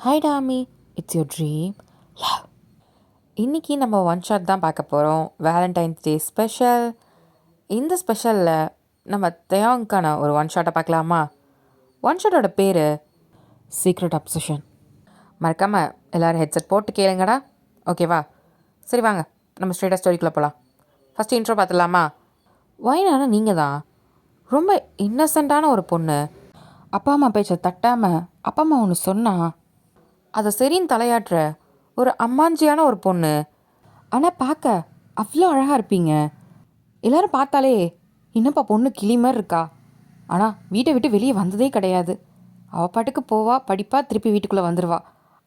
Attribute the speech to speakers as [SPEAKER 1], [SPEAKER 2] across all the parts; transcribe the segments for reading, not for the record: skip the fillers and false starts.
[SPEAKER 1] Hi Tommy, it's your dream love. இன்றைக்கி நம்ம one shot தான் பார்க்க போகிறோம். Valentine's day special. இந்த ஸ்பெஷலில் நம்ம தேவாங்கான ஒரு ஒன் ஷாட்டை பார்க்கலாமா? ஒன் ஷாட்டோட பேர் சீக்ரெட் அப்சஷன். மறக்காமல் எல்லோரும் ஹெட்செட் போட்டு கேளுங்கடா, ஓகேவா? சரி வாங்க, நம்ம ஸ்ட்ரெயிட்டாக ஸ்டோரிக்குள்ளே போகலாம். ஃபஸ்ட்டு இன்ட்ரோ பார்த்துடலாமா? ஒயினான நீங்கள் தான் ரொம்ப இன்னசென்ட்டான ஒரு பொண்ணு. அப்பா அம்மா பேச்சை தட்டாமல் அப்பா அம்மா ஒன்று சொன்னால் அதை சரின்னு தலையாட்டுற ஒரு அம்மாஞ்சியான ஒரு பொண்ணு. ஆனால் பார்க்க அவ்வளோ அழகாக இருப்பீங்க. எல்லோரும் பார்த்தாலே என்னப்பா பொண்ணு கிளி மாதிரி இருக்கா. ஆனால் வீட்டை விட்டு வெளியே வந்ததே கிடையாது. அவள் பாட்டுக்கு போவா, படிப்பா, திருப்பி வீட்டுக்குள்ளே வந்துடுவா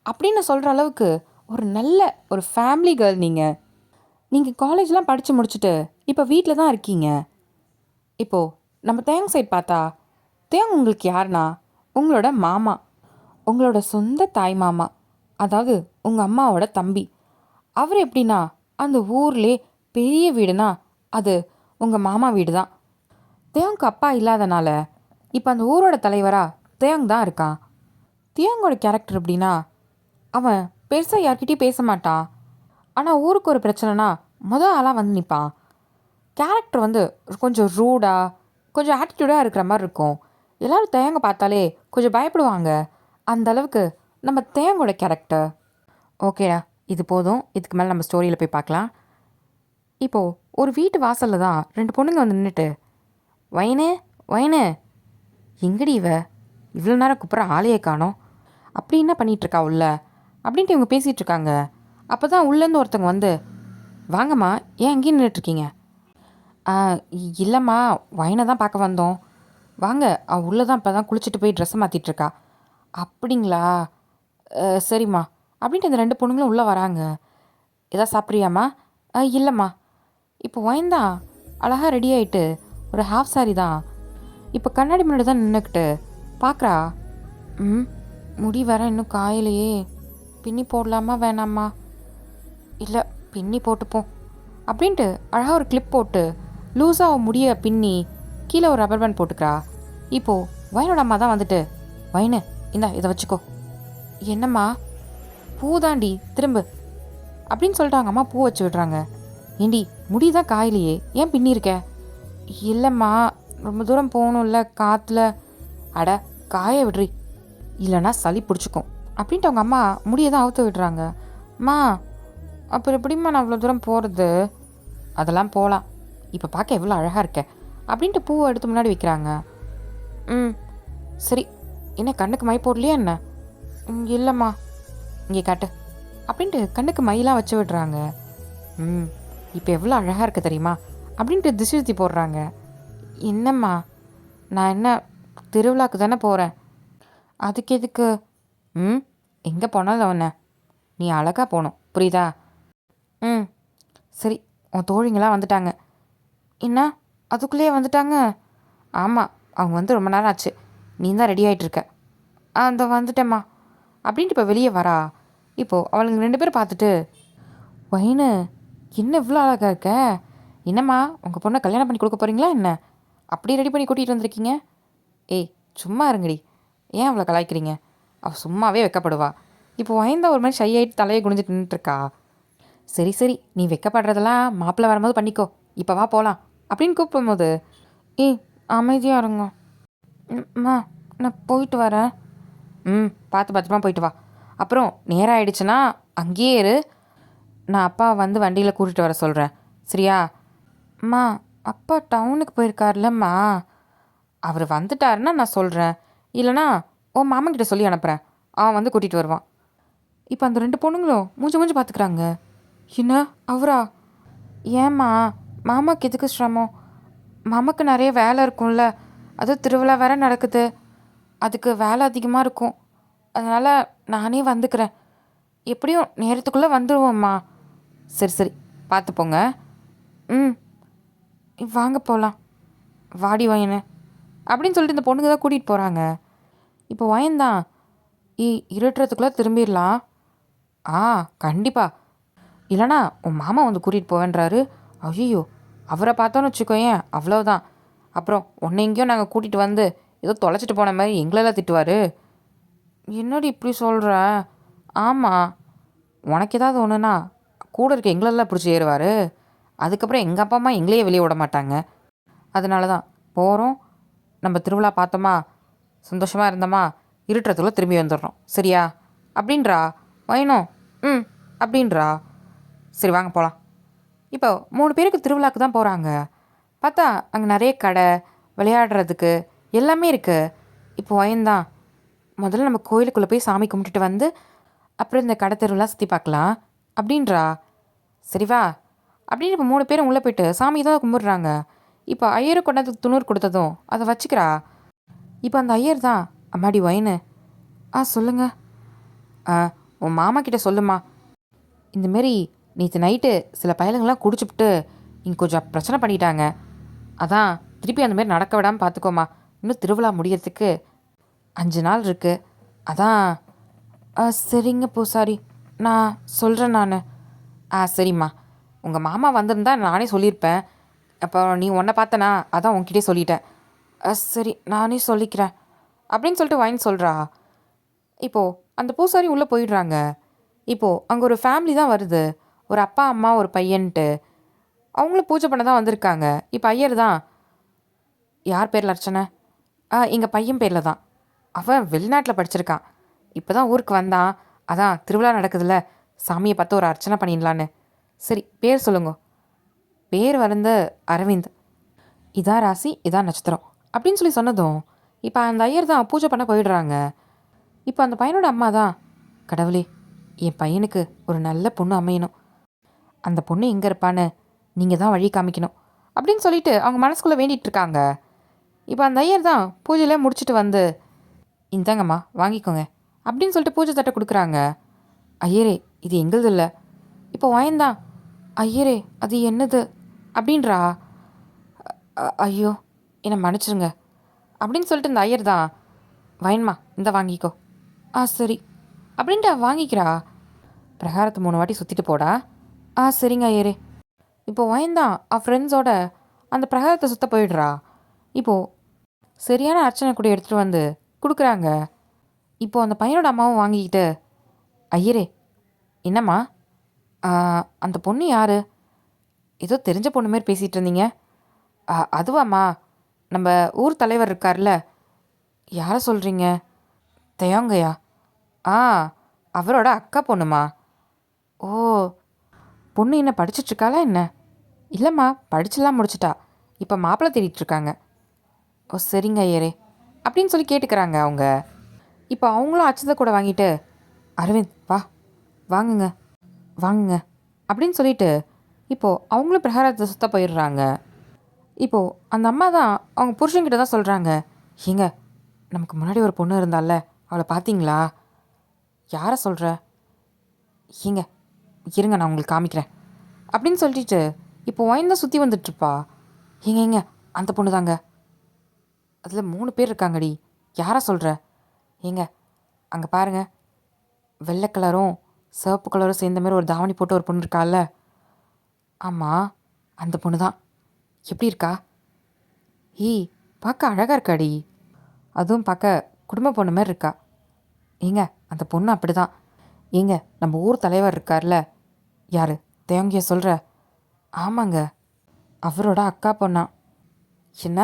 [SPEAKER 1] அப்படின்னு சொல்கிற அளவுக்கு ஒரு நல்ல ஒரு ஃபேமிலி கேர்ள் நீங்கள். நீங்கள் காலேஜ்லாம் படித்து முடிச்சுட்டு இப்போ வீட்டில் தான் இருக்கீங்க. இப்போது நம்ம தேங் சைட் பார்த்தா தேங் உங்களுக்கு யாருன்னா உங்களோட மாமா, உங்களோட சொந்த தாய் மாமா, அதாவது உங்கள் அம்மாவோட தம்பி. அவர் எப்படின்னா அந்த ஊர்லே பெரிய வீடுனா அது உங்கள் மாமா வீடு தான். தேவங்க்கு அப்பா இல்லாதனால இப்போ அந்த ஊரோட தலைவராக தேவங் தான் இருக்கான். தேவங்கோட கேரக்டர் எப்படின்னா அவன் பெருசாக யார்கிட்டையும் பேச மாட்டான். ஆனால் ஊருக்கு ஒரு பிரச்சனைனா ஆளாக வந்து நிற்பான். கேரக்டர் வந்து கொஞ்சம் ரூடாக, கொஞ்சம் ஆட்டிடியூடாக இருக்கிற மாதிரி இருக்கும். எல்லோரும் தேங்க பார்த்தாலே கொஞ்சம் பயப்படுவாங்க. அந்த அளவுக்கு நம்ம தேங்கோட கேரக்டர். ஓகேடா, இது போதும். இதுக்கு மேலே நம்ம ஸ்டோரியில் போய் பார்க்கலாம். இப்போது ஒரு வீட்டு வாசலில் தான் ரெண்டு பொண்ணுங்க வந்து நின்றுட்டு, வைனு வைனு எங்கடி இவ்வளோ நேரம் கூப்பிட்ற ஆளையே காணோம், அப்படி என்ன பண்ணிகிட்ருக்கா உள்ள அப்படின்ட்டு இவங்க பேசிகிட்டு இருக்காங்க. அப்போ தான் உள்ளேருந்து ஒருத்தவங்க வந்து, வாங்கம்மா, ஏன் அங்கேயும் நின்றுட்டுருக்கீங்க? இல்லைம்மா, வைனை தான் பார்க்க வந்தோம். வாங்க, அவள் உள்ளே தான் இப்போ தான் குளிச்சுட்டு போய் ட்ரெஸ்ஸை மாற்றிட்டுருக்கா. அப்படிங்களா, சரிம்மா அப்படின்ட்டு இந்த ரெண்டு பொண்ணுங்களும் உள்ளே வராங்க. எதாவது சாப்பிட்றியாம்மா? இல்லைம்மா. இப்போ ஒயின் தான் அழகாக ரெடி ஆகிட்டு ஒரு ஹாஃப் சாரி தான் இப்போ கண்ணாடி முன்னாடி தான் நின்றுக்கிட்டு பார்க்குறா. முடி வர இன்னும் காயிலையே, பின்னி போடலாமா வேணாம்மா? இல்லை, பின்னி போட்டுப்போம் அப்படின்ட்டு அழகாக ஒரு கிளிப் போட்டு லூஸாக முடிய பின்னி கீழே ஒரு ரப்பர் பேண்ட் போட்டுக்கிறா. இப்போது வயனோட அம்மா தான் வந்துட்டு, வைனு இந்தா இதை வச்சுக்கோ. என்னம்மா? பூ தாண்டி, திரும்பு அப்படின்னு சொல்லிட்டாங்க. அம்மா பூ வச்சு விடுறாங்க. ஏண்டி, முடிதான் காயிலையே, ஏன் பின்னிருக்க? இல்லைம்மா, ரொம்ப தூரம் போகணும்ல காற்றுல. அட, காய விடுறி, இல்லைன்னா சளி பிடிச்சிக்கும் அப்படின்ட்டு அவங்க அம்மா முடியை தான் அவுத்து விடுறாங்க. அம்மா, அப்புறம் எப்படிம்மா நான் அவ்வளோ தூரம் போகிறது? அதெல்லாம் போகலாம், இப்போ பார்க்க எவ்வளோ அழகாக இருக்க அப்படின்ட்டு பூவை எடுத்து முன்னாடி வைக்கிறாங்க. சரி, என்ன கண்ணுக்கு மை போடலையா என்ன? இல்லைம்மா. இங்கே காட்டு அப்படின்ட்டு கண்ணுக்கு மையெல்லாம் வச்சு விடுறாங்க. இப்போ எவ்வளோ அழகாக இருக்க தெரியுமா அப்படின்ட்டு திசை சுற்றி போடுறாங்க. என்னம்மா, நான் என்ன திருவிழாக்கு தானே போகிறேன், அதுக்கு எதுக்கு? எங்கே போனாலும் அவனை நீ அழகாக போகணும், புரியுதா? சரி, உன் தோழிங்களாம் வந்துட்டாங்க. என்ன, அதுக்குள்ளேயே வந்துட்டாங்க? ஆமாம், அவங்க வந்து ரொம்ப நேரம் ஆச்சு. நீ தான் ரெடி ஆகிட்டுருக்க. அந்த வந்துட்டேம்மா அப்படின்ட்டு இப்போ வெளியே வரா. இப்போது அவளுங்க ரெண்டு பேரும் பார்த்துட்டு, வைனு என்ன இவ்வளோ அழகாக இருக்க, என்னம்மா உங்கள் பொண்ணை கல்யாணம் பண்ணி கொடுக்க போகிறீங்களா என்ன? அப்படி ரெடி பண்ணி கூட்டிகிட்டு வந்திருக்கீங்க? ஏய் சும்மா இருங்கடி, ஏன் அவளை கலாய்க்கிறீங்க? அவள் சும்மாவே வெக்கப்படுவா. இப்போ வயந்தா ஒரு மாதிரி ஷை ஆகிட்டு தலையை குனிஞ்சிட்டு நின்றுட்டுருக்கா. சரி சரி, நீ வெக்கப்படுறதெல்லாம் மாப்பிள்ளை வரும்போது பண்ணிக்கோ, இப்போ வா போகலாம் அப்படின்னு கூப்பிடும்போது, ஏய் அமைதியாக இருங்க அம்மா, நான் போயிட்டு வரேன். பார்த்து பத்திரமா போயிட்டு வா. அப்புறம் நேரம் ஆயிடுச்சுன்னா அங்கேயே இரு, நான் அப்பா வந்து வண்டியில் கூட்டிகிட்டு வர சொல்கிறேன், சரியா? அம்மா, அப்பா டவுனுக்கு போயிருக்காருல்லம்மா. அவர் வந்துட்டாருன்னா நான் சொல்கிறேன், இல்லைனா ஓ மாமன்கிட்ட சொல்லி அனுப்புகிறேன், அவன் வந்து கூட்டிகிட்டு வருவான். இப்போ அந்த ரெண்டு பொண்ணுங்களும் மூஞ்சி பார்த்துக்குறாங்க. என்ன அவரா? ஏம்மா, மாமாக்கு எதுக்கு சிரமம்? மாமாக்கு நிறைய வேலை இருக்கும்ல, அதுவும் திருவிழா வேற நடக்குது, அதுக்கு வேலை அதிகமாக இருக்கும், அதனால் நானே வந்துக்கிறேன், எப்படியும் நேரத்துக்குள்ளே வந்துடுவோம்மா. சரி சரி, பார்த்து போங்க. வாங்க போகலாம், வாடி வயனு அப்படின்னு சொல்லிட்டு இந்த பொண்ணுங்க தான் கூட்டிகிட்டு போகிறாங்க. இப்போ வயன்தான், இருட்டுறதுக்குள்ளே திரும்பிடலாம். கண்டிப்பாக, இல்லைனா உன் மாமா வந்து கூட்டிகிட்டு போவேன்றாரு. ஐயோ, அவரை பார்த்தோன்னு வச்சுக்கோயேன், அவ்வளோதான். அப்புறம் உன்னை எங்கேயோ நாங்கள் கூட்டிகிட்டு வந்து ஏதோ தொலைச்சிட்டு போன மாதிரி எங்களெல்லாம் திட்டுவார். என்னடி இப்படி சொல்கிற? ஆமாம், உனக்கு ஏதாவது ஒன்றுனா கூட இருக்க எங்களெல்லாம் பிடிச்சி ஏறுவார். அதுக்கப்புறம் எங்கள் அப்பா அம்மா எங்களையே வெளியே விட மாட்டாங்க. அதனால தான் போகிறோம், நம்ம திருவிழா பார்த்தோமா, சந்தோஷமாக இருந்தோமா, இருட்டுறதுக்குள்ளே திரும்பி வந்துடுறோம், சரியா? அப்படின்றா வைனோ. ம் அப்படின்றா. சரி வாங்க போகலாம். இப்போ 3 பேருக்கு திருவிழாக்கு தான் போகிறாங்க. பார்த்தா அங்கே நிறைய கடை, விளையாடுறதுக்கு எல்லாமே இருக்குது. இப்போ வயந்தான், முதல்ல நம்ம கோயிலுக்குள்ளே போய் சாமி கும்பிட்டுட்டு வந்து அப்புறம் இந்த கடை தெருவெலாம் சுற்றி பார்க்கலாம் அப்படின்றா. சரி வா அப்படின்னு இப்போ 3 பேரும் உள்ளே போயிட்டு சாமி தான் கும்பிட்றாங்க. இப்போ ஐயரை கொண்டாந்து துணூறு கொடுத்ததும் அதை வச்சுக்கிறா. இப்போ அந்த ஐயர் தான், அம்மாடி ஒயின்னு. சொல்லுங்க. உன் மாமா கிட்ட சொல்லுமா, இந்தமாரி நேற்று நைட்டு சில பயலுங்கள்லாம் குடிச்சுப்புட்டு இங்கே கொஞ்சம் பிரச்சனை பண்ணிட்டாங்க. அதான் திருப்பி அந்தமாரி நடக்க விடாமல் பார்த்துக்கோமா. இன்னும் திருவிழா முடியறதுக்கு 5 நாள் இருக்குது. அதான். சரிங்க பூசாரி, நான் சொல்கிறேன் நான். சரிம்மா, உங்கள் மாமா வந்திருந்தா நானே சொல்லியிருப்பேன். அப்போ நீ உன்னை பார்த்தனா, அதான் உன்கிட்டே சொல்லிட்டேன். சரி நானே சொல்லிக்கிறேன் அப்படின்னு சொல்லிட்டு வாங்கி சொல்கிறா. இப்போது அந்த பூசாரி உள்ளே போயிடுறாங்க. இப்போது அங்கே ஒரு ஃபேமிலி தான் வருது, ஒரு அப்பா அம்மா ஒரு பையன்ட்டு. அவங்களும் பூஜை பண்ண தான் வந்திருக்காங்க. இப்போ ஐயர் தான், யார் பேரில் அர்ச்சனை? எங்கள் பையன் பேரில் தான். அவன் வெளிநாட்டில் படிச்சிருக்கான், இப்போ தான் ஊருக்கு வந்தான். அதான் திருவிழா நடக்குதுல்ல, சாமியை பார்த்து ஒரு அர்ச்சனை பண்ணிடலான்னு. சரி பேர் சொல்லுங்க. பேர் வந்து அரவிந்த். இதான் ராசி, இதான் நட்சத்திரம் அப்படின்னு சொல்லி சொன்னதும் இப்போ அந்த ஐயர் தான் பூஜை பண்ண போயிடுறாங்க. இப்போ அந்த பையனோட அம்மா தான், கடவுளே என் பையனுக்கு ஒரு நல்ல பொண்ணு அமையணும், அந்த பொண்ணு எங்கே இருப்பான்னு நீங்கள் தான் வழி காமிக்கணும் அப்படின்னு சொல்லிட்டு அவங்க மனசுக்குள்ளே வேண்டிகிட்டு இருக்காங்க. இப்போ அந்த ஐயர் தான் பூஜையில் முடிச்சுட்டு வந்து, இந்தாங்கம்மா வாங்கிக்கோங்க அப்படின்னு சொல்லிட்டு பூஜை தட்டை கொடுக்குறாங்க. ஐயரே இது எங்களுது இல்லை. இப்போ வாயந்தான், ஐயரே அது என்னது அப்படின்றா. ஐயோ என்னை மன்னிச்சிருங்க அப்படின்னு சொல்லிட்டு இந்த ஐயர் தான், வயன்மா இந்த வாங்கிக்கோ. சரி அப்படின்ட்டு வாங்கிக்கிறா. பிரகாரத்தை 3 வாட்டி சுற்றிட்டு போடா. சரிங்க ஐயரே. இப்போ வயந்தான் ஃப்ரெண்ட்ஸோட அந்த பிரகாரத்தை சுற்ற போயிடுறா. இப்போது சரியான அர்ச்சனை கூட எடுத்துகிட்டு வந்து கொடுக்குறாங்க. இப்போது அந்த பையனோட அம்மாவும் வாங்கிக்கிட்டு, ஐயரே என்னம்மா, அந்த பொண்ணு யார்? ஏதோ தெரிஞ்ச பொண்ணு மாரி பேசிகிட்டு இருந்தீங்க. அதுவாம்மா, நம்ம ஊர் தலைவர் இருக்கார்ல. யாரை சொல்கிறீங்க? தயங்கையா? அவரோட அக்கா பொண்ணுமா. ஓ, பொண்ணு என்ன படிச்சிட்ருக்காளா என்ன? இல்லைம்மா, படிச்சுலாம் முடிச்சிட்டா, இப்போ மாப்பிள்ளை தேடிட்டுருக்காங்க. ஓ சரிங்க ஐயரே அப்படின்னு சொல்லி கேட்டுக்கிறாங்க அவங்க. இப்போ அவங்களும் அச்சதை கூட வாங்கிட்டு, அரவிந்த் வா, வாங்குங்க வாங்குங்க அப்படின்னு சொல்லிட்டு இப்போது அவங்களும் பிரகாரத்தை சுத்த போயிடுறாங்க. இப்போது அந்த அம்மா தான் அவங்க புருஷன்கிட்ட தான் சொல்கிறாங்க, ஏங்க நமக்கு முன்னாடி ஒரு பொண்ணு இருந்தால, அவளை பார்த்தீங்களா? யாரை சொல்கிற? ஏங்க இருங்க நான் உங்களுக்கு காமிக்கிறேன் அப்படின்னு சொல்லிட்டு இப்போ ஒயின் தான் சுற்றி வந்துட்டுருப்பா. ஏங்க அந்த பொண்ணு தாங்க, அதில் 3 பேர் இருக்காங்கடி. யாரை சொல்கிற? ஏங்க அங்கே பாருங்கள், வெள்ளை கலரும் சிவப்பு கலரும் சேர்ந்த மாதிரி ஒரு தாவணி போட்டு ஒரு பொண்ணு இருக்கால. ஆமாம், அந்த பொண்ணு தான். எப்படி இருக்கா? பார்க்க அழகாக இருக்காடி, அதுவும் பார்க்க குடும்ப பொண்ணு மாதிரி இருக்கா. ஏங்க அந்த பொண்ணு அப்படி தான். ஏங்க நம்ம ஊர் தலைவர் இருக்கார்ல, யார் தேவங்கிய சொல்கிற? ஆமாங்க, அவரோட அக்கா பொண்ணா. என்ன,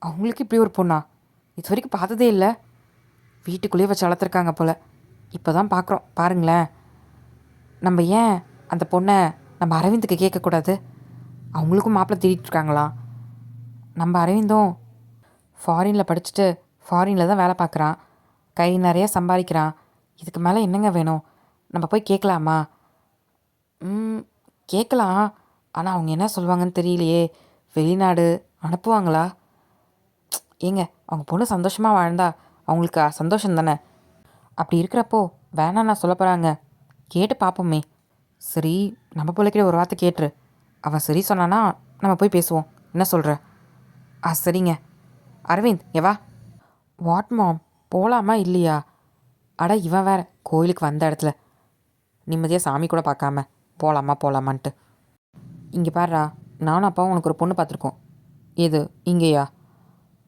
[SPEAKER 1] அவங்களுக்கு இப்படி ஒரு பொண்ணா? இது வரைக்கும் பார்த்ததே இல்லை. வீட்டுக்குள்ளேயே வச்சு வளர்த்துருக்காங்க போல். இப்போ தான் பார்க்குறோம் பாருங்களேன். நம்ம ஏன் அந்த பொண்ணை நம்ம அரவிந்துக்கு கேட்கக்கூடாது? அவங்களுக்கும் மாப்பிள்ளை தேடிட்டுருக்காங்களாம். நம்ம அரவிந்தும் ஃபாரினில் படிச்சுட்டு ஃபாரினில் தான் வேலை பார்க்குறான், கை நிறைய சம்பாதிக்கிறான். இதுக்கு மேலே என்னங்க வேணும்? நம்ம போய் கேட்கலாமா? கேட்கலாம், ஆனால் அவங்க என்ன சொல்லுவாங்கன்னு தெரியலையே. வெளிநாடு அனுப்புவாங்களா? ஏங்க அவங்க பொண்ணு சந்தோஷமாக வாழ்ந்தா அவங்களுக்கு சந்தோஷம் தானே. அப்படி இருக்கிறப்போ வேணாம் நான் சொல்ல போகிறாங்க, கேட்டு பார்ப்போமே. சரி நம்ம பிள்ளைக்கிட்ட ஒரு வார்த்தை கேட்டுரு, அவன் சரி சொன்னானா நம்ம போய் பேசுவோம். என்ன சொல்கிற? சரிங்க. அரவிந்த் எவா. வாட் மாம், போகலாமா இல்லையா? அட இவன் வேற கோயிலுக்கு வந்த இடத்துல நிம்மதியாக சாமி கூட பார்க்காம போகலாமான்ட்டு. இங்கே பாருடா, நானும் அப்பாவும் உனக்கு ஒரு பொண்ணு பார்த்துருக்கோம். எது இங்கேயா?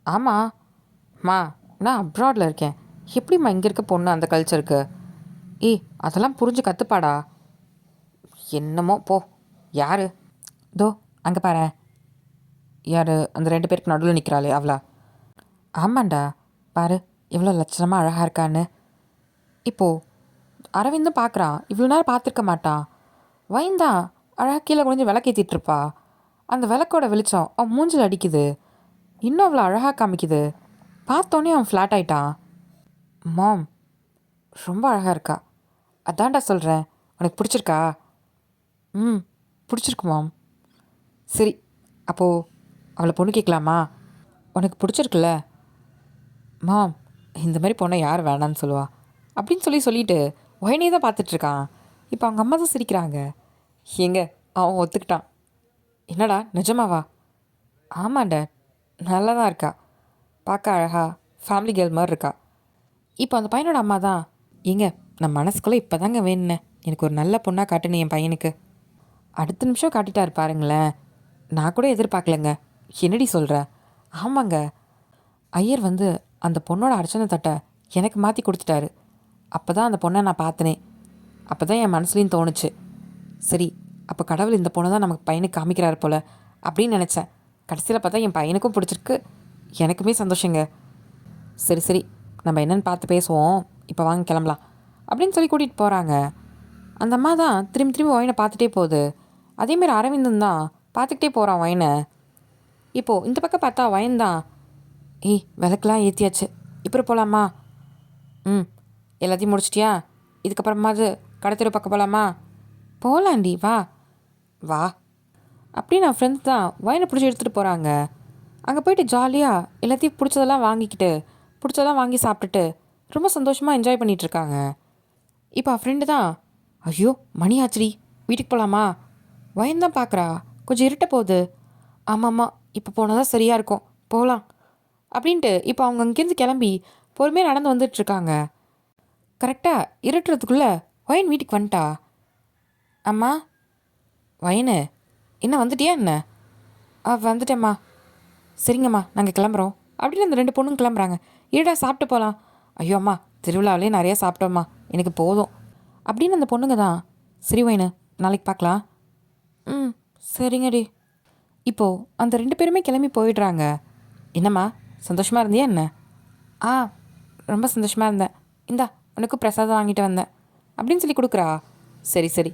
[SPEAKER 1] ஆமாம் மா, நான் அப்ராடில் இருக்கேன். எப்படிம்மா இங்கே இருக்க பொண்ணு அந்த கல்ச்சருக்கு? ஏய், அதெல்லாம் புரிஞ்சு கற்றுப்பாடா. என்னமோ போ. யாரு? தோ அங்கே பாரு. யார் அந்த 2 பேருக்கு நடுவில் நிற்கிறாளே அவளா? ஆமாண்டா. பாரு எவ்வளோ லட்சணமாக அழகாக இருக்கான்னு. இப்போது அரவிந்தும் பார்க்குறான். இவ்வளோ நேரம் பார்த்துருக்க மாட்டான். வயந்தான் அழகாக கீழே குனிஞ்சு விளக்கேற்றிட்டுருப்பா. அந்த விளக்கோட வெளிச்சம் அவன் மூஞ்சில் அடிக்குது. இன்னும் அவ்வளோ அழகாக காமிக்குது. பார்த்தோன்னே அவன் ஃப்ளாட் ஆயிட்டான். மாம் ரொம்ப அழகாக இருக்கா. அதான்டா சொல்கிறேன். உனக்கு பிடிச்சிருக்கா? ம், பிடிச்சிருக்கு மாம். சரி, அப்போது அவளை பொண்ணு கேட்கலாமா? உனக்கு பிடிச்சிருக்குல்ல? மாம், இந்த மாதிரி பொண்ணை யார் வேணான்னு சொல்லுவா? அப்படின்னு சொல்லிட்டு ஒயனே தான் பார்த்துட்ருக்கான். இப்போ அவங்க அம்மா தான் சிரிக்கிறாங்க. எங்க அவன் ஒத்துக்கிட்டான். என்னடா நிஜமாவா? ஆமாண்டா, நல்லா தான் இருக்கா. பார்க்க அழகா ஃபேமிலி கேர்ள் மாதிரி இருக்கா. இப்போ அந்த பையனோட அம்மா தான், ஏங்க நான் மனசுக்குள்ளே இப்போ தாங்க வேணுனேன், எனக்கு ஒரு நல்ல பொண்ணாக காட்டுன்னு என் பையனுக்கு. அடுத்த நிமிஷம் காட்டிட்டாரு பாருங்களேன். நான் கூட எதிர்பார்க்கலங்க. என்னடி சொல்கிற? ஆமாங்க, ஐயர் வந்து அந்த பொண்ணோட அர்ச்சனை தட்டை எனக்கு மாற்றி கொடுத்துட்டாரு. அப்போ தான் அந்த பொண்ணை நான் பார்த்தனே. அப்போ தான் என் மனசுலையும் தோணுச்சு, சரி அப்போ கடவுள் இந்த பொண்ணை தான் நமக்கு பையனுக்கு காமிக்கிறாரு போல் அப்படின்னு நினச்சேன். கடைசியில் பார்த்தா என் பையனுக்கும் பிடிச்சிருக்கு, எனக்குமே சந்தோஷங்க. சரி சரி, நம்ம என்னென்னு பார்த்து பேசுவோம், இப்போ வாங்க கிளம்பலாம் அப்படின்னு கூட்டிகிட்டு போகிறாங்க. அந்த அம்மா தான் திரும்பி திரும்பி ஒயினை பார்த்துட்டே போகுது. அதேமாரி அரவிந்தன் தான் பார்த்துக்கிட்டே போகிறான் ஒயினை. இப்போது இந்த பக்கம் பார்த்தா ஒயன் தான், ஏய் விளக்கெலாம் ஏற்றியாச்சு, இப்போ போகலாமா? ம், எல்லாத்தையும் முடிச்சிட்டியா? இதுக்கப்புறமாவது கடத்தெரு பக்கம் போகலாமா? போகலாண்டி வா வா அப்படின்னு நான் ஃப்ரெண்ட்ஸ் தான் ஒயினை பிடிச்சி எடுத்துகிட்டு போகிறாங்க. அங்கே போயிட்டு ஜாலியாக எல்லாத்தையும் பிடிச்சதெல்லாம் வாங்கிக்கிட்டு பிடிச்சதெல்லாம் வாங்கி சாப்பிட்டுட்டு ரொம்ப சந்தோஷமாக என்ஜாய் பண்ணிகிட்ருக்காங்க. இப்போ ஃப்ரெண்டு தான், ஐயோ மணி ஆச்சுடி, வீட்டுக்கு போகலாமா? ஒயன் தான் பார்க்குறா, கொஞ்சம் இருட்ட போகுது. ஆமாம்மா, இப்போ போனால் தான் சரியாக இருக்கும், போகலாம் அப்படின்ட்டு இப்போ அவங்க அங்கேருந்து கிளம்பி பொறுமையாக நடந்து வந்துட்டுருக்காங்க. கரெக்டாக இருட்டுறதுக்குள்ளே ஒயன் வீட்டுக்கு வந்துட்டா. அம்மா, வயனு என்ன வந்துட்டியா என்ன? வந்துட்டேம்மா. சரிங்கம்மா நாங்கள் கிளம்புறோம் அப்படின்னு அந்த 2 பொண்ணுங்க கிளம்புறாங்க. இருடா சாப்பிட்டு போகலாம். ஐயோ அம்மா, திருவிழாவிலே நிறையா சாப்பிட்டோம்மா, எனக்கு போதும் அப்படின்னு அந்த பொண்ணுங்க தான். சரி வயனு, நாளைக்கு பார்க்கலாம். ம், சரிங்கடி. இப்போது அந்த 2 பேருமே கிளம்பி போயிடுறாங்க. என்னம்மா சந்தோஷமாக இருந்தியா என்ன? ஆ, ரொம்ப சந்தோஷமாக இருந்தேன். இந்தா உனக்கு பிரசாதம் வாங்கிட்டு வந்தேன் அப்படின்னு கொடுக்குறா. சரி சரி,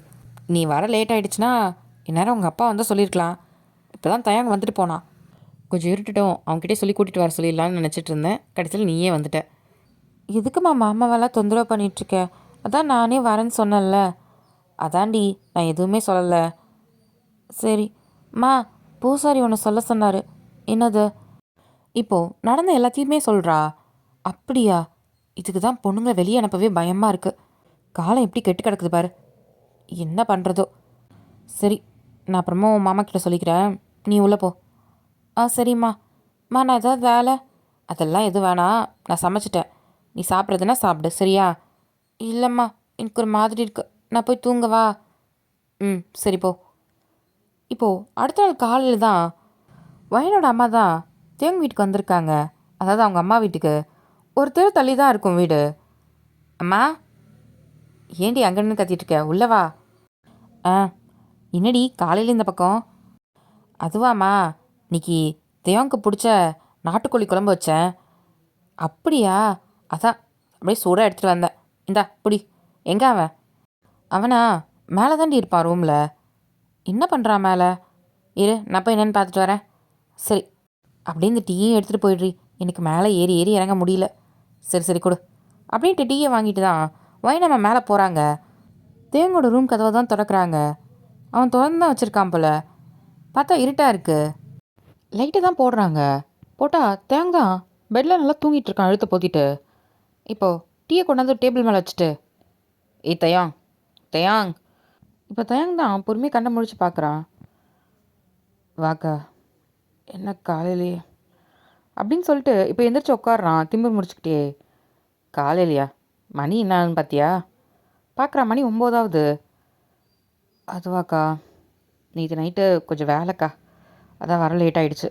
[SPEAKER 1] நீ வர லேட் ஆகிடுச்சுன்னா இந்நேரம் உங்கள் அப்பா வந்தால் சொல்லியிருக்கலாம். இப்போ தான் தயாங்க வந்துட்டு போனான். கொஞ்சம் இருட்டுட்டோம், அவங்ககிட்டே சொல்லி கூட்டிகிட்டு வர சொல்லிடலான்னு நினச்சிட்டு இருந்தேன். கடைசியில் நீயே வந்துட்ட. எதுக்குமா மாமாவெல்லாம் தொந்தரவு பண்ணிகிட்ருக்க? அதான் நானே வரேன்னு சொன்னேன்ல. அதாண்டி நான் எதுவுமே சொல்லலை. சரி மா, பூசாரி ஒன்று சொல்ல சொன்னார். என்னது? இப்போது நடந்த எல்லாத்தையுமே சொல்கிறா. அப்படியா? இதுக்கு தான் பொண்ணுங்களை வெளியே அனுப்பவே பயமாக இருக்குது. காலம் எப்படி கெட்டு கிடக்குது பாரு. என்ன பண்ணுறதோ. சரி, நான் அப்புறமா உன் மாமா கிட்ட சொல்லிக்கிறேன், நீ உள்ளே போ. சரிம்மா. நான் ஏதாவது வேலை? அதெல்லாம் எதுவும் வேணாம், நான் சமைச்சிட்டேன். நீ சாப்பிட்றதுன்னா சாப்பிடு, சரியா? இல்லைம்மா, எனக்கு ஒரு மாதிரி இருக்கு, நான் போய் தூங்கவா? ம், சரி போ. இப்போது அடுத்த நாள் காலையில் தான் வயனோட அம்மா தான் தேவங்க வீட்டுக்கு வந்திருக்காங்க. அதாவது அவங்க அம்மா வீட்டுக்கு. ஒரு தெரு தள்ளி தான் இருக்கும் வீடு. அம்மா, ஏண்டி அங்கன்னு கத்திட்டுருக்க, உள்ளவா? என்னடி காலையில் இந்த பக்கம்? அதுவாம்மா, இன்னைக்கு தேவனுக்கு பிடிச்ச நாட்டுக்கோழி குழம்பு வச்சேன். அப்படியா? அதான் அப்படியே சூடாக எடுத்துகிட்டு வந்தேன். இந்தா புடி. எங்கே அவன்? அவனா மேலே தாண்டி இருப்பான் ரூமில். என்ன பண்ணுறான் மேலே? இரு, நான் போய் என்னென்னு பார்த்துட்டு வரேன். சரி, அப்படியே இந்த டீயும் எடுத்துகிட்டு போயிடுறி, எனக்கு மேலே ஏறி ஏறி இறங்க முடியல. சரி சரி கொடு அப்படின்ட்டு டீயை வாங்கிட்டு தான் நம்ம மேலே போகிறாங்க. தேவங்கோட ரூம் கதவை தான் திறக்கிறாங்க. அவன் திறந்து தான் வச்சுருக்கான் போல். பார்த்தா இருட்டாக இருக்குது. லைட்டை தான் போடுறாங்க. போட்டால் தேங்க தான் பெட்டில் நல்லா தூங்கிட்டு இருக்கான் அழுத்த போத்திட்டு. இப்போது டீயை கொண்டாந்து டேபிள் மேலே வச்சுட்டு, ஏய் தயாங், தயாங். இப்போ தயாங் தான் பொறுமையாக கண்ணை முடிச்சு பார்க்குறான். வாக்கா, என்ன காலையிலேயே அப்படின்னு சொல்லிட்டு இப்போ எந்திரிச்சு உட்காடுறான் திம்பு முடிச்சுக்கிட்டே. காலையிலையா? மணி என்னான்னு பார்த்தியா? பார்க்குறான், மணி 9ஆவது. அதுவாக்கா, நேற்று நைட்டு கொஞ்சம் வேலைக்கா, அதான் வர லேட் ஆகிடுச்சு.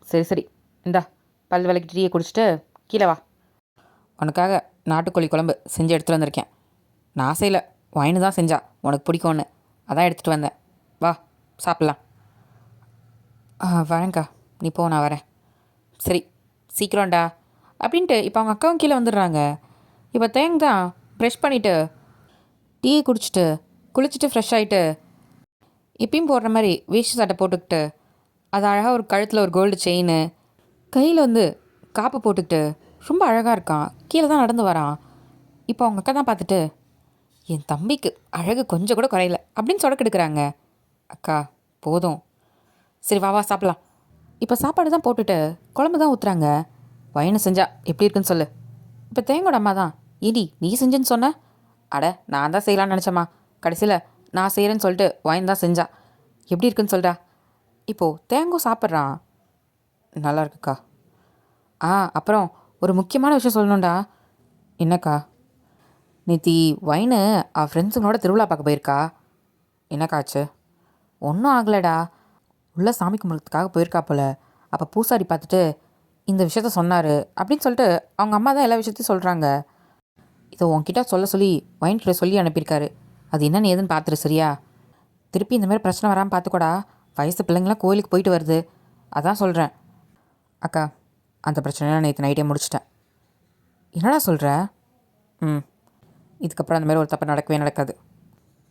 [SPEAKER 1] சரி சரி, இந்தா பல் விளக்கிட்டு டீயை குடிச்சிட்டு கீழே வா. உனக்காக நாட்டுக்கோழி குழம்பு செஞ்சு எடுத்துகிட்டு வந்திருக்கேன். நான் செய்யலை, ஒயின் தான் செஞ்சா, உனக்கு பிடிக்கும்னு அதான் எடுத்துகிட்டு வந்தேன். வா சாப்பிட்லாம். வரேங்க்கா, நீ போ, நான் வரேன். சரி சீக்கிரம்டா அப்படின்ட்டு இப்போ அவங்க அக்காவும் கீழே வந்துடுறாங்க. இப்போ தேங் தான் ப்ரெஷ் பண்ணிவிட்டு டீயை குடிச்சிட்டு குளிச்சுட்டு ஃப்ரெஷ் ஆகிட்டு இப்பயும் போடுற மாதிரி வேஷ்டி சட்டை போட்டுக்கிட்டு அது அழகாக ஒரு கழுத்தில் ஒரு கோல்டு செயின், கையில் வந்து காப்பு போட்டுக்கிட்டு ரொம்ப அழகாக இருக்கான். கீழே தான் நடந்து வரான். இப்போ அவங்க அக்கா தான் பார்த்துட்டு, என் தம்பிக்கு அழகு கொஞ்சம் கூட குறையல அப்படின்னு சொடக்கெடுக்குறாங்க. அக்கா போதும், சரி வா வா சாப்பிட்லாம். இப்போ சாப்பாடு தான் போட்டுட்டு குழம்பு தான் ஊற்றுறாங்க. வயனு செஞ்சா எப்படி இருக்குன்னு சொல்லு. இப்போ தேங்கோட அம்மா தான், ஏடி நீ செஞ்சேன்னு சொன்ன? அட நான் தான் செய்யலான்னு நினச்சம்மா, கடைசியில் நான் செய்கிறேன்னு சொல்லிட்டு வயன் தான் செஞ்சா. எப்படி இருக்குன்னு சொல்கிறா. இப்போது தேங்கோ சாப்பிட்றான். நல்லா இருக்குக்கா. அப்புறம் ஒரு முக்கியமான விஷயம் சொல்லணும்டா. என்னக்கா? நேத்தி வைனு ஃப்ரெண்ட்ஸுங்களோட திருவிழா பார்க்க போயிருக்கா. என்னக்கா ஆச்சு? ஒன்றும் ஆகலடா, உள்ளே சாமி கும்பிட்றதுக்காக போயிருக்கா போல். அப்போ பூசாரி பார்த்துட்டு இந்த விஷயத்த சொன்னார் அப்படின்னு சொல்லிட்டு அவங்க அம்மா தான் எல்லா விஷயத்தையும் சொல்கிறாங்க. இதை உன்கிட்ட சொல்ல சொல்லி வைன்கிட்ட சொல்லி அனுப்பியிருக்காரு. அது என்னன்னு ஏதுன்னு பார்த்துரு சரியா. திருப்பி இந்த மாதிரி பிரச்சனை வராமல் பார்த்துக்கூடா. வயசு பிள்ளைங்களாம் கோயிலுக்கு போயிட்டு வருது, அதான் சொல்கிறேன். அக்கா அந்த பிரச்சனைலாம் நேற்று நைட்டே முடிச்சிட்டேன். என்னடா சொல்கிற? இதுக்கப்புறம் அந்த மாதிரி ஒரு தப்பு நடக்கவே நடக்காது.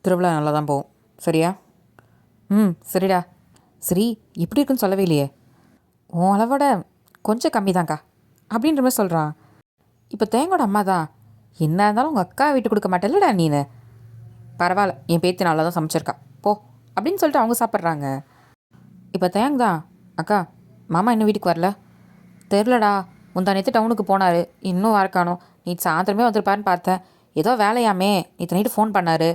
[SPEAKER 1] திருவிழா நல்லா தான் போகும் சரியா? சரிடா. சரி எப்படி இருக்குன்னு சொல்லவே இல்லையே. உன் அளவோட கொஞ்சம் கம்மி தான்க்கா அப்படின்ற மாதிரி சொல்கிறான். இப்போ தேங்கோட அம்மா தான், என்ன இருந்தாலும் உங்கள் அக்கா விட்டு கொடுக்க மாட்டேல்லடா நீனு. பரவாயில்ல, என் பேத்தி நல்லா தான் சமைச்சிருக்கா போ அப்படின்னு சொல்லிட்டு அவங்க சாப்பிட்றாங்க. இப்போ தேங் தான், அக்கா மாமா இன்னும் வீட்டுக்கு வரல. தெரிலடா, முந்தா நேற்று டவுனுக்கு போனார், இன்னும் வரக்கானோ. நீ சாயந்தரமே வந்துருப்பாருன்னு பார்த்தேன், ஏதோ வேலையாமே. நேற்று நைட்டு ஃபோன் பண்ணார்.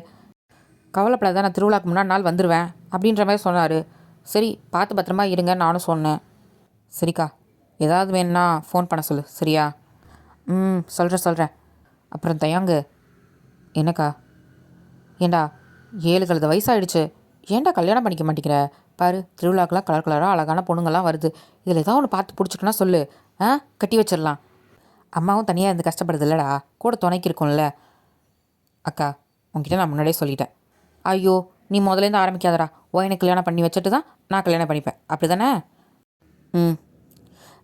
[SPEAKER 1] கவலைப்படாத, நான் திருவிழாக்கு முன்னாடி நாள் வந்துடுவேன் அப்படின்ற மாதிரி சொன்னார். சரி பார்த்து பத்திரமா இருங்க நானும் சொன்னேன். சரிக்கா, ஏதாவது வேணுன்னா ஃபோன் பண்ண சொல்லு சரியா? சொல்கிறேன். அப்புறம் தயாங்கு. என்னக்கா? ஏண்டா 7 கழுத வயசாகிடுச்சு, ஏன்டா கல்யாணம் பண்ணிக்க மாட்டேங்கிற? பாரு திருவிழாக்கெலாம் கலர் கலராக அழகான பொண்ணுங்கள்லாம் வருது. இதில் ஏதாவது ஒன்று பார்த்து பிடிச்சிட்டுனா சொல்லு, கட்டி வச்சிடலாம். அம்மாவும் தனியாக இருந்து கஷ்டப்படுது இல்லைடா, கூட துணைக்கு இருக்கும்ல. அக்கா உங்ககிட்ட நான் முன்னாடியே சொல்லிட்டேன். ஐயோ நீ முதலேருந்து ஆரம்பிக்காதடா. எனக்கு கல்யாணம் பண்ணி வச்சுட்டு தான் நான் கல்யாணம் பண்ணிப்பேன், அப்படி தானே?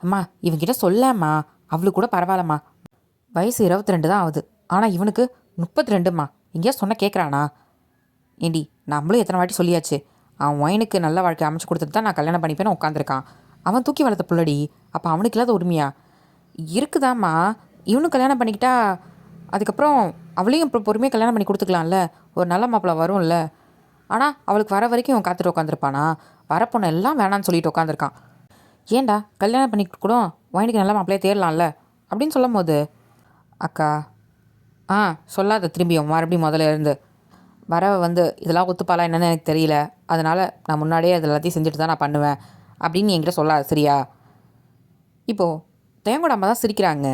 [SPEAKER 1] அம்மா இவங்கிட்ட சொல்லாம்மா, அவளுக்கு கூட பரவாயில்லம்மா. வயசு 22 தான் ஆகுது, ஆனால் இவனுக்கு 32ம்மா. எங்கேயா சொன்னால் கேட்குறானா? ஏண்டி நம்மளும் எத்தனை வாட்டி சொல்லியாச்சு, அவன் ஒயனுக்கு நல்ல வாழ்க்கை அமைச்சு கொடுத்துட்டு தான் நான் கல்யாணம் பண்ணிப்பேன்னு உட்காந்துருக்கான். அவன் தூக்கி வளர்த்த புள்ளடி, அப்போ அவனுக்கு இல்லாத உரிமையா? இருக்குதாம்மா, இவனும் கல்யாணம் பண்ணிக்கிட்டா அதுக்கப்புறம் அவளையும் இப்போ பொறுமையாக கல்யாணம் பண்ணி கொடுத்துக்கலாம்ல, ஒரு நல்ல மாப்பிள்ளை வரும்ல. ஆனால் அவளுக்கு வர வரைக்கும் இவன் காத்துட்டு உட்காந்துருப்பானா? வரப்பொண்ணு எல்லாம் வேணான்னு சொல்லிட்டு உட்காந்துருக்கான். ஏன்டா கல்யாணம் பண்ணிக்கிட்டு கூட ஒயனுக்கு நல்ல மாப்பிள்ளையே தேரலாம்ல அப்படின்னு சொல்லும் போது, அக்கா சொல்லாத திரும்பியும் மறுபடியும் முதல்ல இருந்து. வரவ வந்து இதெல்லாம் ஒத்துப்பாலா என்னன்னு எனக்கு தெரியல, அதனால் நான் முன்னாடியே அது எல்லாத்தையும் செஞ்சுட்டு தான் நான் பண்ணுவேன் அப்படின்னு என்கிட்ட சொல்லாது சரியா? இப்போது தேங்கோட அம்மா தான் சிரிக்கிறாங்க.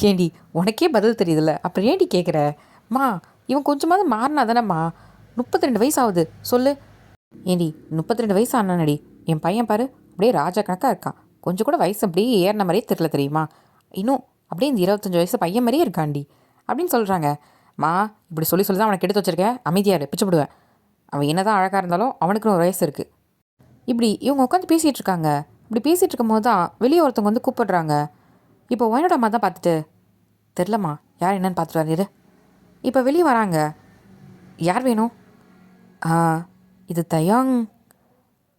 [SPEAKER 1] ஏண்டி உனக்கே பதில் தெரியுதுல்ல, அப்புறம் ஏண்டி கேட்குற? மா இவன் கொஞ்சமாவது மாறினா தானேம்மா. 32 வயசு ஆகுது சொல்லு. ஏண்டி 32 வயசு ஆனானடி, என் பையன் பாரு அப்படியே ராஜா கணக்காக இருக்கான். கொஞ்சம் கூட வயசு அப்படியே ஏறின மாதிரியே தெரியல தெரியுமா? இன்னும் அப்படியே இந்த 25 வயசு பையன் மாதிரியே இருக்காண்டி அப்படின்னு சொல்கிறாங்க. மா இப்படி சொல்லி சொல்லி தான் அவனை கெடுத்து வச்சிருக்கேன், அமைதியாரு பிச்சுப்பிடுவேன். அவன் என்ன தான் அழகாக இருந்தாலும் அவனுக்குன்னு ஒரு வயசு இருக்குது. இப்படி இவங்க உட்காந்து பேசிகிட்டு இருக்காங்க. இப்படி பேசிகிட்டு இருக்கும் போது தான் வெளியே ஒருத்தவங்க வந்து கூப்பிடுறாங்க. இப்போ ஒயனோட அம்மா தான் பார்த்துட்டு, தெரிலம்மா யார் என்னன்னு பார்த்துட்டு வராரு. இப்போ வெளியே வராங்க. யார் வேணும்? இது தயாங்.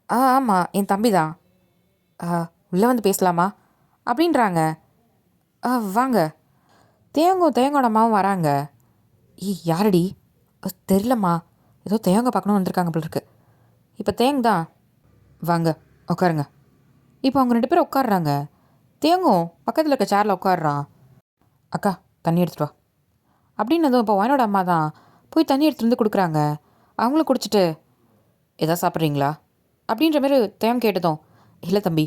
[SPEAKER 1] ஆமாம் என் தம்பி தான். உள்ளே வந்து பேசலாமா அப்படின்றாங்க. வாங்க. தேங்கோட அம்மாவும் வராங்க. யாரடி? தெரிலம்மா, ஏதோ தேங்க பார்க்கணும் வந்திருக்காங்க போல இருக்கு. இப்போ தேங் தான், வாங்க உட்காருங்க. இப்போ அவங்க 2 பேரும் உட்காடுறாங்க. தேங்கும் பக்கத்தில் இருக்க சேரில் உட்காடுறான். அக்கா தண்ணி எடுத்துட்டு வா அப்படின்னதும் இப்போ வயனோட அம்மா தான் போய் தண்ணி எடுத்துகிட்டு வந்து கொடுக்குறாங்க. அவங்களும் குடிச்சிட்டு, எதாவது சாப்பிட்றீங்களா அப்படின்ற மாதிரி தேங்க கேட்டதும், இல்லை தம்பி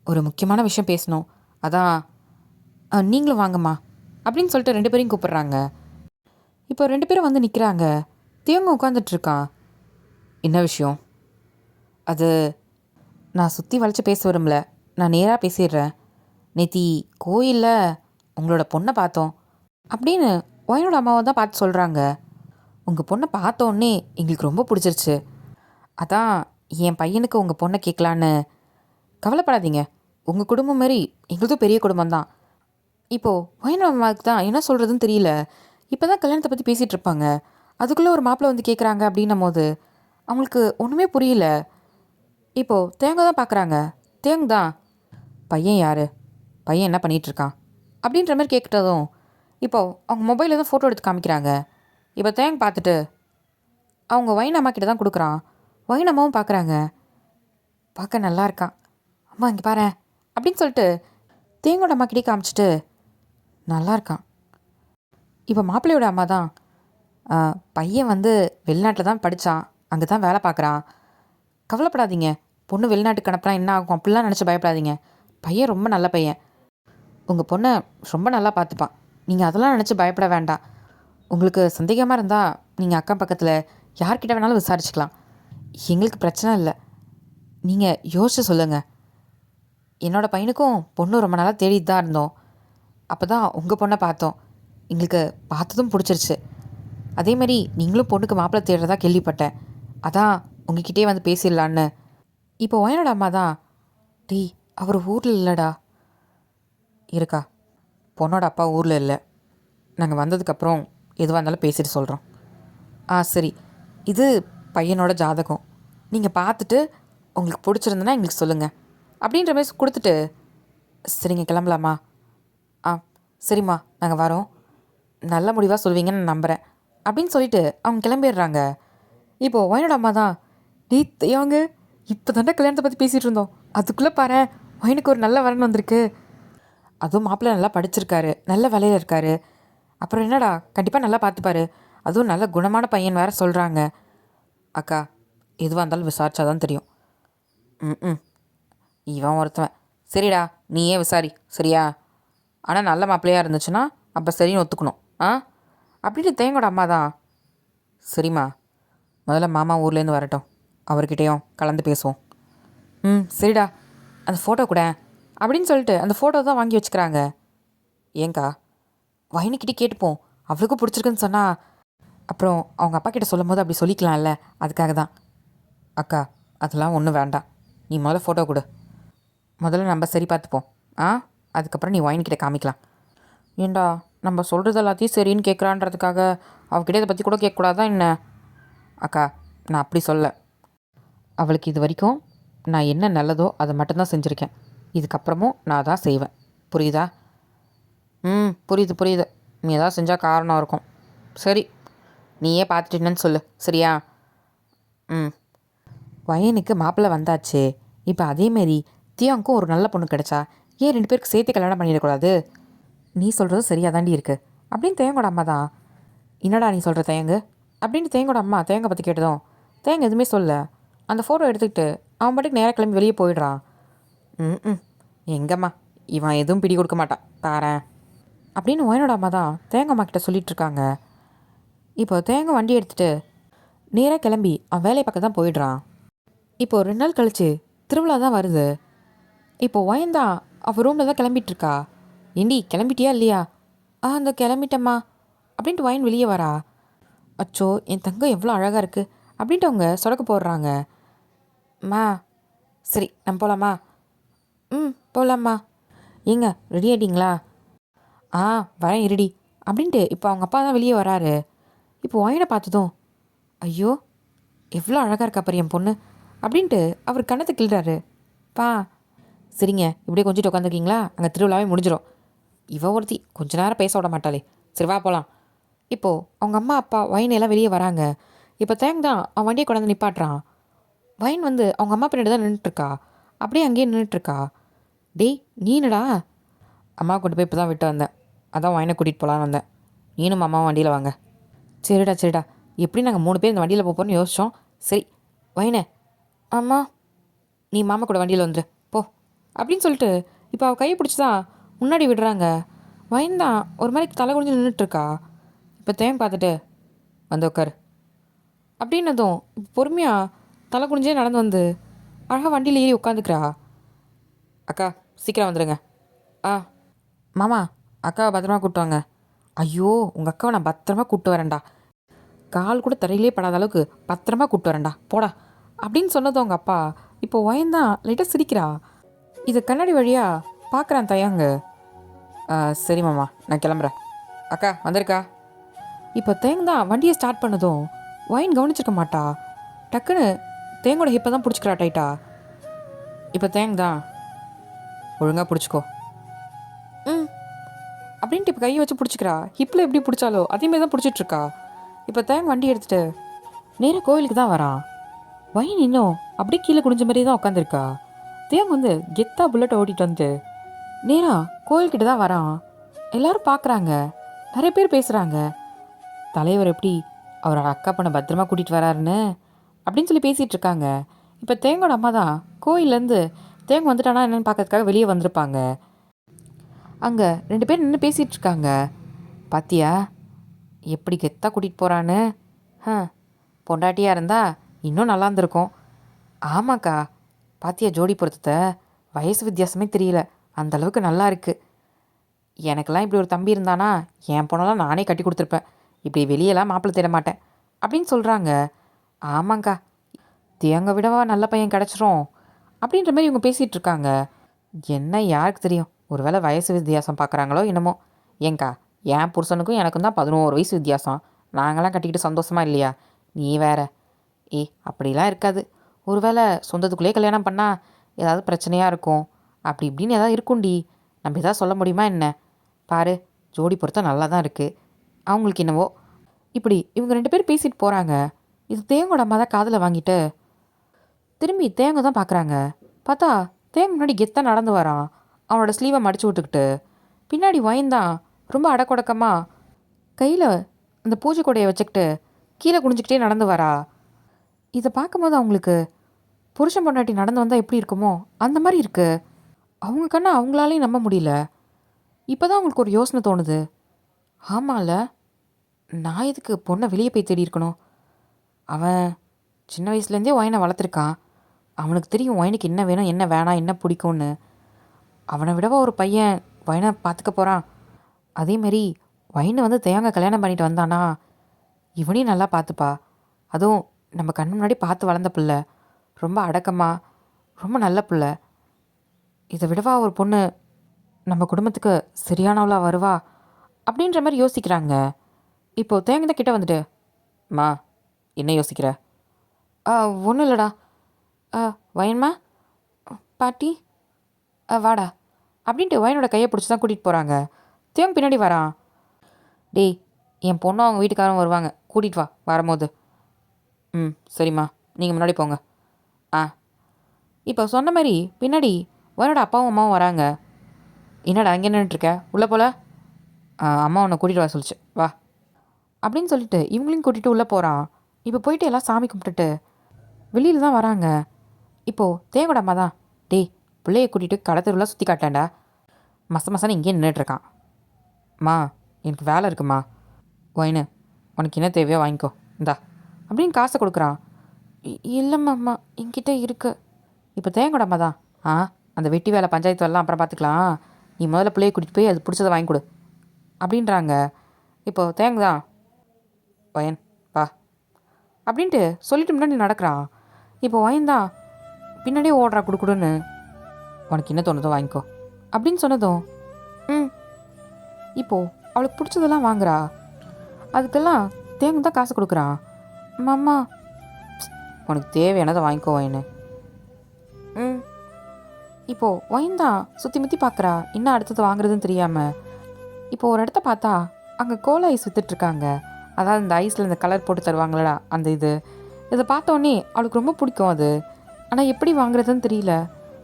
[SPEAKER 1] ஒரு முக்கியமான விஷயம் பேசணும், அதான். நீங்களும் வாங்கம்மா அப்படின்னு சொல்லிட்டு 2 பேரையும் கூப்பிட்றாங்க. இப்போ 2 பேரும் வந்து நிற்கிறாங்க. தேங்க உட்காந்துட்ருக்கான். என்ன விஷயம்? அது நான் சுற்றி வளைச்சி பேச விரும்பல, நான் நேராக பேசிடுறேன். நேத்தி கோயிலில் உங்களோட பொண்ணை பார்த்தோம். அப்படின்னு ஒயனோட அம்மாவை தான் பார்த்து சொல்கிறாங்க. உங்கள் பொண்ணை பார்த்தோன்னே எங்களுக்கு ரொம்ப பிடிச்சிருச்சு. அதான் என் பையனுக்கு உங்கள் பொண்ணை கேட்கலான்னு. கவலைப்படாதீங்க, உங்கள் குடும்பம் மாரி எங்களுதும் பெரிய குடும்பம் தான். இப்போது ஒயனோட அம்மாவுக்கு தான் என்ன சொல்கிறதுன்னு தெரியல. இப்போ தான் கல்யாணத்தை பற்றி பேசிகிட்டு இருப்பாங்க, அதுக்குள்ளே ஒரு மாப்பிள்ளை வந்து கேட்குறாங்க அப்படின்னும் போது அவங்களுக்கு ஒன்றுமே புரியல. இப்போது தேங்க தான் பார்க்குறாங்க. தேங்க தான் பையன் யார், பையன் என்ன பண்ணிகிட்ருக்கான் அப்படின்ற மாதிரி கேட்குறதும் இப்போது அவங்க மொபைலில் தான் ஃபோட்டோ எடுத்து காமிக்கிறாங்க. இப்போ தேங்க பார்த்துட்டு அவங்க வைன் அம்மா கிட்ட தான் கொடுக்குறான். வைன் அம்மாவும் பார்க்குறாங்க. பார்க்க நல்லா இருக்கான், அம்மா இங்கே பாரு அப்படின்னு சொல்லிட்டு தேங்கோட அம்மா கிட்டே காமிச்சிட்டு நல்லா இருக்கான். இப்போ மாப்பிள்ளையோட அம்மா தான் பையன் வந்து வெளிநாட்டில் தான் படித்தான், அங்கே தான் வேலை பார்க்குறான். கவலைப்படாதீங்க, பொண்ணு வெளிநாட்டுக்கு அனுப்புனா என்ன ஆகும் அப்படிலாம் நினச்சி பயப்படாதீங்க. பையன் ரொம்ப நல்ல பையன், உங்கள் பொண்ணை ரொம்ப நல்லா பார்த்துப்பான். நீங்கள் அதெல்லாம் நினச்சி பயப்பட வேண்டாம். உங்களுக்கு சந்தேகமாக இருந்தால் நீங்கள் அக்கம் பக்கத்தில் யார்கிட்ட வேணாலும் விசாரிச்சுக்கலாம், எங்களுக்கு பிரச்சனை இல்லை. நீங்கள் யோசிச்சு சொல்லுங்கள். என்னோடய பையனுக்கும் பொண்ணு ரொம்ப நாளாக தேடிட்டு தான் இருந்தோம். அப்போ தான் உங்கள் பொண்ணை பார்த்தோம், எங்களுக்கு பார்த்ததும் பிடிச்சிருச்சு. அதேமாரி நீங்களும் பொண்ணுக்கு மாப்பிள்ளை தேடுறதா கேள்விப்பட்டேன், அதான் உங்ககிட்டே வந்து பேசிடலான்னு. இப்போ ஒயனோட அம்மா தான் டீ அவர் ஊரில் இல்லைடா. இருக்கா, பொண்ணோட அப்பா ஊரில் இல்லை, நாங்கள் வந்ததுக்கப்புறம் எதுவாக இருந்தாலும் பேசிட்டு சொல்கிறோம். சரி, இது பையனோட ஜாதகம், நீங்கள் பார்த்துட்டு உங்களுக்கு பிடிச்சிருந்தனா எங்களுக்கு சொல்லுங்கள் அப்படின்ற மாதிரி கொடுத்துட்டு சரிங்க கிளம்பலாமா? சரிம்மா நாங்கள் வரோம், நல்ல முடிவாக சொல்வீங்கன்னு நான் நம்புகிறேன் அப்படின்னு சொல்லிட்டு அவங்க கிளம்பிடுறாங்க. இப்போது ஒயனோட அம்மா தான் டீ தேவங்க இப்போ தாண்டா கல்யாணத்தை பற்றி பேசிகிட்டு இருந்தோம், அதுக்குள்ளே பாரு ஒயனுக்கு ஒரு நல்ல வரன் வந்திருக்கு, அதுவும் மாப்பிள்ளை நல்லா படிச்சிருக்காரு, நல்ல வேலையில் இருக்காரு, அப்புறம் என்னடா கண்டிப்பாக நல்லா பார்த்துப்பாரு, அதுவும் நல்ல குணமான பையன் வேறு சொல்கிறாங்க. அக்கா எதுவாக இருந்தாலும் விசாரிச்சா தான் தெரியும். ம் இவன் ஒருத்தவன். சரிடா நீயே விசாரி சரியா, ஆனால் நல்ல மாப்பிள்ளையாக இருந்துச்சுன்னா அப்போ சரின்னு ஒத்துக்கணும் அப்படின்னு தேங்கோட அம்மா தான் சரிம்மா, முதல்ல மாமா ஊர்லேருந்து வரட்டும், அவர்கிட்டையும் கலந்து பேசுவோம். சரிடா அந்த ஃபோட்டோ கூட அப்படின்னு சொல்லிட்டு அந்த ஃபோட்டோ தான் வாங்கி வச்சுக்கிறாங்க. ஏங்கா வயனுக்கிட்டே கேட்டுப்போம், அவளுக்கும் பிடிச்சிருக்குன்னு சொன்னால் அப்புறம் அவங்க அப்பா கிட்ட சொல்லும் போது அப்படி சொல்லிக்கலாம்ல, அதுக்காக தான். அக்கா அதெல்லாம் ஒன்றும் வேண்டாம், நீ முதல்ல ஃபோட்டோ கொடு, முதல்ல நம்ம சரி பார்த்துப்போம், அதுக்கப்புறம் நீ ஒயின்கிட்ட காமிக்கலாம். ஏண்டா நம்ம சொல்கிறது எல்லாத்தையும் சரின்னு கேட்குறான்றதுக்காக அவகிட்ட இதை பற்றி கூட கேட்கக்கூடாதான் என்ன? அக்கா நான் அப்படி சொல்ல, அவளுக்கு இது வரைக்கும் நான் என்ன நல்லதோ அதை மட்டும்தான் செஞ்சுருக்கேன், இதுக்கப்புறமும் நான் தான் செய்வேன், புரியுதா? புரியுது புரியுது, நீ எதாவது செஞ்சால் காரணம் இருக்கும். சரி நீயே பார்த்துட்டு என்னன்னு சொல்லு சரியா? பையனுக்கு மாப்பிள்ளை வந்தாச்சு, இப்போ அதேமாரி தியாங்க்கும் ஒரு நல்ல பொண்ணு கிடச்சா ஏன் 2 பேருக்கு சேர்த்து கல்யாணம் பண்ணிடக்கூடாது? நீ சொல்கிறது சரியாக தாண்டி இருக்குது அப்படின்னு தேங்கோட அம்மா தான். என்னடா நீ சொல்கிற தேங்கு அப்படின்னு தேங்கோட அம்மா தேங்கை பற்றி கேட்டதும் தேங்க எதுவுமே சொல்ல அந்த ஃபோட்டோ எடுத்துக்கிட்டு அவன் பாட்டுக்கு நேராக கிளம்பி வெளியே போயிடுறான். எங்கம்மா இவன் எதுவும் பிடி கொடுக்க மாட்டான் பாரேன் அப்படின்னு ஒயனோட அம்மா தான் தேங்க அம்மா கிட்ட சொல்லிட்டு இருக்காங்க. இப்போ தேங்க வண்டி எடுத்துகிட்டு நேராக கிளம்பி அவன் வேலையை பக்கம் தான் போயிடுறான். இப்போது 2 நாள் கழிச்சு திருவிழா தான் வருது. இப்போது ஒயன்தான் அவள் ரூமில் தான் கிளம்பிட்டுருக்கா. ஏண்டி கிளம்பிட்டியா இல்லையா? அந்த கிளம்பிட்டம்மா அப்படின்ட்டு ஒயன் வெளியே வரா. அச்சோ என் தங்கம் எவ்வளோ அழகாக இருக்குது அப்படின்ட்டு அவங்க சொடக்கு போடுறாங்க. மா சரி நம்ம போகலாமா? போகலாம்மா. ஏங்க ரெடி ஆகிட்டிங்களா? வரேன் இருடி அப்படின்ட்டு இப்போ அவங்க அப்பா தான் வெளியே வராரு. இப்போ ஒயனை பார்த்ததும் ஐயோ எவ்வளோ அழகாக இருக்கா பாரு என் பொண்ணு அப்படின்ட்டு அவர் கண்ணத்தை கிள்றாரு. சரிங்க இப்படியே கொஞ்சிட்டு உட்காந்துருக்கீங்களா, அங்கே திருவிழாவே முடிஞ்சிடும். இவ ஒருத்தி கொஞ்ச நேரம் பேச விட மாட்டாளே, சரி வா போகலாம். இப்போது அவங்க அம்மா அப்பா ஒயினெல்லாம் வெளியே வராங்க. இப்போ தேங் தான் அவன் வண்டியை கொண்டாந்து நிப்பாட்டுறான். வைன் வந்து அவங்க அம்மா பின்னாடி தான் நின்றுட்டுருக்கா, அப்படியே அங்கேயே நின்றுட்டுருக்கா. டேய் நீனடா? அம்மா கொண்டு போய் இப்போ தான் விட்டு வந்தேன், அதான் வைனை கூட்டிகிட்டு போகலான்னு வந்தேன், நீனும் அம்மாவும் வண்டியில் வாங்க. சரிடா சரிடா, எப்படி நாங்கள் 3 பேர் இந்த வண்டியில் போகிறோன்னு யோசித்தோம். சரி வைனே, அம்மா நீ மாமா கூட வண்டியில் வந்துடு போ அப்படின்னு சொல்லிட்டு இப்போ அவள் கையை பிடிச்சி தான் முன்னாடி விடுறாங்க. வைன் தான் ஒரு மாதிரி தலை குடிஞ்சு நின்றுட்டுருக்கா. இப்போ தேம் பார்த்துட்டு வந்து உட்காரு அப்படின்னதும் பொறுமையாக தலை குடிஞ்சே நடந்து வந்து அழகாக வண்டியில் ஏறி உட்காந்துக்கிறா. அக்கா சீக்கிரம் வந்துடுங்க. மாமா அக்காவை பத்திரமா கூப்பிட்டு வாங்க, ஐயோ உங்கள் அக்காவை நான் பத்திரமா கூப்பிட்டு வரேன்டா, கால் கூட தரையிலே படாத அளவுக்கு பத்திரமா கூப்பிட்டு வரேன்டா போடா அப்படின்னு சொன்னது அவங்க அப்பா. இப்போ ஒயந்தான் லைட்டாக சிரிக்கிறா. இதை கண்ணாடி வழியாக பார்க்குறான் தயங்கு. சரி மாமா நான் கிளம்புறேன், அக்கா வந்திருக்கா. இப்போ தேங் தான் வண்டியை ஸ்டார்ட் பண்ணதும் ஒயின் கவனிச்சிருக்க மாட்டா. டக்குன்னு தேங்கோட ஹிப்பை தான் பிடிச்சிக்கிறா டைட்டா. இப்போ தேங் தான் ஒழுங்காக பிடிச்சிக்கோ. ம் அப்படின்ட்டு இப்போ கையை வச்சு பிடிச்சிக்கிறா. ஹிப்பில் எப்படி பிடிச்சாலோ அதேமாரி தான் பிடிச்சிட்ருக்கா. இப்போ தேங் வண்டி எடுத்துகிட்டு நேராக கோயிலுக்கு தான் வரான். ஒயின் இன்னும் அப்படியே கீழே குடிஞ்ச மாதிரி தான் உட்காந்துருக்கா. தேங் வந்து கெத்தாக புல்லட்டை ஓட்டிகிட்டு வந்து நேராக கோயில்கிட்ட தான் வரான். எல்லாரும் பார்க்குறாங்க, நிறைய பேர் பேசுகிறாங்க. தலைவர் எப்படி அவரோட அக்கா பொண்ணை பத்திரமா கூட்டிகிட்டு வராருன்னு அப்படின்னு சொல்லி பேசிகிட்டு இருக்காங்க. இப்போ தேங்கோட அம்மா தான் கோயிலேருந்து தேங்க வந்துட்டானா என்னென்னு பார்க்கறதுக்காக வெளியே வந்திருப்பாங்க. அங்கே 2 பேர் நின்று பேசிகிட்டு இருக்காங்க. பாத்தியா எப்படி கெத்தாக கூட்டிகிட்டு போகிறான்னு. பொண்டாட்டியாக இருந்தா இன்னும் நல்லா இருந்திருக்கும். ஆமாக்கா, பாத்தியா ஜோடி பொருத்தத்தை, வயசு வித்தியாசமே தெரியல, அந்தளவுக்கு நல்லா இருக்குது. எனக்கெல்லாம் இப்படி ஒரு தம்பி இருந்தானா என் பொண்ணெல்லாம் நானே கட்டி கொடுத்துருப்பேன். இப்படி வெளியெல்லாம் மாப்பிள்ளை தேட மாட்டேன் அப்படின்னு சொல்கிறாங்க. ஆமாங்க்கா, தேங்க விடவா நல்ல பையன் கிடச்சிரும் அப்படின்ற மாதிரி இவங்க பேசிகிட்டு இருக்காங்க. என்ன யாருக்கு தெரியும், ஒரு வேளை வயசு வித்தியாசம் பார்க்குறாங்களோ என்னமோ. ஏங்க்கா, என் புருஷனுக்கும் எனக்கும் தான் 11 வயசு வித்தியாசம். நாங்களாம் கட்டிக்கிட்டு சந்தோஷமா இல்லையா? நீ வேற. அப்படிலாம் இருக்காது. ஒரு வேளை சொந்தத்துக்குள்ளேயே கல்யாணம் பண்ணால் ஏதாவது பிரச்சனையாக இருக்கும், அப்படி இப்படின்னு ஏதாவது இருக்கும்டி. நம்ம எதாவது சொல்ல முடியுமா என்ன? பாரு, ஜோடி பொறுத்தா நல்லா தான் இருக்குது. அவங்களுக்கு என்னவோ. இப்படி இவங்க 2 பேர் பேசிட்டு போகிறாங்க. இது தேங்கோட அம்மா தான் காதில் வாங்கிட்டு திரும்பி தேங்க தான் பார்க்குறாங்க. பார்த்தா தேங்க முன்னாடி கெத்தாக நடந்து வரான். அவனோட ஸ்லீவை மடித்து விட்டுக்கிட்டு பின்னாடி வயந்தான் ரொம்ப அடக்கொடக்கமாக கையில் அந்த பூஜை கொடையை வச்சுக்கிட்டு கீழே குனிஞ்சிக்கிட்டே நடந்து வரா. இதை பார்க்கும்போது அவங்களுக்கு புருஷன் பொண்டாட்டி நடந்து வந்தால் எப்படி இருக்குமோ அந்த மாதிரி இருக்குது. அவங்க கண்ணை அவங்களாலையும் நம்ப முடியல. இப்போ தான் அவங்களுக்கு ஒரு யோசனை தோணுது. ஆமாம்ல, நான் எதுக்கு பொண்ணை வெளியே போய் தேடி இருக்கணும்? அவன் சின்ன வயசுலேருந்தே ஒயனை வளர்த்துருக்கான். அவனுக்கு தெரியும் ஒயனுக்கு என்ன வேணும், என்ன வேணாம், என்ன பிடிக்கும்னு. அவனை விடவா ஒரு பையன் ஒயனை பார்த்துக்க போகிறான்? அதேமாரி ஒயனை வந்து தேங்காய் கல்யாணம் பண்ணிட்டு வந்தானா இவனையும் நல்லா பார்த்துப்பா. அதுவும் நம்ம கண் முன்னாடி பார்த்து வளர்ந்த பிள்ளை, ரொம்ப அடக்கமாக ரொம்ப நல்ல பிள்ளை. இதை விடவா ஒரு பொண்ணு நம்ம குடும்பத்துக்கு சரியானவளாக வருவா அப்படின்ற மாதிரி யோசிக்கிறாங்க. இப்போது தேங்கதான் கிட்ட வந்துட்டு, மா என்ன யோசிக்கிற? ஒன்றும் இல்லைடா. வயன்மா, பாட்டி, வாடா அப்படின்ட்டு வயனோட கையை பிடிச்சி தான் கூட்டிகிட்டு போகிறாங்க. தேங்க பின்னாடி வரான். டேய், என் பொண்ணும் அவங்க வீட்டுக்காரங்க வருவாங்க, கூட்டிகிட்டு வா வரும்போது. சரிம்மா, நீங்கள் முன்னாடி போங்க. இப்போ சொன்ன மாதிரி பின்னாடி வயனோட அப்பாவும் அம்மாவும் வராங்க. என்னடா அங்கே நின்றுட்டுருக்க, உள்ளே போல? அம்மா உன்னை கூட்டிகிட்டு வர சொல்லிச்சு, வா அப்படின்னு சொல்லிட்டு இவங்களையும் கூட்டிகிட்டு உள்ளே போகிறான். இப்போ போயிட்டு எல்லாம் சாமி கும்பிட்டுட்டு வெளியில் தான் வராங்க. இப்போது தேங்கோட அம்மா தான், டேய் பிள்ளையை கூட்டிகிட்டு கடை தெருவில் சுற்றி காட்டேன்டா, மசன்னு இங்கேயே நின்றுட்டுருக்கான். மா எனக்கு வேலை இருக்குமா, ஒயினு உனக்கு என்ன தேவையோ வாங்கிக்கோ இந்தா அப்படின்னு காசை கொடுக்குறான். இல்லைம்மாம்மா என்கிட்ட இருக்கு. இப்போ தேங்கோட அம்மா தான், அந்த வெட்டி வேலை பஞ்சாயத்து வேலைலாம் அப்புறம் பார்த்துக்கலாம், நீ முதல்ல பிள்ளையை கூட்டிகிட்டு போய் அது பிடிச்சதை வாங்கி கொடு அப்படின்றாங்க. இப்போது தேங்க தான், ஒயன் வா அப்படின்ட்டு சொல்லிட்டு முன்னாடி நடக்கிறான். இப்போ ஒயன் தான் பின்னாடியே ஓடுறா கொடுக்குடுன்னு. உனக்கு என்ன தோணுதோ வாங்கிக்கோ அப்படின்னு சொன்னதும் இப்போது அவளுக்கு பிடிச்சதெல்லாம் வாங்குறா. அதுக்கெல்லாம் தேங்க தான் காசு கொடுக்குறான். மாமா உனக்கு தேவையானதை வாங்கிக்கோ ஒயனு. இப்போது ஒயின் தான் சுற்றி முற்றி பார்க்குறா, என்ன அடுத்தது வாங்குறதுன்னு தெரியாமல். இப்போது ஒரு இடத்த பார்த்தா அங்கே கோலா ஐஸ் விற்றுட்ருக்காங்க. அதாவது இந்த ஐஸில் இந்த கலர் போட்டு தருவாங்களடா அந்த இதை பார்த்தோன்னே அவளுக்கு ரொம்ப பிடிக்கும் அது. ஆனால் எப்படி வாங்குறதுன்னு தெரியல,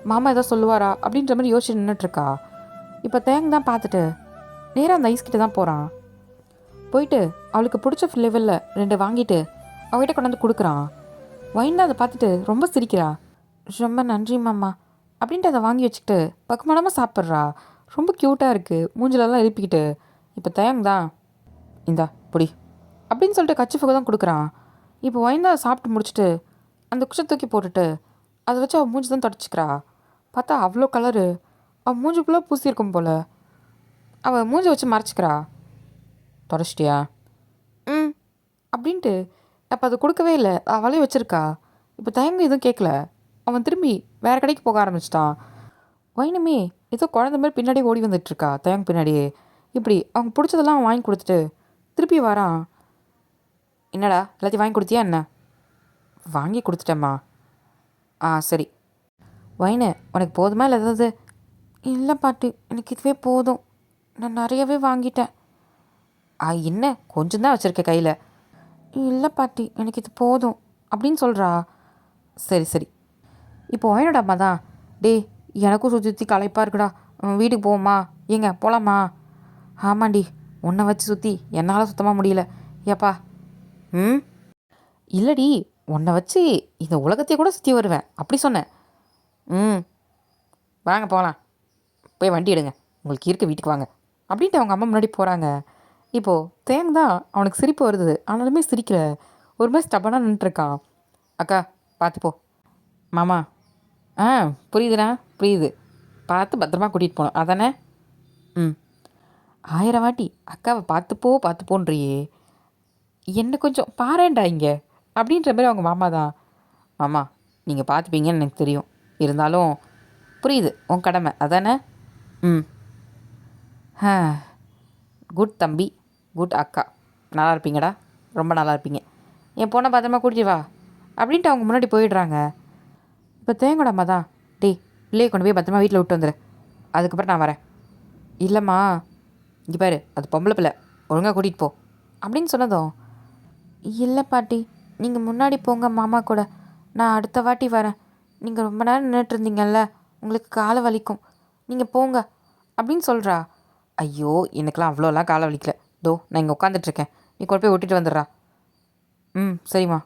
[SPEAKER 1] மாமா ஏதோ சொல்லுவாரா அப்படின்ற மாதிரி யோசிச்சு நின்றுட்டுருக்கா. இப்போ தேங்க தான் பார்த்துட்டு நேராக அந்த ஐஸ் கிட்ட தான் போகிறான். போயிட்டு அவளுக்கு பிடிச்ச ஃப்ளேவரில் 2 வாங்கிட்டு அவகிட்ட கொண்டாந்து கொடுக்குறான். ஒயின் தான் அதை பார்த்துட்டு ரொம்ப சிரிக்கிறா. ரொம்ப நன்றி மாமா அப்படின்ட்டு அதை வாங்கி வச்சுக்கிட்டு பக்குமானமாக சாப்பிட்றா. ரொம்ப க்யூட்டாக இருக்குது, மூஞ்சிலெல்லாம் எழுப்பிக்கிட்டு. இப்போ தேங்க தான், இந்தா பிடி அப்படின்னு சொல்லிட்டு கச்சிஃபுக்கு தான் கொடுக்குறான். இப்போ ஒயின் தான் சாப்பிட்டு முடிச்சுட்டு அந்த குச்சை தூக்கி போட்டுட்டு அதை வச்சு அவள் மூஞ்சி தான் தொடச்சிக்கிறா. பார்த்தா அவ்வளோ கலரு அவள் மூஞ்சி ஃபுல்லாக பூசியிருக்கும் போல். அவள் மூஞ்சி வச்சு மறைச்சிக்கிறா. தொடச்சிட்டியா? ம் அப்படின்ட்டு அப்போ அது கொடுக்கவே இல்லை, அவளே வச்சுருக்கா. இப்போ தயங்க எதுவும் கேட்கல. அவன் திரும்பி வேறு கடைக்கு போக ஆரம்பிச்சிட்டான். வைனமே ஏதோ குழந்த மாதிரி பின்னாடியே ஓடி வந்துட்டுருக்கா தயங்க பின்னாடியே. இப்படி அவங்க பிடிச்சதெல்லாம் அவன் வாங்கி கொடுத்துட்டு திருப்பி வரான். என்னடா எல்லாத்தையும் வாங்கி கொடுத்தியா என்ன? வாங்கி கொடுத்துட்டேம்மா. ஆ சரி. வைனு உனக்கு போதுமா இல்லை ஏதாவது? இல்லை பாட்டி, எனக்கு இதுவே போதும், நான் நிறையவே வாங்கிட்டேன். என்ன கொஞ்சம் தான் வச்சுருக்கேன் கையில். இல்லை பாட்டி, எனக்கு இது போதும் அப்படின்னு சொல்கிறா. சரி சரி. இப்போ வைனோட அம்மா தான், டே எனக்கும் சுற்றி சுற்றி களைப்பாக இருக்குடா, வீட்டுக்கு போவோமா, ஏங்க போகலாமா? ஆமாண்டி, உன்னை வச்சு சுற்றி என்னால் சுத்தமாக முடியல ஏப்பா. ம் இல்லடி, உன்னை வச்சு இந்த உலகத்தையே கூட சுற்றி வருவேன் அப்படி சொன்னேன். ம் வாங்க போகலாம், போய் வண்டி எடுங்க, உங்களுக்கு இருக்க வீட்டுக்கு வாங்க அப்படின்ட்டு அவங்க அம்மா முன்னாடி போகிறாங்க. இப்போது தேங் தான் அவனுக்கு சிரிப்பு வருது, ஆனாலுமே சிரிக்கல, ஒரு மாதிரி ஸ்டபனாக நின்றுட்டுருக்கான். அக்கா பார்த்து போ. மாமா ஆ புரியுதுண்ணா புரியுது, பார்த்து பத்திரமா கூட்டிகிட்டு போகணும் அதானே? ம் 1000 வாட்டி அக்காவை பார்த்துப்போ பார்த்துப்போன்றியே, என்ன கொஞ்சம் பாரேன்டா இங்கே அப்படின்ற மாதிரி அவங்க மாமா தான். மாமா நீங்கள் பார்த்துப்பீங்கன்னு எனக்கு தெரியும், இருந்தாலும் புரியுது உன் கடமை அதானே? ம் ஆ குட் தம்பி, குட் அக்கா, நல்லா இருப்பீங்கடா, ரொம்ப நல்லா இருப்பீங்க, என் பொண்ணை பத்திரமா கூட்டிட்டு வா அப்படின்ட்டு அவங்க முன்னாடி போயிடுறாங்க. இப்போ தேங்கோட அம்மா தான், டேய் பிள்ளையை கொண்டு போய் பத்திரமா வீட்டில் விட்டு வந்துடு, அதுக்கப்புறம் நான் வரேன். இல்லைம்மா, இங்கே பாரு அது பொம்பளை பிள்ளை, ஒழுங்காக கூட்டிகிட்டு போ அப்படின்னு சொன்னதும், இல்லை பாட்டி நீங்கள் முன்னாடி போங்க மாமா கூட, நான் அடுத்த வாட்டி வரேன், நீங்கள் ரொம்ப நேரம் நின்றுட்டு இருந்தீங்கல்ல, உங்களுக்கு காலை வலிக்கும், நீங்கள் போங்க அப்படின்னு சொல்கிறா. ஐயோ எனக்கெலாம் அவ்வளோலாம் காலை வலிக்கல, தோ நான் இங்கே உட்காந்துட்ருக்கேன், நீ கொண்டு போய் விட்டுட்டு வந்துடுறா. ம் சரிம்மா.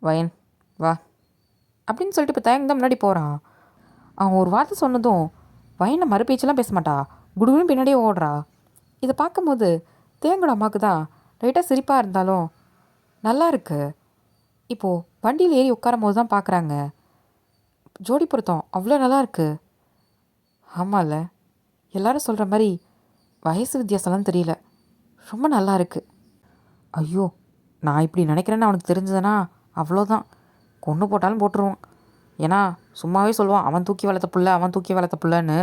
[SPEAKER 1] வயன் வா அப்படின்னு சொல்லிட்டு இப்போ தயங்க தான் முன்னாடி போகிறான். அவன் ஒரு வார்த்தை சொன்னதும் வயனை மறுபேச்செல்லாம் பேச மாட்டா, குடுகுன்னு பின்னாடியே ஓடுறா. இதை பார்க்கும்போது தேங்கோட அம்மாவுக்கு தான் லைட்டாக சிரிப்பாக இருந்தாலும் நல்லா இருக்கு. இப்போது வண்டியில் ஏறி உட்காரும் போது தான் பார்க்குறாங்க, ஜோடி பொருத்தம் அவ்வளோ நல்லா இருக்கு. ஆமாம்ல, எல்லாரும் சொல்கிற மாதிரி வயசு வித்தியாசம்லாம் தெரியல, ரொம்ப நல்லா இருக்கு. ஐயோ நான் இப்படி நினைக்கிறேன்னு அவனுக்கு தெரிஞ்சதுன்னா அவ்வளோதான், கொன்று போட்டாலும் போட்டுருவான். ஏன்னா சும்மாவே சொல்லுவான் அவன் தூக்கி வளர்த்த புள்ள, அவன் தூக்கி வளர்த்த புள்ளன்னு.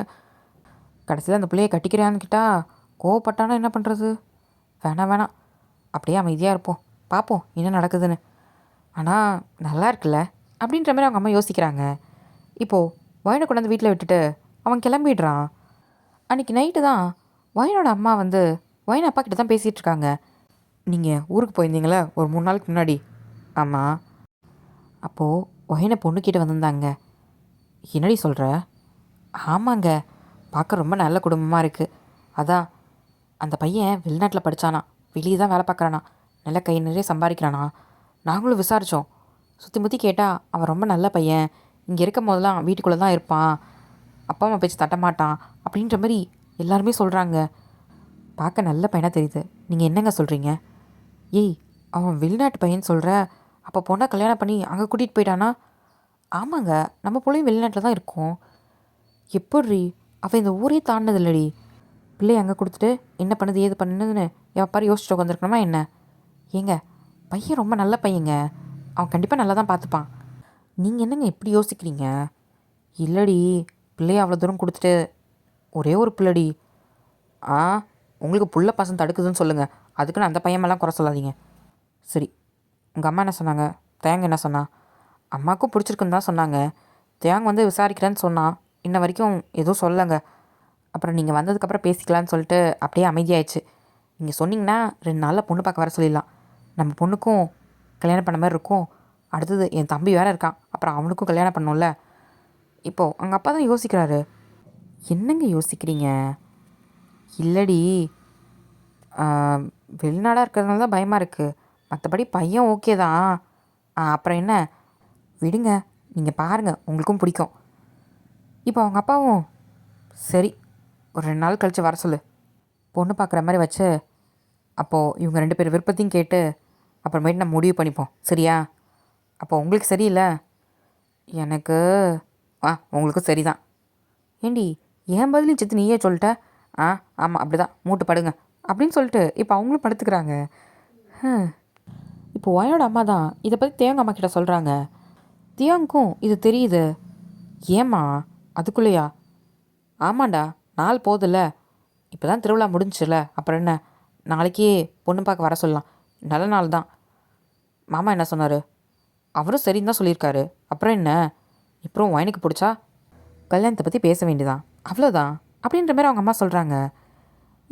[SPEAKER 1] கடைசியில் அந்த பிள்ளையை கட்டிக்கிறான்னு கேட்டால் கோவப்பட்டானா என்ன பண்ணுறது? வேணாம் வேணாம், அப்படியே அமைதியாக இருப்போம், பார்ப்போம் என்ன நடக்குதுன்னு. ஆனால் நல்லா இருக்குல்ல அப்படின்ற மாதிரி அவங்க அம்மா யோசிக்கிறாங்க. இப்போது வயனை கொண்டாந்து வீட்டில் விட்டுட்டு அவன் கிளம்பிடுறான். அன்றைக்கி நைட்டு தான் வயனோட அம்மா வந்து வயன் அப்பா கிட்ட தான் பேசிகிட்டு இருக்காங்க. நீங்கள் ஊருக்கு போயிருந்தீங்களே ஒரு 3 நாளுக்கு முன்னாடி? ஆமாம். அப்போது வயனை பொண்ணுக்கிட்ட வந்திருந்தாங்க. என்னடி சொல்கிற? ஆமாங்க, பார்க்க ரொம்ப நல்ல குடும்பமாக இருக்குது. அதான் அந்த பையன் வெளிநாட்டில் படித்தானா, வெளியே தான் வேலை பார்க்குறானா, நல்ல கை நிறைய சம்பாதிக்கிறானா. நாங்களும் விசாரித்தோம், சுற்றி முற்றி கேட்டால் அவன் ரொம்ப நல்ல பையன், இங்கே இருக்கும் போதெல்லாம் வீட்டுக்குள்ளே தான் இருப்பான், அப்பா அம்மா பேச்சு தட்டமாட்டான் அப்படின்ற மாதிரி எல்லாருமே சொல்கிறாங்க. பார்க்க நல்ல பையனாக தெரியுது, நீங்கள் என்னங்க சொல்கிறீங்க? ஏய் அவன் வெளிநாட்டு பையன் சொல்கிற, அப்போ பொண்ணை கல்யாணம் பண்ணி அங்கே கூட்டிகிட்டு போயிட்டானா? ஆமாங்க, நம்ம பிள்ளையும் வெளிநாட்டில் தான் இருக்கோம். எப்படி அவன் இந்த ஊரே தாண்டினது இல்லடி, பிள்ளையை அங்கே கொடுத்துட்டு என்ன பண்ணுது ஏது பண்ணுதுன்னு எப்பாரு யோசிச்சுட்டு உட்காந்துருக்கணுமா என்ன? ஏங்க பையன் ரொம்ப நல்ல பையங்க, அவன் கண்டிப்பாக நல்லா தான் பார்த்துப்பான். நீங்கள் என்னங்க எப்படி யோசிக்கிறீங்க? இல்லடி, பிள்ளையை அவ்வளோ தூரம் கொடுத்துட்டு, ஒரே ஒரு பிள்ளடி. ஆ உங்களுக்கு புள்ள பசங்க தடுக்குதுன்னு சொல்லுங்கள், அதுக்குன்னு அந்த பையன் மேலாம் குறை சொல்லாதீங்க. சரி, உங்கள் அம்மா என்ன சொன்னாங்க? தேங்க என்ன சொன்னா? அம்மாவுக்கும் பிடிச்சிருக்குன்னு தான் சொன்னாங்க. தேங்க வந்து விசாரிக்கிறேன்னு சொன்னான், இன்ன வரைக்கும் எதுவும் சொல்லலைங்க. அப்புறம் நீங்கள் வந்ததுக்கப்புறம் பேசிக்கலான்னு சொல்லிட்டு அப்படியே அமைதியாயிடுச்சு. நீங்கள் சொன்னீங்கன்னா 2 நாளில் பொண்ணு பார்க்க வர சொல்லிடலாம், நம்ம பொண்ணுக்கும் கல்யாணம் பண்ண மாதிரி இருக்கும். அடுத்தது என் தம்பி வேறு இருக்கான், அப்புறம் அவனுக்கும் கல்யாணம் பண்ணோம்ல. இப்போது எங்கள் அப்பா தான் யோசிக்கிறாரு. என்னங்க யோசிக்கிறீங்க? இல்லடி, வெளிநாடாக இருக்கிறதுனால தான் பயமாக இருக்குது, மற்றபடி பையன் ஓகே தான். அப்புறம் என்ன, விடுங்க, நீங்கள் பாருங்கள் உங்களுக்கும் பிடிக்கும். இப்போ அவங்க அப்பாவும் சரி ஒரு 2 நாள் கழித்து வர சொல்லு, பொண்ணு பார்க்குற மாதிரி வச்சு, அப்போது இவங்க 2 பேர் விருப்பத்தையும் கேட்டு அப்புறமேட்டு நம்ம முடிவு பண்ணிப்போம், சரியா? அப்போ உங்களுக்கு சரியில்லை, எனக்கு உங்களுக்கும் சரி தான். ஏண்டி என் பதிலையும் சித்து நீயே சொல்லிட்ட? ஆமாம் அப்படி தான், மூட்டு படுங்க அப்படின்னு சொல்லிட்டு இப்போ அவங்களும் படுத்துக்கிறாங்க. இப்போ ஒயனோட அம்மா தான் இதை பற்றி தேவங்க அம்மா கிட்ட சொல்கிறாங்க. தியாங்க்கும் இது தெரியுது. ஏம்மா அதுக்குள்ளேயா? ஆமாண்டா, நாள் போதில்ல, இப்போ தான் திருவிழா முடிஞ்சுல, அப்புறம் என்ன, நாளைக்கே பொண்ணு பார்க்க வர சொல்லலாம், நல்ல நாள் தான். மாமா என்ன சொன்னார்? அவரும் சரின்னு தான் சொல்லியிருக்காரு. அப்புறம் என்ன, இப்போ ஒயனுக்கு பிடிச்சா கல்யாணத்தை பற்றி பேச வேண்டியதான், அவ்வளோதான் அப்படின்ற மாதிரி அவங்க அம்மா சொல்கிறாங்க.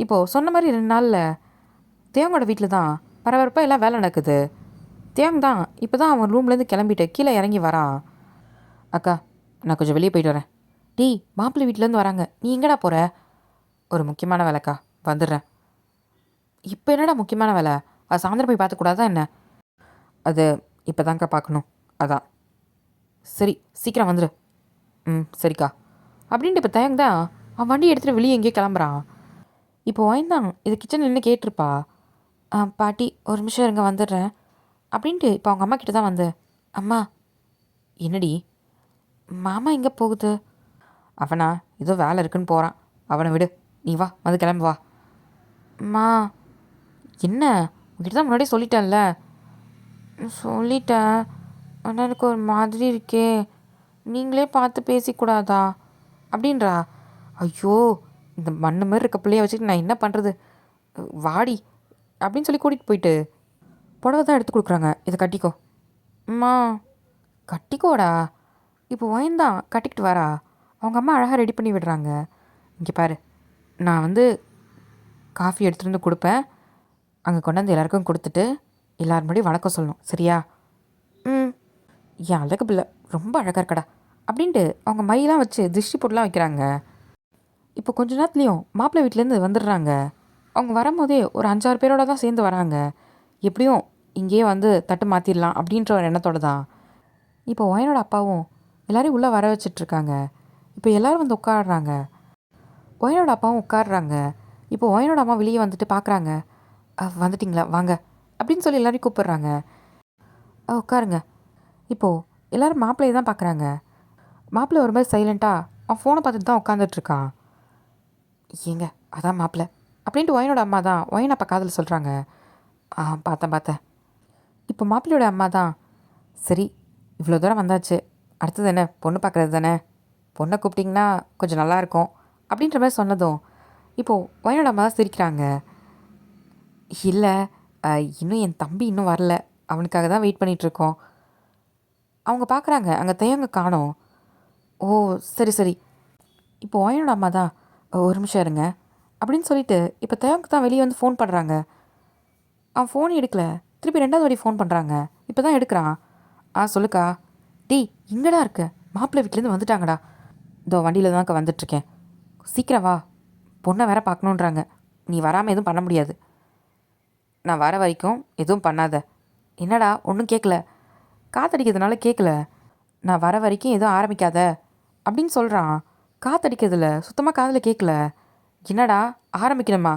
[SPEAKER 1] இப்போது சொன்ன மாதிரி 2 நாளில் தேவங்கோட வீட்டில் தான் பரபரப்பாக எல்லாம் வேலை நடக்குது. தேவங் தான் இப்போ தான் அவன் ரூம்லேருந்து கிளம்பிட்டு கீழே இறங்கி வரான். அக்கா, நான் கொஞ்சம் வெளியே போயிட்டு வரேன். டீ, மாப்பிள்ளை வீட்டிலேருந்து வராங்க, நீ எங்கடா போகிற? ஒரு முக்கியமான வேலைக்கா, வந்துடுறேன். இப்போ என்னடா முக்கியமான வேலை? அது சாயந்தரம் போய் பார்த்துக்கூடாதா என்ன? அது இப்போ தாங்க்கா பார்க்கணும், அதான். சரி, சீக்கிரம் வந்துடு. சரிக்கா அப்படின்ட்டு இப்போ தயங்க தான் அவன் வண்டி எடுத்துகிட்டு வெளியே எங்கேயோ கிளம்புறான். இப்போ வாய்ந்தான் இது கிச்சனில் நின்று கேட்டிருப்பா. பாட்டி ஒரு நிமிஷம் இருங்க, வந்துடுறேன் அப்படின்ட்டு இப்போ அவங்க அம்மா கிட்ட தான் வந்து, அம்மா. என்னடி? மாமா எங்கே போகுது? அவனா ஏதோ வேலை இருக்குன்னு போகிறான், அவனை விடு, நீ வா, வந்து கிளம்பு வா. அம்மா. என்ன, உங்ககிட்ட தான் முன்னாடியே சொல்லிட்டேன்ல. சொல்லிட்டேன், ஆனால் எனக்கு ஒரு மாதிரி இருக்கே, நீங்களே பார்த்து பேசிக்கூடாதா அப்படின்றா. ஐயோ, இந்த மண்ணு மாதிரி இருக்க பிள்ளைய வச்சுட்டு நான் என்ன பண்ணுறது, வாடி அப்படின்னு சொல்லி கூட்டிகிட்டு போயிட்டு புடவை தான் எடுத்து கொடுக்குறாங்க, இதை கட்டிக்கோ. அம்மா. கட்டிக்கோடா. இப்போ ஒயன்தான் கட்டிக்கிட்டு வரா. அவங்க அம்மா அழகாக ரெடி பண்ணி விடுறாங்க. இங்கே பாரு, நான் வந்து காஃபி எடுத்துகிட்டு வந்து கொடுப்பேன், அங்கே கொண்டாந்து எல்லாருக்கும் கொடுத்துட்டு எல்லாரும் முன்னாடி வணக்கம் சொல்லணும், சரியா? என் அழகு பிள்ளை ரொம்ப அழகாக இருக்கடா அப்படின்ட்டு அவங்க மையெல்லாம் வச்சு திருஷ்டி போட்டுலாம் வைக்கிறாங்க. இப்போ கொஞ்ச நேரத்துலேயும் மாப்பிள்ளை வீட்டிலேருந்து வந்துடுறாங்க. அவங்க வரும்போதே ஒரு 5-6 பேரோட தான் சேர்ந்து வராங்க. எப்படியும் இங்கேயே வந்து தட்டு மாற்றிடலாம் அப்படின்ற ஒரு எண்ணத்தோடு தான். இப்போ ஒயனோட அப்பாவும் எல்லோரையும் உள்ளே வர வச்சிட்ருக்காங்க. இப்போ எல்லோரும் வந்து உட்காடுறாங்க. ஒயனோட அப்பாவும் உட்காடுறாங்க. இப்போ ஒயனோட அம்மா வெளியே வந்துட்டு பார்க்குறாங்க. வந்துட்டிங்களா, வாங்க அப்படின்னு சொல்லி எல்லோரையும் கூப்பிட்றாங்க. உட்காருங்க. இப்போது எல்லோரும் மாப்பிள்ளையை தான் பார்க்குறாங்க. மாப்பிள்ளை ஒரு மாதிரி சைலண்ட்டாக அவன் ஃபோனை பார்த்துட்டு தான் உட்காந்துட்ருக்கான். ஏங்க, அதான் மாப்பிள்ளை அப்படின்ட்டு ஒயனோட அம்மா தான் ஒயன் அப்பா காதில் சொல்கிறாங்க. பார்த்தேன். இப்போ மாப்பிள்ளையோட அம்மா தான், சரி இவ்வளோ தூரம் வந்தாச்சு, அடுத்தது என்ன, பொண்ணு பார்க்குறது தானே, பொண்ணை கூப்பிட்டிங்கன்னா கொஞ்சம் நல்லாயிருக்கும் அப்படின்ற மாதிரி சொன்னதும் இப்போது ஒயனோட அம்மா தான் சிரிக்கிறாங்க. இல்லை, இன்னும் என் தம்பி இன்னும் வரல, அவனுக்காக தான் வெயிட் பண்ணிகிட்ருக்கோம். அவங்க பார்க்குறாங்க, அங்கே தேங்க காணோம். ஓ, சரி. இப்போ ஒயனோட அம்மா தான், ஒரு நிமிஷம் இருங்க அப்படின்னு சொல்லிட்டு இப்போ தேவங்க தான் வெளியே வந்து ஃபோன் பண்ணுறாங்க. அவன் ஃபோன் எடுக்கலை, திருப்பி 2வது வாட்டி ஃபோன் பண்ணுறாங்க. இப்போ தான் எடுக்கிறான். சொல்லுக்கா. டீ, இங்கடா இருக்க, மாப்பிள்ளை வீட்டிலேருந்து வந்துட்டாங்கடா. இதோ வண்டியில் தான்க்கா வந்துட்டுருக்கேன், சீக்கிரம் வா, பொண்ணை வேற பார்க்கணுன்றாங்க, நீ வராமல் எதுவும் பண்ண முடியாது. நான் வர வரைக்கும் எதுவும் பண்ணாத. என்னடா ஒன்றும் கேட்கல? காற்றடிக்கிறதுனால கேட்கல. நான் வர வரைக்கும் எதுவும் ஆரம்பிக்காத அப்படின்னு சொல்கிறான். காற்றடிக்கிறதுல சுத்தமாக காதில் கேட்கல. என்னடா ஆரம்பிக்கணுமா?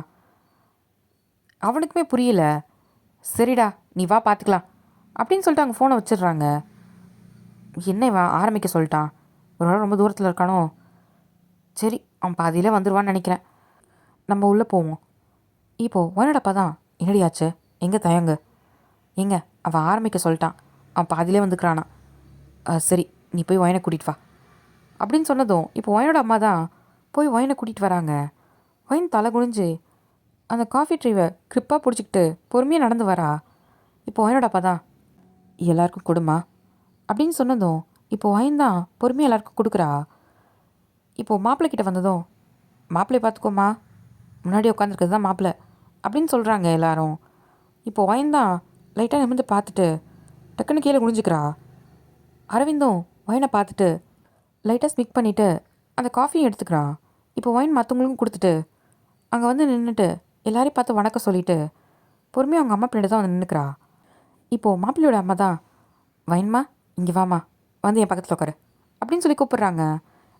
[SPEAKER 1] அவனுக்குமே புரியல. சரிடா, நீ வா பார்த்துக்கலாம் அப்படின்னு சொல்லிட்டு அவங்க ஃபோனை வச்சிடுறாங்க. என்ன இவன் ஆரம்பிக்க சொல்லிட்டான், ஒரு நாள் ரொம்ப தூரத்தில் இருக்கானோ? சரி, அவன் பாதியில் வந்துடுவான்னு நினைக்கிறேன், நம்ம உள்ளே போவோம். இப்போது ஒயனோடப்பா தான், என்னடியாச்சு, எங்கே தயங்கு? எங்க அவன் ஆரம்பிக்க சொல்லிட்டான், அவன் பாதியிலே வந்துக்கிறானா? சரி, நீ போய் ஒயனை கூட்டிகிட்டு வா அப்படின்னு சொன்னதும் இப்போ ஒயனோட அம்மா தான் போய் ஒயனை கூட்டிகிட்டு வராங்க. ஒயன் தலை குனிஞ்சு அந்த காஃபி ட்ரீவை கிரிப்பாக பிடிச்சிக்கிட்டு பொறுமையாக நடந்து வரா. இப்போ ஒயனோட அப்பா தான், எல்லாருக்கும் கொடுமா அப்படின்னு சொன்னதும் இப்போ ஒயன் தான் பொறுமையாக எல்லாருக்கும் கொடுக்குறா. இப்போது மாப்பிள்ளை கிட்ட வந்ததும், மாப்பிள்ளையை பார்த்துக்கோமா, முன்னாடி உட்காந்துருக்கிறது தான் மாப்பிள்ளை அப்படின்னு சொல்கிறாங்க எல்லாரும். இப்போ ஒயன் தான் லைட்டாக நிமிர்ந்து பார்த்துட்டு டக்குன்னு கீழே குனிஞ்சிக்கிறா. அரவிந்தும் ஒயனை பார்த்துட்டு லைட்டாக ஸ்மிக் பண்ணிவிட்டு அந்த காஃபியும் எடுத்துக்கிறான். இப்போ ஒயின் மற்றவங்களுக்கும் கொடுத்துட்டு அங்கே வந்து நின்றுட்டு எல்லாரையும் பார்த்து வணக்கம் சொல்லிவிட்டு பொறுமையாக அவங்க அம்மா பின்னாடி தான் வந்து நின்றுக்கிறா. இப்போது மாப்பிள்ளையோட அம்மா தான், ஒயின்மா இங்கே வாமா, வந்து என் பக்கத்தில் உட்காரு அப்படின்னு சொல்லி கூப்பிட்றாங்க.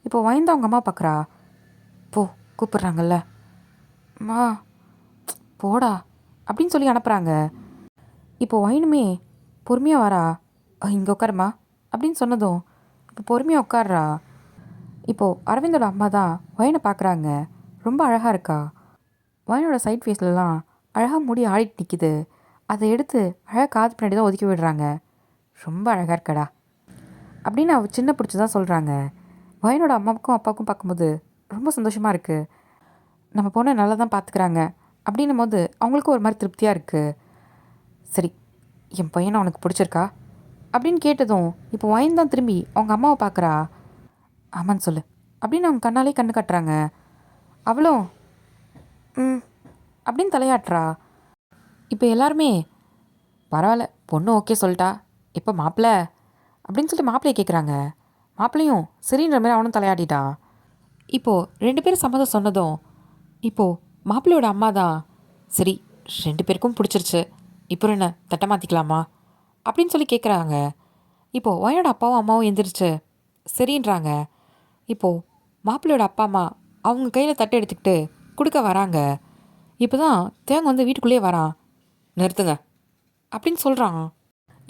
[SPEAKER 1] இப்போ ஒயின் தான் அவங்க அம்மா பார்க்குறா. போ, கூப்பிட்றாங்கல்ல அம்மா, போடா அப்படின்னு சொல்லி அனுப்புகிறாங்க. இப்போ ஒயினுமே பொறுமையாக வரா. இங்கே உட்காருமா அப்படின்னு சொன்னதும் இப்போ பொறுமையாக உட்கார்றா. இப்போது அரவிந்தோட அம்மா தான் ஒயனை பார்க்குறாங்க. ரொம்ப அழகாக இருக்கா. வயனோட சைட் ஃபேஸ்லலாம் அழகாக முடி ஆடிட்டு நிற்கிது. அதை எடுத்து அழகாக காது பின்னாடி தான் ஒதுக்கி விடுறாங்க. ரொம்ப அழகாக இருக்கடா அப்படின்னு அவள் சின்ன பிடிச்சி தான் சொல்கிறாங்க. வயனோட அம்மாவுக்கும் அப்பாவுக்கும் பார்க்கும்போது ரொம்ப சந்தோஷமாக இருக்குது. நம்ம பொண்ணை நல்லா தான் பார்த்துக்கிறாங்க அப்படின்னும் போது அவங்களுக்கும் ஒரு மாதிரி திருப்தியாக இருக்குது. சரி, என் பையனை அவனுக்கு பிடிச்சிருக்கா அப்படின்னு கேட்டதும் இப்போ வயன் தான் திரும்பி அவங்க அம்மாவை பார்க்குறா. ஆமான்னு சொல்லு அப்படின்னு அவங்க கண்ணாலே கண்ணு கட்டுறாங்க. அவளும் ம் அப்படின்னு தலையாட்டுறா. இப்போ எல்லாருமே பரவாயில்ல பொண்ணு ஓகே சொல்லிட்டா, இப்போ மாப்பிள்ளை அப்படின்னு சொல்லிட்டு மாப்பிள்ளையை கேட்குறாங்க. மாப்பிள்ளையும் சரின்ற மாதிரி அவனும் தலையாடிட்டான். இப்போது 2 பேரும் சம்மதம் சொன்னதும் இப்போது மாப்பிள்ளையோட அம்மா தான் சரி 2 பேருக்கும் பிடிச்சிருச்சு, இப்போ என்ன தட்டை மாற்றிக்கலாமா அப்படின்னு சொல்லி கேட்குறாங்க. இப்போது வயனோட அப்பாவும் அம்மாவும் எந்திரிச்சு சரின்றாங்க. இப்போது மாப்பிள்ளையோட அப்பா அம்மா அவங்க கையில் தட்டை எடுத்துக்கிட்டு கொடுக்க வராங்க. இப்போ தான் தேங்க வந்து வீட்டுக்குள்ளேயே வரான். நிறுத்துங்க அப்படின்னு சொல்கிறான்.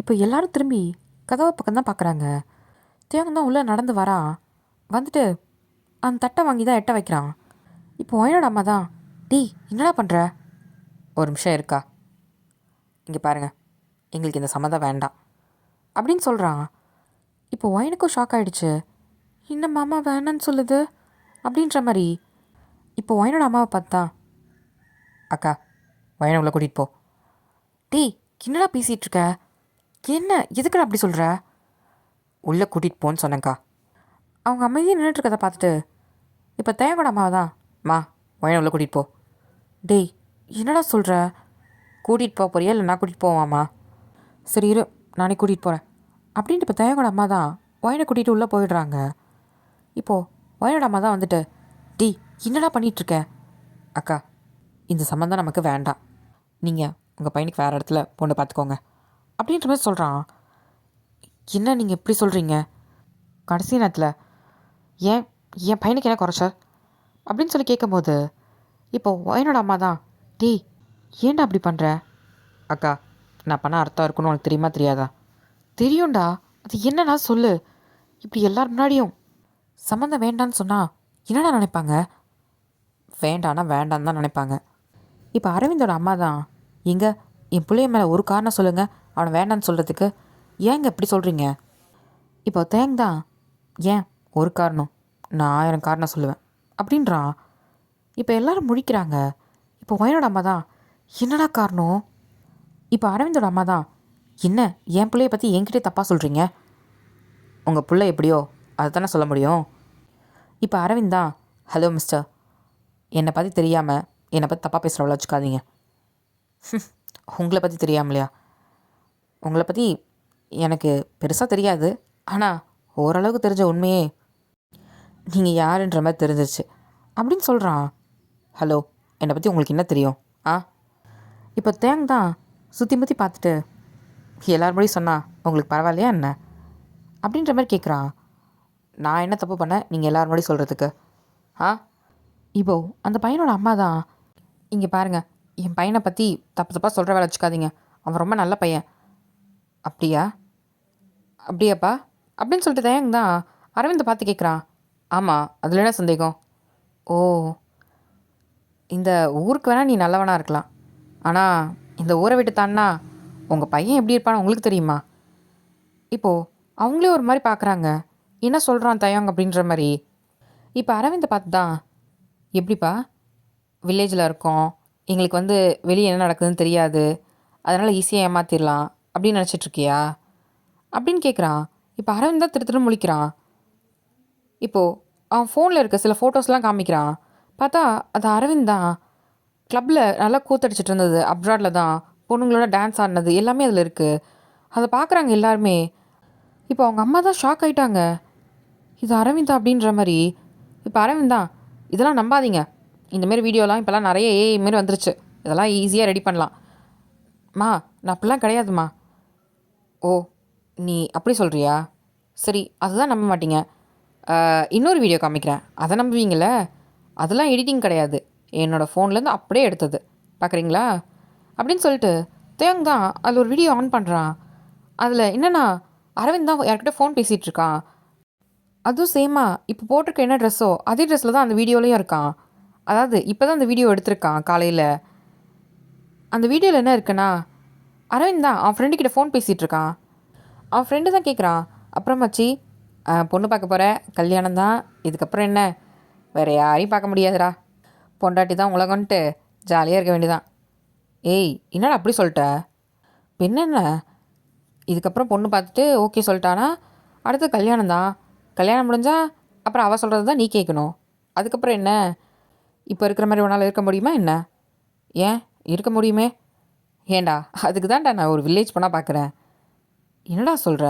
[SPEAKER 1] இப்போ எல்லாரும் திரும்பி கதவை பக்கம் தான் பார்க்குறாங்க. தேங்க தான் உள்ளே நடந்து வரான். வந்துட்டு அந்த தட்டை வாங்கி தான் எட்ட வைக்கிறான். இப்போ வயனோட அம்மா தான் டேய் என்னடா பண்ணுற, ஒரு நிமிஷம் இருக்கா, இங்கே பாருங்கள் எங்களுக்கு இந்த சம்மதம் வேண்டாம் அப்படின்னு சொல்கிறான். இப்போ வயனுக்கும் ஷாக் ஆகிடுச்சு. இந்த மாமா வேணான்னு சொல்லுது அப்படின்ற மாதிரி. இப்போ வயனோட அம்மாவை பார்த்தா அக்கா வயனை உள்ள கூட்டிகிட்டு போ. டேய் என்னடா பேசிகிட்டு இருக்க, என்ன எதுக்குடா அப்படி சொல்கிற, உள்ளே கூட்டிகிட்டு போன்னு சொன்னேங்க்கா. அவங்க அமைதியாக நின்றுட்டுருக்கதை பார்த்துட்டு இப்போ தேங்கோட அம்மாவை தான் மா வயனை உள்ள கூட்டிகிட்டு போ. டேய் என்னடா சொல்கிற, கூட்டிகிட்டு போக போறியா இல்லை நான் கூட்டிகிட்டு போவாம்மா, சரி இரு நானே கூட்டிகிட்டு போகிறேன் அப்படின்ட்டு இப்போ தேங்கோட அம்மா தான் வயனை கூட்டிகிட்டு உள்ளே போயிடுறாங்க. இப்போது வயனோட அம்மா தான் வந்துட்டு டேய் என்னடா பண்ணிகிட்ருக்க, அக்கா இந்த சம்மந்தம் நமக்கு வேண்டாம், நீங்கள் உங்கள் பையனுக்கு வேறு இடத்துல பொண்ணு பார்த்துக்கோங்க அப்படின்ற மாதிரி சொல்கிறான். என்ன நீங்கள் எப்படி சொல்கிறீங்க, கடைசி நேரத்தில் ஏன் என் பையனுக்கு என்ன குறைச்சல் அப்படின்னு சொல்லி கேட்கும்போது இப்போது வயனோட அம்மா தான் டேய் ஏன்டா அப்படி பண்ணுற, அக்கா நான் பண்ண அர்த்தம் இருக்குன்னு உனக்கு தெரியுமா தெரியாதா, தெரியும்டா அது என்னடா சொல்லு, இப்படி எல்லார் முன்னாடியும் சம்மந்தம் வேண்டான்னு சொன்னால் என்னடா நினைப்பாங்க, வேண்டான்னா வேண்டான்னு தான் நினைப்பாங்க. இப்போ அரவிந்தோட அம்மா தான் எங்கே என் பிள்ளைய மேலே ஒரு காரணம் சொல்லுங்கள் அவனை வேண்டான்னு சொல்கிறதுக்கு, ஏங்க இப்படி சொல்கிறீங்க. இப்போ தேங் தான் ஏன் ஒரு காரணம், நான் 1000 காரணம் சொல்லுவேன் அப்படின்றான். இப்போ எல்லோரும் முழிக்கிறாங்க. இப்போ வயனோட அம்மா தான் என்னடா காரணம். இப்போ அரவிந்தோட அம்மா தான் என்ன என் பிள்ளைய பற்றி என்கிட்டே தப்பாக சொல்கிறீங்க, உங்கள் பிள்ளை எப்படியோ அதை தானே சொல்ல முடியும். இப்போ அரவிந்த் தான் ஹலோ மிஸ்டர், என்னை பற்றி தெரியாமல் என்னை பற்றி தப்பாக பேசுகிறவள வச்சுக்காதீங்க. உங்களை பற்றி தெரியாமலையா, உங்களை பற்றி எனக்கு பெருசாக தெரியாது, ஆனால் ஓரளவுக்கு தெரிஞ்ச உண்மையே நீங்கள் யாருன்ற மாதிரி தெரிஞ்சிருச்சு அப்படின்னு சொல்கிறான். ஹலோ என்னை பற்றி உங்களுக்கு என்ன தெரியும் ஆ. இப்போ தேங் தான் சுற்றி முற்றி பார்த்துட்டு எல்லார் முன்னாடியும் சொன்னால் உங்களுக்கு பரவாயில்லையா என்ன அப்படின்ற மாதிரி கேட்குறான். நான் என்ன தப்பு பண்ணேன் நீங்கள் எல்லார் முன்னாடியும் சொல்கிறதுக்கு ஆ. இப்போ அந்த பையனோட அம்மா தான் இங்கே பாருங்கள் என் பையனை பற்றி தப்பு தப்பாக சொல்கிற வேலை வச்சுக்காதீங்க, அவன் ரொம்ப நல்ல பையன். அப்படியா அப்படியாப்பா அப்படின்னு சொல்லிட்டு தேங் தான் அரவிந்தை பார்த்து கேட்குறான். ஆமாம் அதில் என்ன சந்தேகம், ஓ இந்த ஊருக்கு வேணால் நீ நல்லவனாக இருக்கலாம், ஆனால் இந்த ஊரை விட்டு தான்னா உங்கள் பையன் எப்படி இருப்பான்னு உங்களுக்கு தெரியுமா. இப்போது அவங்களே ஒரு மாதிரி பார்க்குறாங்க, என்ன சொல்கிறான் தயங் அப்படின்ற மாதிரி. இப்போ அரவிந்தை பார்த்து தான் எப்படிப்பா வில்லேஜில் இருக்கோம், எங்களுக்கு வந்து வெளியே என்ன நடக்குதுன்னு தெரியாது, அதனால் ஈஸியாக ஏமாற்றிடலாம் அப்படின்னு நினச்சிட்ருக்கியா அப்படின்னு கேட்குறான். இப்போ அரவிந்த் தான் திரு முழிக்கிறான். இப்போது அவன் ஃபோனில் இருக்க சில ஃபோட்டோஸ்லாம் காமிக்கிறான். பார்த்தா அது அரவிந்த் தான் கிளப்பில் நல்லா கூத்தடிச்சிட்டு இருந்தது, அப்ராடில் தான் பொண்ணுங்களோட டான்ஸ் ஆடினது எல்லாமே அதில் இருக்குது. அதை பார்க்குறாங்க எல்லாருமே. இப்போ அவங்க அம்மா தான் ஷாக் ஆகிட்டாங்க, இது அரவிந்தா அப்படின்ற மாதிரி. இப்போ அரவிந்த் தான் இதெல்லாம் நம்பாதீங்க, இந்தமாரி வீடியோலாம் இப்போல்லாம் நிறைய ஏஐ மாரி வந்துருச்சு, இதெல்லாம் ஈஸியாக ரெடி பண்ணலாம். மா நான் அப்படிலாம் கிடையாதுமா. ஓ நீ அப்படி சொல்கிறியா, சரி அதுதான் நம்ப மாட்டீங்க, இன்னொரு வீடியோ காமிக்கிறேன் அதை நம்புவீங்கள, அதெல்லாம் எடிட்டிங் கிடையாது, என்னோடய ஃபோன்லேருந்து அப்படியே எடுத்தது பார்க்குறீங்களா அப்படின்னு சொல்லிட்டு தேங் தான் அதில் ஒரு வீடியோ ஆன் பண்ணுறான். அதில் என்னென்னா அரவிந்த் தான் யார்கிட்ட ஃபோன் பேசிகிட்டு இருக்கான், அதுவும் சேமாக இப்போ போட்டிருக்க என்ன ட்ரெஸ்ஸோ அதே ட்ரெஸ்ஸில் தான் அந்த வீடியோலையும் இருக்கான். அதாவது இப்போ தான் அந்த வீடியோ எடுத்திருக்கான் காலையில். அந்த வீடியோவில் என்ன இருக்குன்னா, அரவிந்த் தான் அவன் ஃப்ரெண்டுக்கிட்ட ஃபோன் பேசிகிட்டு இருக்கான். அவன் ஃப்ரெண்டு தான் கேட்குறான், அப்புறம் மச்சி பொண்ணு பார்க்க போகிற, கல்யாணம் தான், இதுக்கப்புறம் என்ன, வேறு யாரையும் பார்க்க முடியாதுடா, பொண்டாட்டி தான் உலகம்ன்ட்டு ஜாலியாக இருக்க வேண்டியதான். ஏய் என்னடா அப்படி சொல்லிட்ட? பின்னென்ன, இதுக்கப்புறம் பொண்ணு பார்த்துட்டு ஓகே சொல்லிட்டானா அடுத்து கல்யாணம் தான். கல்யாணம் முடிஞ்சால் அப்புறம் அவள் சொல்கிறது தான் நீ கேட்கணும். அதுக்கப்புறம் என்ன, இப்போ இருக்கிற மாதிரி உன்னால் இருக்க முடியுமா என்ன? ஏன் இருக்க முடியுமே. ஏண்டா அதுக்கு தான்டா நான் ஒரு வில்லேஜ் பொண்ணாக பார்க்குறேன். என்னடா சொல்கிற?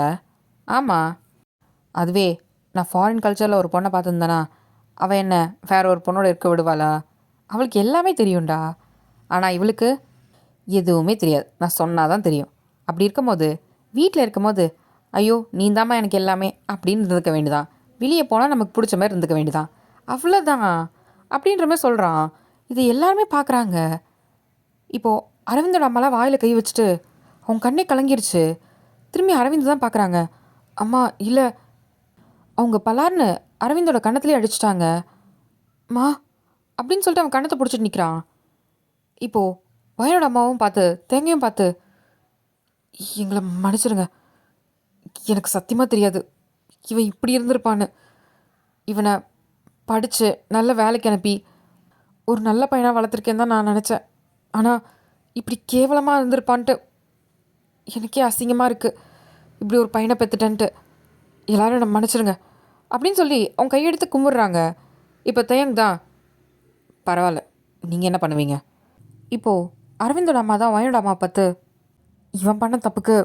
[SPEAKER 1] ஆமாம், அதுவே நான் ஃபாரின் கல்ச்சரில் ஒரு பொண்ணை பார்த்துருந்தேனா அவள் என்ன வேற ஒரு பொண்ணோட இருக்க விடுவாளா? அவளுக்கு எல்லாமே தெரியும்டா. ஆனால் இவளுக்கு எதுவுமே தெரியாது. நான் சொன்னால் தான் தெரியும். அப்படி இருக்கும்போது வீட்டில் இருக்கும்போது ஐயோ நீ தாம்மா எனக்கு எல்லாமே அப்படின்னு இருந்துக்க வேண்டியதான். வெளியே போனால் நமக்கு பிடிச்ச மாதிரி இருந்துக்க வேண்டியதான். அவ்வளோதான் அப்படின்ற மாதிரி சொல்கிறான். இது எல்லாருமே பார்க்குறாங்க. இப்போது அரவிந்தோட அம்மாலாம் வாயில் கை வச்சுட்டு அவங்க கண்ணே கலங்கிருச்சு. திரும்பி அரவிந்த் தான் பார்க்குறாங்க. அம்மா இல்லை, அவங்க பலார்னு அரவிந்தோட கன்னத்துலேயே அடிச்சிட்டாங்க மா அப்படின்னு சொல்லிட்டு அவன் கண்ணத்தை பிடிச்சிட்டு நிற்கிறான். இப்போது வயனோட அம்மாவும் பார்த்து தேங்கையும் பார்த்து, எங்களை மன்னிச்சிருங்க, எனக்கு சத்தியமாக தெரியாது இவன் இப்படி இருந்திருப்பான்னு. இவனை படித்து நல்ல வேலைக்கு அனுப்பி ஒரு நல்ல பையனாக வளர்த்துருக்கேன்னு தான் நான் நினச்சேன். ஆனால் இப்படி கேவலமாக இருந்திருப்பான்ட்டு எனக்கே அசிங்கமாக இருக்குது. இப்படி ஒரு பையனை பெற்றுட்டேன்ட்டு எல்லோரும் என்னை மன்னிச்சிருங்க அப்படின்னு சொல்லி அவங்க கையெடுத்து கும்பிட்றாங்க. இப்போ தயங் தான், பரவாயில்ல, நீங்கள் என்ன பண்ணுவீங்க? இப்போது அரவிந்தோட அம்மா தான் வயனோட அம்மா பார்த்து, இவன் பண்ண தப்புக்கு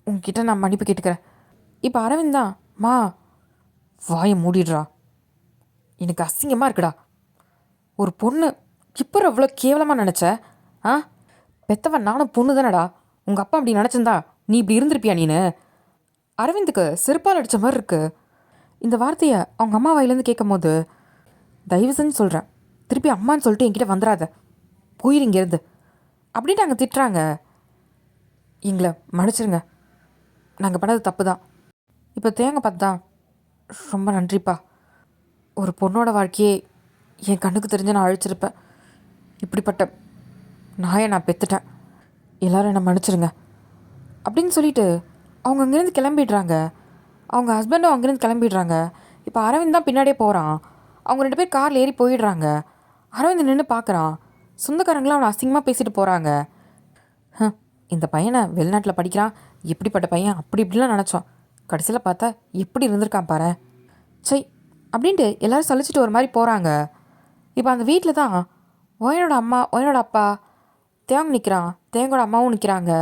[SPEAKER 1] உங்ககிட்ட நான் மன்னிப்பு கேட்டுக்கிறேன். இப்போ அரவிந்த் தான், மா வாயை மூடிடுறா, எனக்கு அசிங்கமாக இருக்குடா. ஒரு பொண்ணு இப்போ அவ்வளோ கேவலமாக நினச்ச? ஆ, பெத்தவன் நானும் பொண்ணு தானடா. உங்கள் அப்பா அப்படி நினச்சிருந்தா நீ இப்படி இருந்திருப்பியா நீனு? அரவிந்துக்கு செருப்பால் அடித்த மாதிரி இருக்கு. இந்த வார்த்தையை அவங்க அம்மா வாயிலேருந்து கேட்கும் போது, தயவு செஞ்சு சொல்கிறேன், திருப்பி அம்மான்னு சொல்லிட்டு என்கிட்ட வந்துடாத, போயிரு இங்கேருந்து அப்படின்ட்டு அங்கே திட்டுறாங்க. எங்களை மன்னிச்சிருங்க, நாங்கள் பண்ணது தப்பு தான். இப்போ தேங்க பார்த்தா, ரொம்ப நன்றிப்பா, ஒரு பொண்ணோட வாழ்க்கையே என் கண்ணுக்கு தெரிஞ்சு நான் அழிச்சிருப்பேன். இப்படிப்பட்ட நாயை நான் பெற்றுட்டேன், எல்லோரும் என்னை மன்னிச்சிருங்க அப்படின்னு சொல்லிட்டு அவங்க அங்கேருந்து கிளம்பிடுறாங்க. அவங்க ஹஸ்பண்டும் அங்கேருந்து கிளம்பிடுறாங்க. இப்போ அரவிந்த் தான் பின்னாடியே போகிறான். அவங்க 2 பேர் காரில் ஏறி போயிடுறாங்க. அரவிந்த் நின்று பார்க்குறான். சொந்தக்காரங்களாம் அவனை அசிங்கமாக பேசிட்டு போகிறாங்க. இந்த பையனை வெளிநாட்டில் படிக்கிறான், எப்படிப்பட்ட பையன் அப்படி இப்படிலாம் நினச்சோம், கடைசியில் பார்த்தா எப்படி இருந்திருக்கான் பாரு, சை அப்படின்ட்டு எல்லோரும் சலிச்சிட்டு ஒரு மாதிரி போகிறாங்க. இப்போ அந்த வீட்டில் தான் ஒயனோட அம்மா ஒயனோட அப்பா தேங்க நிற்கிறான், தேங்கோட அம்மாவும் நிற்கிறாங்க.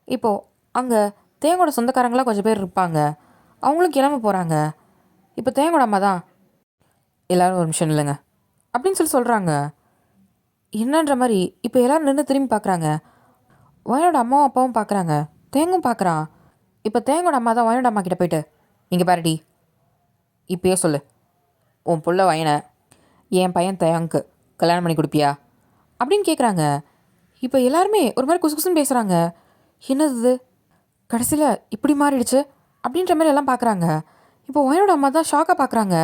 [SPEAKER 1] இப்போது அங்கே தேங்கோட சொந்தக்காரங்களாம் கொஞ்சம் பேர் இருப்பாங்க, அவங்களும் கிளம்ப போகிறாங்க. இப்போ தேங்கோட அம்மா தான், எல்லோரும் ஒரு நிமிஷம் இல்லைங்க அப்படின்னு சொல்கிறாங்க. என்னன்ற மாதிரி இப்போ எல்லோரும் நின்று திரும்பி பார்க்குறாங்க. வயனோட அம்மாவும் அப்பாவும் பார்க்குறாங்க, தேங்கும் பார்க்குறான். இப்போ தேங்கோட அம்மா தான் வயனோட அம்மா கிட்ட போயிட்டு, இங்கே பாருடி, இப்போயே சொல்லு, உன் புள்ள வயனை என் பையன் தேங்க்கு கல்யாணம் பண்ணி கொடுப்பியா அப்படின்னு கேட்குறாங்க. இப்போ எல்லாருமே ஒரு மாதிரி குசு குசுன்னு பேசுகிறாங்க. என்னது கடைசியில் இப்படி மாறிடுச்சு அப்படின்ற மாதிரி எல்லாம் பார்க்குறாங்க. இப்போ வயனோட அம்மா தான் ஷாக்காக பார்க்குறாங்க.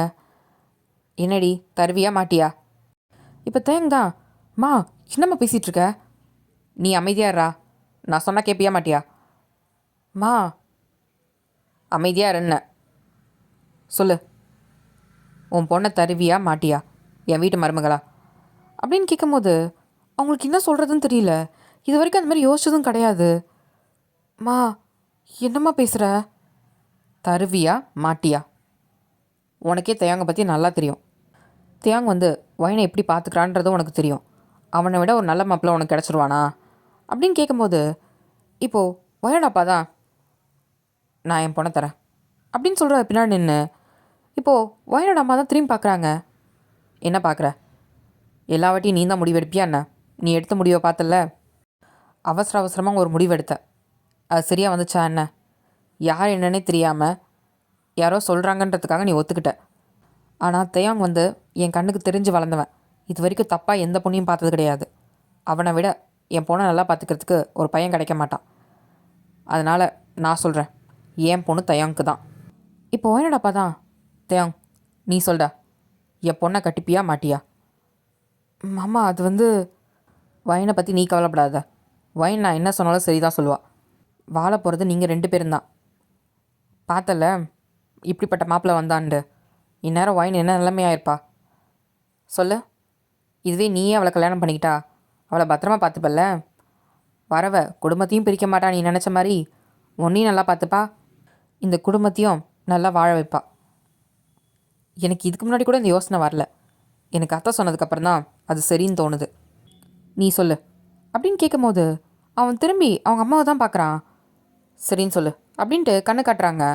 [SPEAKER 1] என்னடி தருவியா மாட்டியா? இப்போ தேங் தான், மா என்னம்மா பேசிகிட்ருக்க, நீ அமைதியாடுறா, நான் சொன்னால் கேட்பியா மாட்டியா? மா அமைதியாக இருன்ன சொல்லு, உன் பொண்ணை தருவியா மாட்டியா, என் வீட்டு மருமகளா அப்படின்னு கேட்கும்போது அவங்களுக்கு என்ன சொல்கிறதுன்னு தெரியல. இது வரைக்கும் அந்த மாதிரி யோசிச்சதும் கிடையாது. மா என்னம்மா பேசுகிற, தருவியா மாட்டியா? உனக்கே தேங்க பற்றி நல்லா தெரியும். தேங் வயனை எப்படி பார்த்துக்கிறான்றதும் உனக்கு தெரியும். அவனை விட ஒரு நல்ல மாப்பிள்ளை உனக்கு கிடச்சிருவானா அப்படின்னு கேட்கும்போது இப்போது வயனப்பா தான், நான் என் பொண்ணை தரேன் அப்படின்னு சொல்கிற பின்னாடி நின்று இப்போது வயனோட அம்மா தான் திரும்பி பார்க்குறாங்க. என்ன பார்க்குற, எல்லா வாட்டியும் நீ தான் முடிவெடுப்பியா என்ன? நீ எடுத்த முடிவை பார்த்தல, அவசரமாக ஒரு முடிவெடுத்த, அது சரியாக வந்துச்சா என்ன? யார் என்னன்னே தெரியாமல் யாரோ சொல்கிறாங்கன்றதுக்காக நீ ஒத்துக்கிட்ட. ஆனால் தேயாங் என் கண்ணுக்கு தெரிஞ்சு வளர்ந்தவன், இது வரைக்கும் தப்பாக எந்த பொண்ணையும் பார்த்தது கிடையாது. அவனை விட என் பொண்ணை நல்லா பார்த்துக்கிறதுக்கு ஒரு பையன் கிடைக்க மாட்டான். அதனால் நான் சொல்கிறேன், என் பொண்ணு தயாங்க்கு தான். இப்போ என்னடாப்பா தான், தேயாங் நீ சொல்டா, என் பொண்ணை கட்டிப்பியா மாட்டியா? மாமா அது வந்து வைனை பற்றி நீ கவலைப்படாத. வைன் நான் என்ன சொன்னாலும் சரி தான் சொல்லுவாள். வாழ போகிறது நீங்கள் 2 பேரும் தான். பார்த்தல இப்படிப்பட்ட மாப்பிள்ளை வந்தான்ண்டு. இந்நேரம் வைன் என்ன நிலைமையாயிருப்பா சொல்லு. இதுவே நீயே அவளை கல்யாணம் பண்ணிக்கிட்டா அவளை பத்திரமா பார்த்துப்பல்ல. வரவ குடும்பத்தையும் பிரிக்க மாட்டா நீ நினச்ச மாதிரி. உன்னையும் நல்லா பார்த்துப்பா, இந்த குடும்பத்தையும் நல்லா வாழ வைப்பா. எனக்கு இதுக்கு முன்னாடி கூட இந்த யோசனை வரல. எனக்கு அத்தை சொன்னதுக்கப்புறம் தான் அது சரின்னு தோணுது. நீ சொல்லு அப்படின்னு கேட்கும்போது அவன் திரும்பி அவங்க அம்மாவை தான் பார்க்குறான். சரின்னு சொல்லு அப்படின்ட்டு கண்ணு காட்டுறாங்க.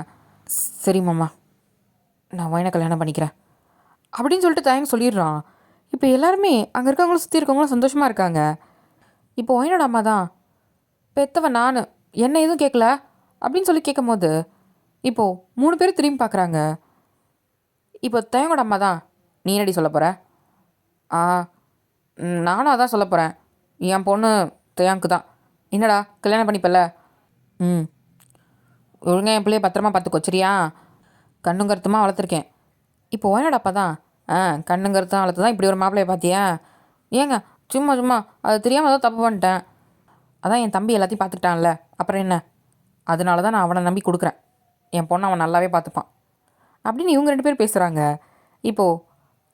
[SPEAKER 1] சரி மாமா, நான் வைனை கல்யாணம் பண்ணிக்கிறேன் அப்படின்னு சொல்லிட்டு தயங்க சொல்லிடுறான். இப்போ எல்லாருமே அங்கே இருக்கவங்களும் சுற்றி இருக்கவங்களும் சந்தோஷமாக இருக்காங்க. இப்போ வைனோட அம்மா தான், பெத்தவன் நான், என்ன எதுவும் கேட்கல அப்படின்னு சொல்லி கேட்கும்போது இப்போது 3 பேர் திரும்பி பார்க்குறாங்க. இப்போ தயங்கோட அம்மா தான், நீ என்னடி சொல்ல போகிற? ஆ நானும் அதான் சொல்ல போகிறேன். என் பொண்ணு தயாங்க்கு தான். என்னடா கல்யாணம் பண்ணிப்பல்ல? ம், ஒழுங்கா என் பிள்ளைய பத்திரமா பார்த்துக்கோ சரியா? கண்ணும் கருத்துமாக வளர்த்துருக்கேன். இப்போ ஓனோட அப்பா தான், கண்ணும் கருத்தான் வளர்த்து தான் இப்படி ஒரு மாப்பிள்ளைய பார்த்தியா? ஏங்க சும்மா சும்மா அது தெரியாமல் தான் தப்பு பண்ணிட்டேன். அதான் என் தம்பி எல்லாத்தையும் பார்த்துக்கிட்டான்ல, அப்புறம் என்ன? அதனால தான் நான் அவனை நம்பி கொடுக்குறேன். என் பொண்ணை அவன் நல்லாவே பார்த்துப்பான் அப்படின்னு இவங்க 2 பேர் பேசுகிறாங்க. இப்போது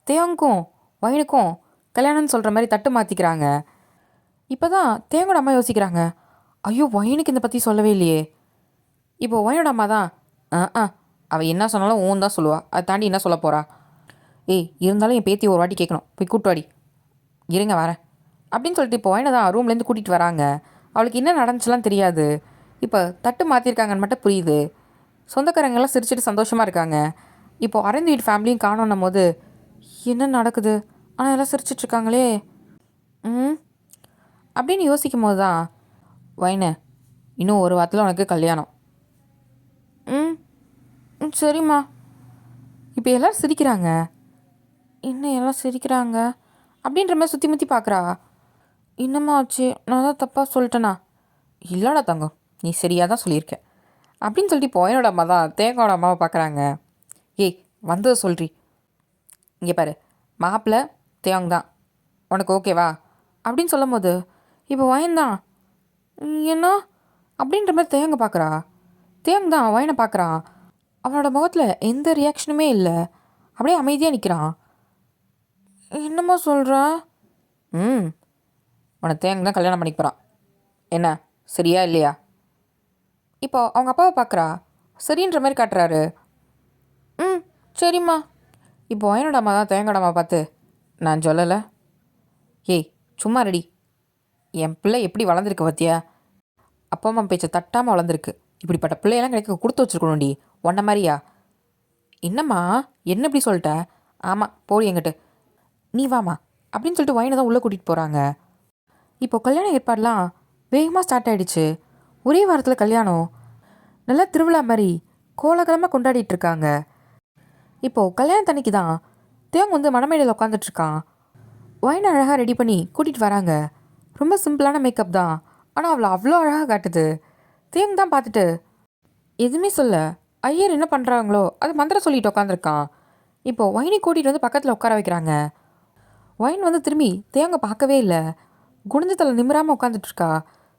[SPEAKER 1] தேவங்க்கும் வயனுக்கும் கல்யாணம்னு சொல்கிற மாதிரி தட்டு மாற்றிக்கிறாங்க. இப்போ தான் தேவனோட அம்மா யோசிக்கிறாங்க, ஐயோ வயனுக்கு இந்த பற்றி சொல்லவே இல்லையே. இப்போது வயனோட அம்மா தான், அவள் என்ன சொன்னாலும் ஊன் தான் சொல்லுவாள், அதை தாண்டி என்ன சொல்ல போகிறா? ஏய் இருந்தாலும் என் பேத்தி ஒரு வாட்டி கேட்கணும், போய் கூட்டு வாடி. இருங்க வரேன் அப்படின்னு சொல்லிட்டு இப்போ வயனை தான் ரூம்லேருந்து கூட்டிகிட்டு வராங்க. அவளுக்கு என்ன நடந்துச்சுலாம் தெரியாது. இப்போ தட்டு மாற்றிருக்காங்கன்னு மட்டும் புரியுது. சொந்தக்காரங்கெல்லாம் சிரிச்சிட்டு சந்தோஷமாக இருக்காங்க. இப்போது அரவிந்த் வீட்டு ஃபேமிலியும் காணோன்னும் போது என்ன நடக்குது, ஆனால் எல்லாம் சிரிச்சிட்ருக்காங்களே அப்படின்னு யோசிக்கும் போது தான், வைனு இன்னும் ஒரு வாரத்தில் உனக்கு கல்யாணம். ம் சரிம்மா. இப்போ எல்லோரும் சிரிக்கிறாங்க. இன்னும் எல்லாம் சிரிக்கிறாங்க அப்படின்ற மாதிரி சுற்றி முற்றி பார்க்குறா. என்னம்மா ஆச்சு, நான் தான் தப்பாக சொல்லிட்டேனா? இல்லைடா தங்கம், நீ சரியாக தான் சொல்லியிருக்க அப்படின்னு சொல்லிட்டு இப்போ என்னோட அம்மா தான் தேங்காவோட அம்மாவை பார்க்குறாங்க. ஏய் வந்ததை சொல்றி. இங்கே பாரு, மாப்பிள்ளை தேவங்க தான், உனக்கு ஓகேவா அப்படின்னு சொல்லும் போது இப்போ வயன்தான் என்ன அப்படின்ற மாதிரி தேவங்க பார்க்குறா. தேவங்க தான் வயனை பார்க்குறான். அவனோட முகத்தில் எந்த ரியாக்ஷனுமே இல்லை, அப்படியே அமைதியாக நிற்கிறான். என்னம்மா சொல்கிறா? உன்னை தேங்க தான் கல்யாணம் பண்ணிக்க போகிறான். என்ன சரியா இல்லையா? இப்போ அவங்க அப்பாவை பார்க்குறா. சரின்ற மாதிரி காட்டுறாரு. சரிம்மா. இப்போ வயனோட அம்மா தான் தேங்கோட அம்மா பார்த்து, நான் சொல்லலை. ஏய் சும்மா ரெடி, என் பிள்ளை எப்படி வளர்ந்துருக்கு பார்த்தியா? அப்பா அம்மா பேச்சை தட்டாமல் வளர்ந்துருக்கு. இப்படிப்பட்ட பிள்ளையெல்லாம் கிடைக்க கொடுத்து வச்சுருக்கணும்டி, ஒன்ன மாதிரியா? என்னம்மா என்ன இப்படி சொல்லிட்ட? ஆமாம் போடி எங்கிட்ட, நீ வாமா அப்படின்னு சொல்லிட்டு வயனை தான் உள்ளே கூட்டிகிட்டு போகிறாங்க. இப்போது கல்யாண ஏற்பாடெலாம் வேகமாக ஸ்டார்ட் ஆகிடுச்சு. ஒரே வாரத்தில் கல்யாணம் நல்லா திருவிழா மாதிரி கோலாகலமாக கொண்டாடிட்டு இருக்காங்க. இப்போது கல்யாணத்தன்னைக்கு தான் தேவங்க வந்து மணமேடையில் உட்காந்துட்ருக்கான். வயனை அழகாக ரெடி பண்ணி கூட்டிகிட்டு வராங்க. ரொம்ப சிம்பிளான மேக்கப் தான், ஆனால் அவளை அவ்வளோ அழகாக காட்டுது. தேவங்க தான் பார்த்துட்டு எதுவுமே சொல்ல, ஐயர் என்ன பண்ணுறாங்களோ அது மந்திரம் சொல்லிட்டு உட்காந்துருக்கான். இப்போது வயனை கூட்டிகிட்டு வந்து பக்கத்தில் உட்கார வைக்கிறாங்க. வயன் வந்து திரும்பி தேவங்க பார்க்கவே இல்லை. குனிஞ்சத்தில் நிமிராமல் உட்காந்துட்ருக்கா.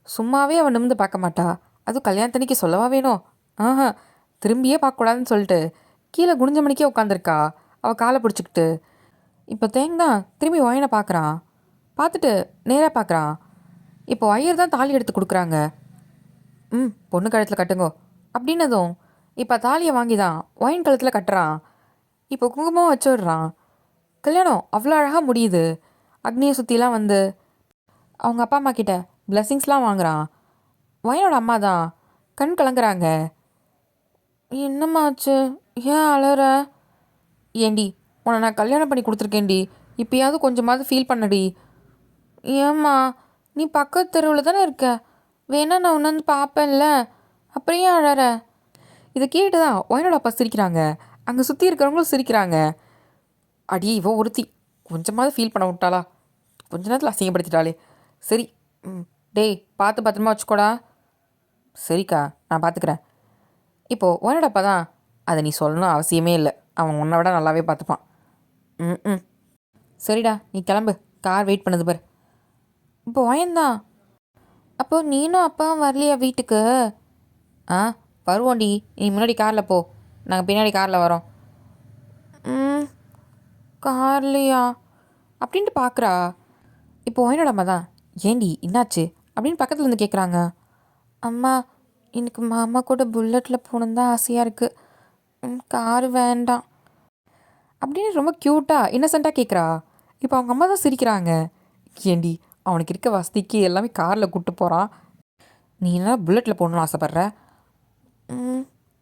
[SPEAKER 1] சும்மாவே அவன் நிமிந்து பார்க்க மாட்டா, அதுவும் கல்யாணத்தன்னைக்கு சொல்லவா வேணும்? திரும்பியே பார்க்கக்கூடாதுன்னு சொல்லிட்டு கீழே குனிஞ்ச மணிக்கே உட்காந்துருக்கா அவள் காலை பிடிச்சிக்கிட்டு. இப்போ தேங்காய் திரும்பி வயனை பார்க்குறான். பார்த்துட்டு நேராக பார்க்குறான். இப்போ ஐயர் தான் தாலி எடுத்து கொடுக்குறாங்க. பொண்ணு கழுத்தில் கட்டுங்கோ அப்படின்னதும் இப்போ தாலியை வாங்கி தான் ஒயின் கழுத்தில் கட்டுறான். இப்போ குங்குமம் வச்சுடுறான். கல்யாணம் அவ்வளோ அழகாக முடியுது. அக்னியை சுற்றிலாம் வந்து அவங்க அப்பா அம்மா கிட்ட பிளெஸ்ஸிங்ஸ்லாம் வாங்குறான். வயனோட அம்மா தான் கண் கலங்குறாங்க. என்னம்மாச்சு, ஏன் அழற? ஏண்டி உன்னை நான் கல்யாணம் பண்ணி கொடுத்துருக்கேன்டி, இப்போயாவது கொஞ்சமாவது ஃபீல் பண்ணடி. ஏம்மா நீ பக்கத்து தெருவில் தானே இருக்க, வேணா நான் உன்னை வந்து பார்ப்பேன்ல, அப்புறம் ஏன் அழற? இதை கேட்டு தான் வயனோட அப்பா சிரிக்கிறாங்க. அங்கே சுற்றி இருக்கிறவங்களும் சிரிக்கிறாங்க. அடி இவ ஒருத்தி கொஞ்சமாவது ஃபீல் பண்ண விட்டாளா, கொஞ்ச நேரத்தில் அசிங்கப்படுத்திட்டாளே. சரி டேய் பார்த்து பத்திரமா வச்சுக்கோடா. சரிக்கா நான் பார்த்துக்கிறேன். இப்போது உன்னோட அப்பா தான், அதை நீ சொல்லணும் அவசியமே இல்லை, அவன் உன்னை விட நல்லாவே பார்த்துப்பான். சரிடா நீ கிளம்பு, கார் வெயிட் பண்ணுது பார். இப்போ வயந்தான். அப்போ நீனும் அப்பாவும் வரலையா வீட்டுக்கு? ஆ, வருவோண்டி. நீ முன்னாடி காரில் போ, நாங்கள் பின்னாடி காரில் வரோம். ம், கார்லையா அப்படின்ட்டு பார்க்குறா. இப்போ ஒயினோட அம்மா தான், ஏண்டி என்னாச்சு அப்படின்னு பக்கத்தில் இருந்து கேட்குறாங்க. அம்மா, எனக்கு மாமா கூட புல்லட்டில் போகணுன்னு தான் ஆசையாக இருக்குது, காரு வேண்டாம் அப்படின்னு ரொம்ப க்யூட்டாக இன்னசென்ட்டாக கேட்குறா. இப்போ அவங்க அம்மா தான் சிரிக்கிறாங்க. ஏண்டி, அவனுக்கு இருக்க வசதிக்கு எல்லாமே காரில் கூப்பிட்டு போகிறான், நீ என்ன புல்லட்டில் போகணுன்னு ஆசைப்பட்ற?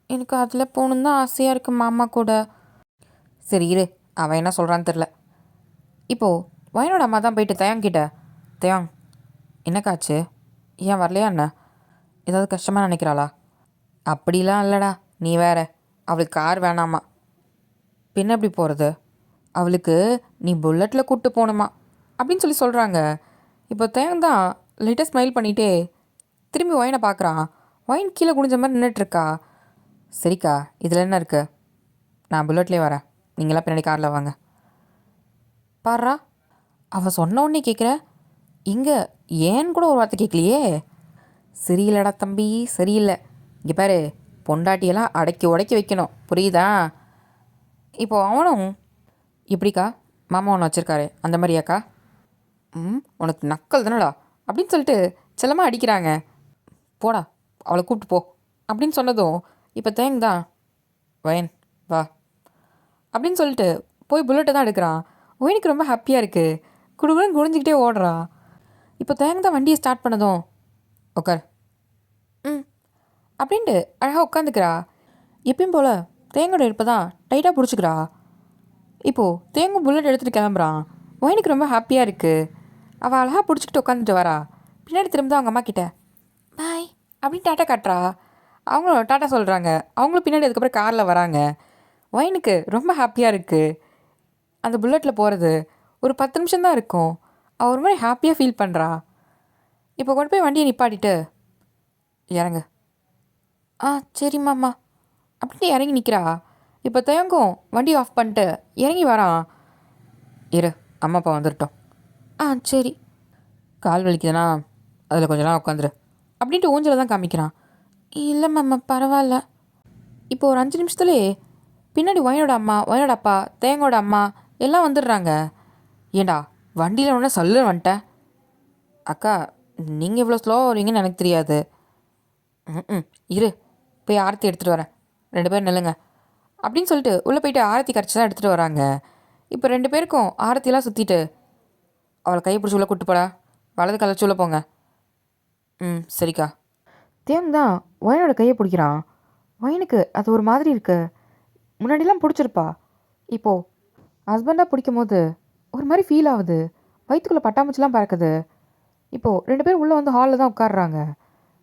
[SPEAKER 1] எனக்கு அதில் போகணுன்னு தான் ஆசையாக இருக்குது மாமா கூட. சரி இரு, அவன் என்ன சொல்கிறான்னு தெரில. இப்போது வயனோட அம்மா தான் போயிட்டு தயாங் கிட்ட, தயாங் என்னக்காச்சு, ஏன் வரலையா என்ன, ஏதாவது கஷ்டமாக நினைக்கிறாளா? அப்படிலாம் இல்லைடா, நீ வேற, அவளுக்கு கார் வேணாமா. பின்ன எப்படி போகிறது, அவளுக்கு நீ புல்லட்டில் கூப்பிட்டு போகணுமா அப்படின்னு சொல்லி சொல்கிறாங்க. இப்போ தயாங் தான் லைட்டாக ஸ்மைல் பண்ணிகிட்டே திரும்பி ஒயினை பார்க்குறான். ஒயின் கீழே குனிஞ்ச மாதிரி நின்றுட்டுருக்கா. சரிக்கா, இதில் என்ன இருக்குது, நான் புல்லட்லேயே வரேன், நீங்களாம் பின்னாடி காரில் வாங்க. பாடுறா, அவள் சொன்ன உடனே கேட்குற, இங்கே ஏன்னு கூட ஒரு வார்த்தை கேட்கலையே. சரியில்லடா தம்பி, சரியில்லை. இங்கே பாரு, பொண்டாட்டியெல்லாம் அடக்கி உடக்கி வைக்கணும், புரியுதா? இப்போது அவனும், எப்படிக்கா, மாமா ஒன்று வச்சுருக்காரு அந்த மாதிரியாக்கா? உனக்கு நக்கல் தானடா அப்படின்னு சொல்லிட்டு செல்லமாக அடிக்கிறாங்க. போடா, அவளை கூப்பிட்டு போ அப்படின்னு சொன்னதும் இப்போ தேங் தான், வயன் வா அப்படின்னு சொல்லிட்டு போய் புல்லட்டை தான் எடுக்கிறான். ஒயினுக்கு ரொம்ப ஹாப்பியாக இருக்குது, குடுகுடுன்னு குடிஞ்சிக்கிட்டே ஓடுறா. இப்போ தேங் தான் வண்டியை ஸ்டார்ட் பண்ணதும், உட்கார் அப்படின்ட்டு அழகாக உட்காந்துக்கிறா. எப்பயும் போல் தேங்கோட இருப்பை தான் டைட்டாக பிடிச்சிக்கிறா. இப்போது தேங்கும் புல்லட் எடுத்துகிட்டு கிளம்புறான். ஒயினுக்கு ரொம்ப ஹாப்பியாக இருக்குது. அவள் அழகாக பிடிச்சிக்கிட்டு உட்காந்துட்டு வரா. பின்னாடி திரும்ப அவங்க அம்மா கிட்ட பாய் அப்படின்னு டாட்டா காட்டுறா. அவங்களும் டாட்டா சொல்கிறாங்க. அவங்களும் பின்னாடி அதுக்கப்புறம் காரில் வராங்க. ஒயினுக்கு ரொம்ப ஹாப்பியாக இருக்குது. அந்த புல்லட்டில் போகிறது ஒரு 10 நிமிஷம் தான் இருக்கும். அவள் ஒரு மாதிரி ஹாப்பியாக ஃபீல் பண்ணுறா. இப்போ கொண்டு போய் வண்டியை நிப்பாட்டிட்டு, இறங்கு. ஆ சரிம்மாம்மா அப்படின்ட்டு இறங்கி நிற்கிறா. இப்போ தயங்கும் வண்டி ஆஃப் பண்ணிட்டு இறங்கி வரான். இரு, அம்மா அப்பா வந்துட்டோம். ஆ சரி. கால் வலிக்குதுன்னா அதில் கொஞ்ச நேரம் உட்காந்துரு அப்படின்ட்டு ஊஞ்சலை தான் காமிக்கிறான். இல்லை மாமா, பரவாயில்ல. இப்போ ஒரு 5 நிமிஷத்துலேயே பின்னாடி ஒயனோட அம்மா, ஒயனோட அப்பா, தேங்கோட அம்மா எல்லாம் வந்துடுறாங்க. ஏண்டா, வண்டியில் ஒன்று சல்லுன்னு வந்துட்டேன். அக்கா, நீங்கள் இவ்வளோ ஸ்லோவாக வருவீங்கன்னு எனக்கு தெரியாது. இரு, போய் ஆரத்தி எடுத்துகிட்டு வரேன், 2 பேரும் நில்லுங்க அப்படின்னு சொல்லிட்டு உள்ளே போயிட்டு ஆரத்தி கரைச்சி தான் எடுத்துகிட்டு வராங்க. இப்போ 2 பேருக்கும் ஆரத்தியெல்லாம் சுற்றிட்டு, அவளை கையை பிடிச்சி உள்ளே கூப்பிட்டு போடா, வலது கலைச்சி உள்ளே போங்க. சரிக்கா. தேம் தான் ஒயனோட கையை பிடிக்கிறான். ஒயனுக்கு அது ஒரு மாதிரி இருக்கு. முன்னாடிலாம் பிடிச்சிருப்பா, இப்போது ஹஸ்பண்டாக பிடிக்கும் போது ஒரு மாதிரி ஃபீல் ஆகுது. வயிற்றுக்குள்ளே பட்டாம்பூச்சிலாம் பறக்குது. இப்போது 2 பேரும் உள்ளே வந்து ஹாலில் தான் உட்காடுறாங்க.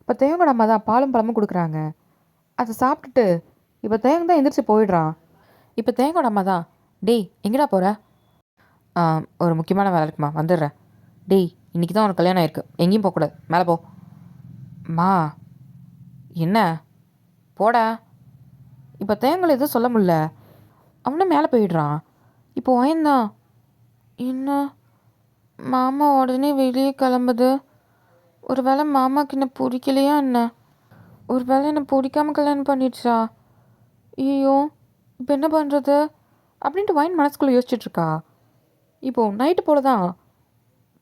[SPEAKER 1] இப்போ தேங்கோட அம்மா தான் பாலும் பழமும் கொடுக்குறாங்க. அதை சாப்பிட்டுட்டு இப்போ தேங்க தான் எந்திரிச்சு போயிடுறான். இப்போ தேங்கோட அம்மா தான், டேய் எங்கடா போகிற? ஒரு முக்கியமான வேலை இருக்குமா, வந்துடுறேன். டேய், இன்றைக்கி தான் உனக்கு கல்யாணம் ஆயிருக்கு, எங்கேயும் போகக்கூடாது, மேலே போ. மா, என்ன, போடா. இப்போ தேங்கலை எதுவும் சொல்ல முடியல, அவனும் மேலே போயிடுறான். இப்போ ஒயன்தான், என்ன மாமா உடனே வெளியே கிளம்புது, ஒரு வேளை மாமாவுக்கு என்ன பிடிக்கலையா என்ன, ஒரு வேளை என்னை பிடிக்காம கல்யாணம் பண்ணிடுச்சா, ஐயோ இப்போ என்ன பண்ணுறது அப்படின்ட்டு ஒயின் மனசுக்குள்ளே யோசிச்சுட்ருக்கா. இப்போது நைட்டு போல தான்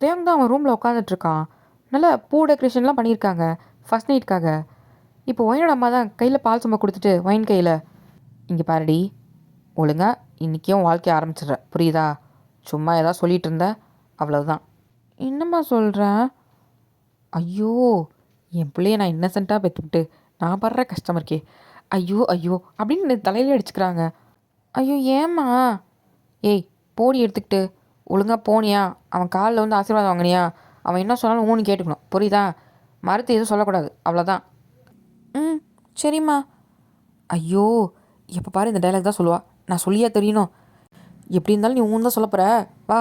[SPEAKER 1] தேவங் தான் அவன் ரூமில் உட்காந்துட்ருக்கான். நல்லா பூ டெக்கரேஷன்லாம் பண்ணியிருக்காங்க ஃபஸ்ட் நைட்டுக்காக. இப்போ ஒயினோட அம்மா தான் கையில் பால் சம்பா கொடுத்துட்டு ஒயின் கையில், இங்கே பாருடி, ஒழுங்கா இன்றைக்கும் வாழ்க்கைய ஆரம்பிச்சிடுற, புரியுதா? சும்மா ஏதாவது சொல்லிகிட்டு இருந்த, அவ்வளவுதான். என்னம்மா சொல்கிறேன்? ஐயோ, என் பிள்ளைய நான் இன்னசென்ட்டாக பெற்றுக்கிட்டு நான் படுற கஷ்டம் இருக்கே, ஐயோ ஐயோ அப்படின்னு தலையில அடிச்சுக்கிறாங்க. ஐயோ ஏம்மா? ஏய், போடி எடுத்துக்கிட்டு, ஒழுங்காக போனியா, அவன் காலில் வந்து ஆசீர்வாதம் வாங்கினியா, அவன் என்ன சொன்னாலும் ஊன்னு கேட்டுக்கணும், புரியுதா? மறுத்து எதுவும் சொல்லக்கூடாது, அவ்வளோதான். சரிம்மா. ஐயோ, எப்போ பாரு இந்த டைலாக் தான் சொல்லுவா, நான் சொல்லியா தெரியணும். எப்படி இருந்தாலும் நீ ஊன் தான் சொல்ல போகிற, வா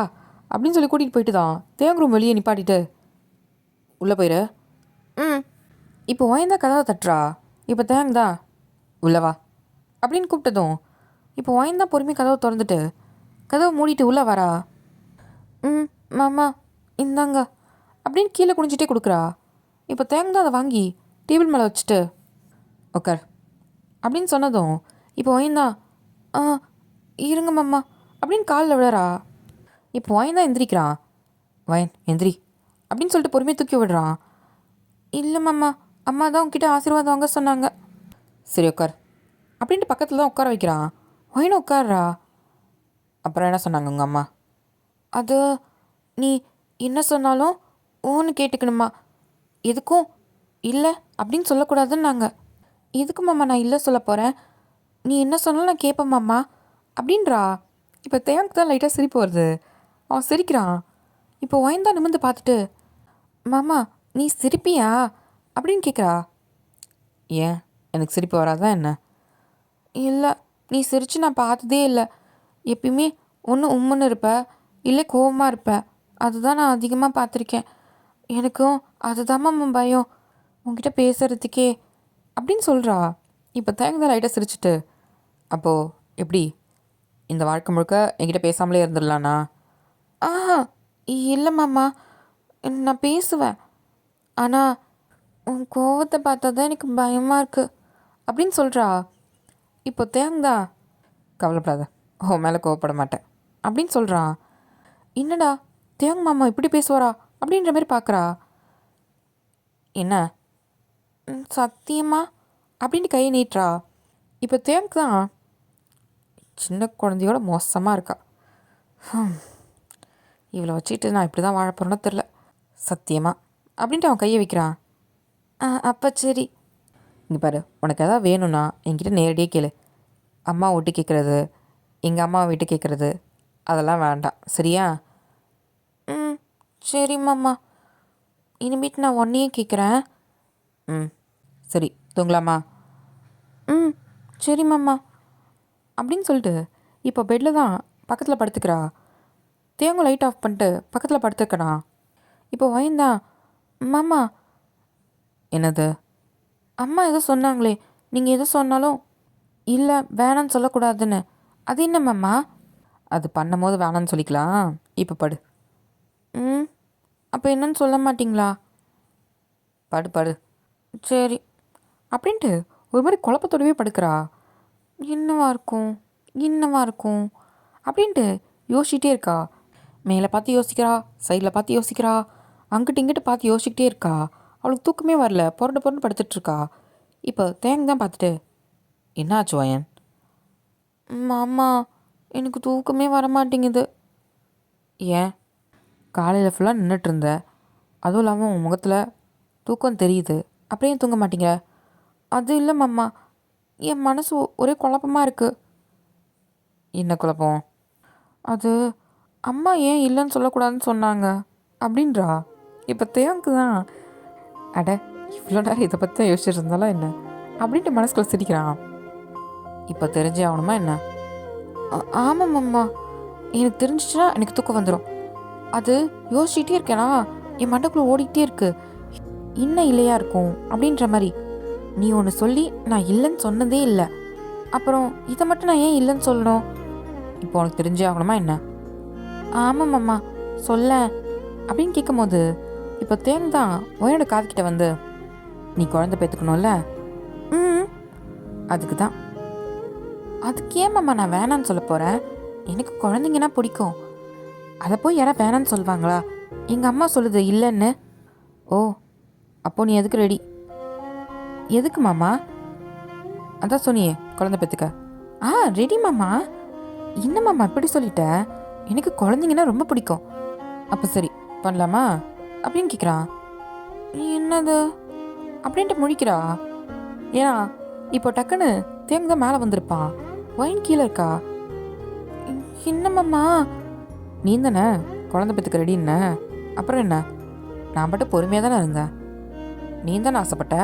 [SPEAKER 1] அப்படின்னு சொல்லி கூட்டிகிட்டு போயிட்டு தான் தேங்க ரூம் வெளியே நிப்பாட்டிட்டு, உள்ளே போயிரு. இப்போ ஒயந்தான் கதவை தட்டுறா. இப்போ தேங்க தான், உள்ளே வா அப்படின்னு கூப்பிட்டதும் இப்போ ஒயந்தான் பொறுமையாக கதவை திறந்துட்டு கதவை மூடிட்டு உள்ளே வரா. மாமா இந்தாங்க அப்படின்னு கீழே குனிஞ்சிட்டே கொடுக்குறா. இப்போ தேங்காய் அதை வாங்கி டேபிள் மேலே வச்சுட்டு உக்கார் அப்படின்னு சொன்னதும் இப்போ ஒயந்தா ஆ இருங்க மாமா அப்படின்னு காலில் விழறா. இப்போ ஒயந்தான் எந்திரிக்கிறான். வயன் எந்திரி அப்படின்னு சொல்லிட்டு பொறுமையை தூக்கி விடுறான். இல்லை மாமா, அம்மா தான் உங்ககிட்ட ஆசீர்வாதம் வாங்க சொன்னாங்க. சரி உட்கார் அப்படின்ட்டு பக்கத்தில் தான் உட்கார வைக்கிறான். ஒயினும் உட்கார்றா. அப்புறம் என்ன சொன்னாங்க உங்கள் அம்மா? அது நீ என்ன சொன்னாலும் ஓன்னு கேட்டுக்கணுமா, எதுக்கும் இல்லை அப்படின்னு சொல்லக்கூடாதுன்னாங்க. எதுக்கு மாமா நான் இல்லை சொல்ல போகிறேன், நீ என்ன சொன்னாலும் நான் கேட்பேன் மாமா அப்படின்றா. இப்போ தேவனுக்கு தான் லைட்டாக சிரிப்பு வருது. அவன் சிரிக்கிறான். இப்போ ஒயன் தான் நிமிர்ந்து பார்த்துட்டு மாமா நீ சிரிப்பியா அப்படின்னு கேட்குறா. ஏன் எனக்கு சிரிப்பு வராதா என்ன? இல்லை, நீ சிரித்து நான் பார்த்ததே இல்லை. எப்பயுமே ஒன்று உம்முன்னு இருப்ப, இல்லை கோவமாக இருப்ப. அதுதான் நான் அதிகமாக பார்த்துருக்கேன். எனக்கும் அதுதான் பயம் உங்ககிட்ட பேசுகிறதுக்கே அப்படின்னு சொல்கிறா. இப்போ தேங்காய் லைட்டாக சிரிச்சிட்டு அப்போது எப்படி இந்த வாழ்க்கை முழுக்க என்கிட்ட பேசாமலே இருந்துடலாண்ணா? ஆஹா இல்லை மாமா, நான் பேசுவேன். ஆனால் உன் கோவத்தை பார்த்தா தான் எனக்கு பயமாக இருக்குது அப்படின்னு சொல்கிறா. இப்போ தேங்தா கவலைப்படாத, ஓ மேலே கோவப்பட மாட்டேன் அப்படின்னு சொல்கிறான். என்னடா தேங் மாமா இப்படி பேசுவாரா அப்படின்ற மாதிரி பார்க்குறா. என்ன சத்தியமா அப்படின்ட்டு கையை நீட்டுறா. இப்போ தேங்க் தான் சின்ன குழந்தையோட மோசமாக இருக்கா. இவளை வச்சுக்கிட்டு நான் இப்படி தான் வாழ போகிறேன்னு தெரில சத்தியமா அப்படின்ட்டு அவன் கையை வைக்கிறான். அப்போ சரி, இங்கே பாரு, உனக்கு எதாவது வேணும்னா என்கிட்ட நேரடியாக கேளு. அம்மா விட்டு கேட்குறது, எங்கள் அம்மாவை விட்டு கேட்குறது அதெல்லாம் வேண்டாம் சரியா? ம் சரி மாமா, இனிமேட்டு நான் ஒன்றையே கேட்குறேன். ம் சரி, தூங்கலாமா? ம் சரி மாமா அப்படின்னு சொல்லிட்டு இப்போ பெட்டில் தான் பக்கத்தில் படுத்துக்கிறா. தேங்காய் லைட் ஆஃப் பண்ணிட்டு பக்கத்தில் படுத்துக்கணா. இப்போ வயந்தான் மாமா. என்னது? அம்மா எதோ சொன்னாங்களே, நீங்கள் எது சொன்னாலும் இல்லை வேணான்னு சொல்லக்கூடாதுன்னு, அது என்ன மாமா? அது பண்ணும் போது வேணான்னு சொல்லிக்கலாம், இப்போ படு. ம் அப்போ என்னன்னு சொல்ல மாட்டிங்களா? படு படு. சரி அப்படின்ட்டு ஒரு மாதிரி குழப்பத்தோடவே படுக்கிறா. என்னவா இருக்கும் என்னவா இருக்கும் அப்படின்ட்டு யோசிச்சுட்டே இருக்கா. மேலே பார்த்து யோசிக்கிறா, சைடில் பார்த்து யோசிக்கிறா, அங்கிட்டு இங்கிட்டு பார்த்து யோசிக்கிட்டே இருக்கா. அவளுக்கு தூக்கமே வரல, புரண்டு புரண்டு படுத்துட்ருக்கா. இப்போ தேங்க தான் பார்த்துட்டு என்ன ஆச்சு வயன்? மாமா எனக்கு தூக்கமே வரமாட்டேங்குது. ஏன்? காலையில் ஃபுல்லாக நின்றுட்டு இருந்த, அதுவும் இல்லாமல் உன் முகத்தில் தூக்கம் தெரியுது, அப்படியே தூங்க மாட்டேங்கிற? அது இல்லை மாமா, என் மனசு ஒரே குழப்பமாக இருக்குது. என்ன குழப்பம்? அது அம்மா ஏன் இல்லைன்னு சொல்லக்கூடாதுன்னு சொன்னாங்க அப்படின்றா. இப்போ தேவனுக்கு தான் அட இவ்வளோ நேரம் இதை பற்றி தான் யோசிச்சுட்டு இருந்தாலும் என்ன அப்படின்ட்டு மனசுக்குள்ள சிரிக்கிறான். இப்போ தெரிஞ்சே ஆகணுமா என்ன? ஆமாம் அம்மா, எனக்கு தெரிஞ்சிச்சுன்னா எனக்கு தூக்கம் வந்துடும். அது யோசிச்சுட்டே இருக்கேனா, என் மண்டக்குள்ளே ஓடிக்கிட்டே இருக்கு, இன்னும் இல்லையா இருக்கும் அப்படின்ற மாதிரி. நீ ஒன்று சொல்லி நான் இல்லைன்னு சொன்னதே இல்லை, அப்புறம் இதை மட்டும் நான் ஏன் இல்லைன்னு சொல்லணும்? இப்போ உனக்கு தெரிஞ்சே ஆகணுமா என்ன? ஆமாம் அம்மா சொல்ல அப்படின்னு கேட்கும் போது இப்போ தேன் தான் உன்னோட காதுகிட்ட வந்து நீ குழந்தை பெற்றுக்கணும்ல. ம் அதுக்கு தான். அதுக்கு ஏன் மாமா நான் வேணான்னு சொல்ல போகிறேன்? எனக்கு குழந்தைங்கன்னா பிடிக்கும், அதை போய் யாராவது வேணான்னு சொல்லுவாங்களா? எங்கள் அம்மா சொல்லுது இல்லைன்னு. ஓ அப்போ நீ எதுக்கு ரெடி? எதுக்கு மாமா? அதான் சொன்னியே குழந்தை பெற்றுக்க. ரெடி மாமா. என்ன மாமா இப்படி சொல்லிட்ட? எனக்கு குழந்தைங்கன்னா ரொம்ப பிடிக்கும். அப்போ சரி பண்ணலாமா அப்படின்னு கேட்குறான். என்னது அப்படின்ட்டு முழிக்கிறா. ஏன்னா இப்போ டக்குன்னு தேங்க தான் மேலே வந்திருப்பான், ஒயின் கீழே இருக்கா. என்னம்மாம்மா? நீ தானே குழந்தை பெற்றுக்க ரெடின்ன, அப்புறம் என்ன? நான் மட்டும் பொறுமையாக தானே இருந்தேன், நீ தானே ஆசைப்பட்ட.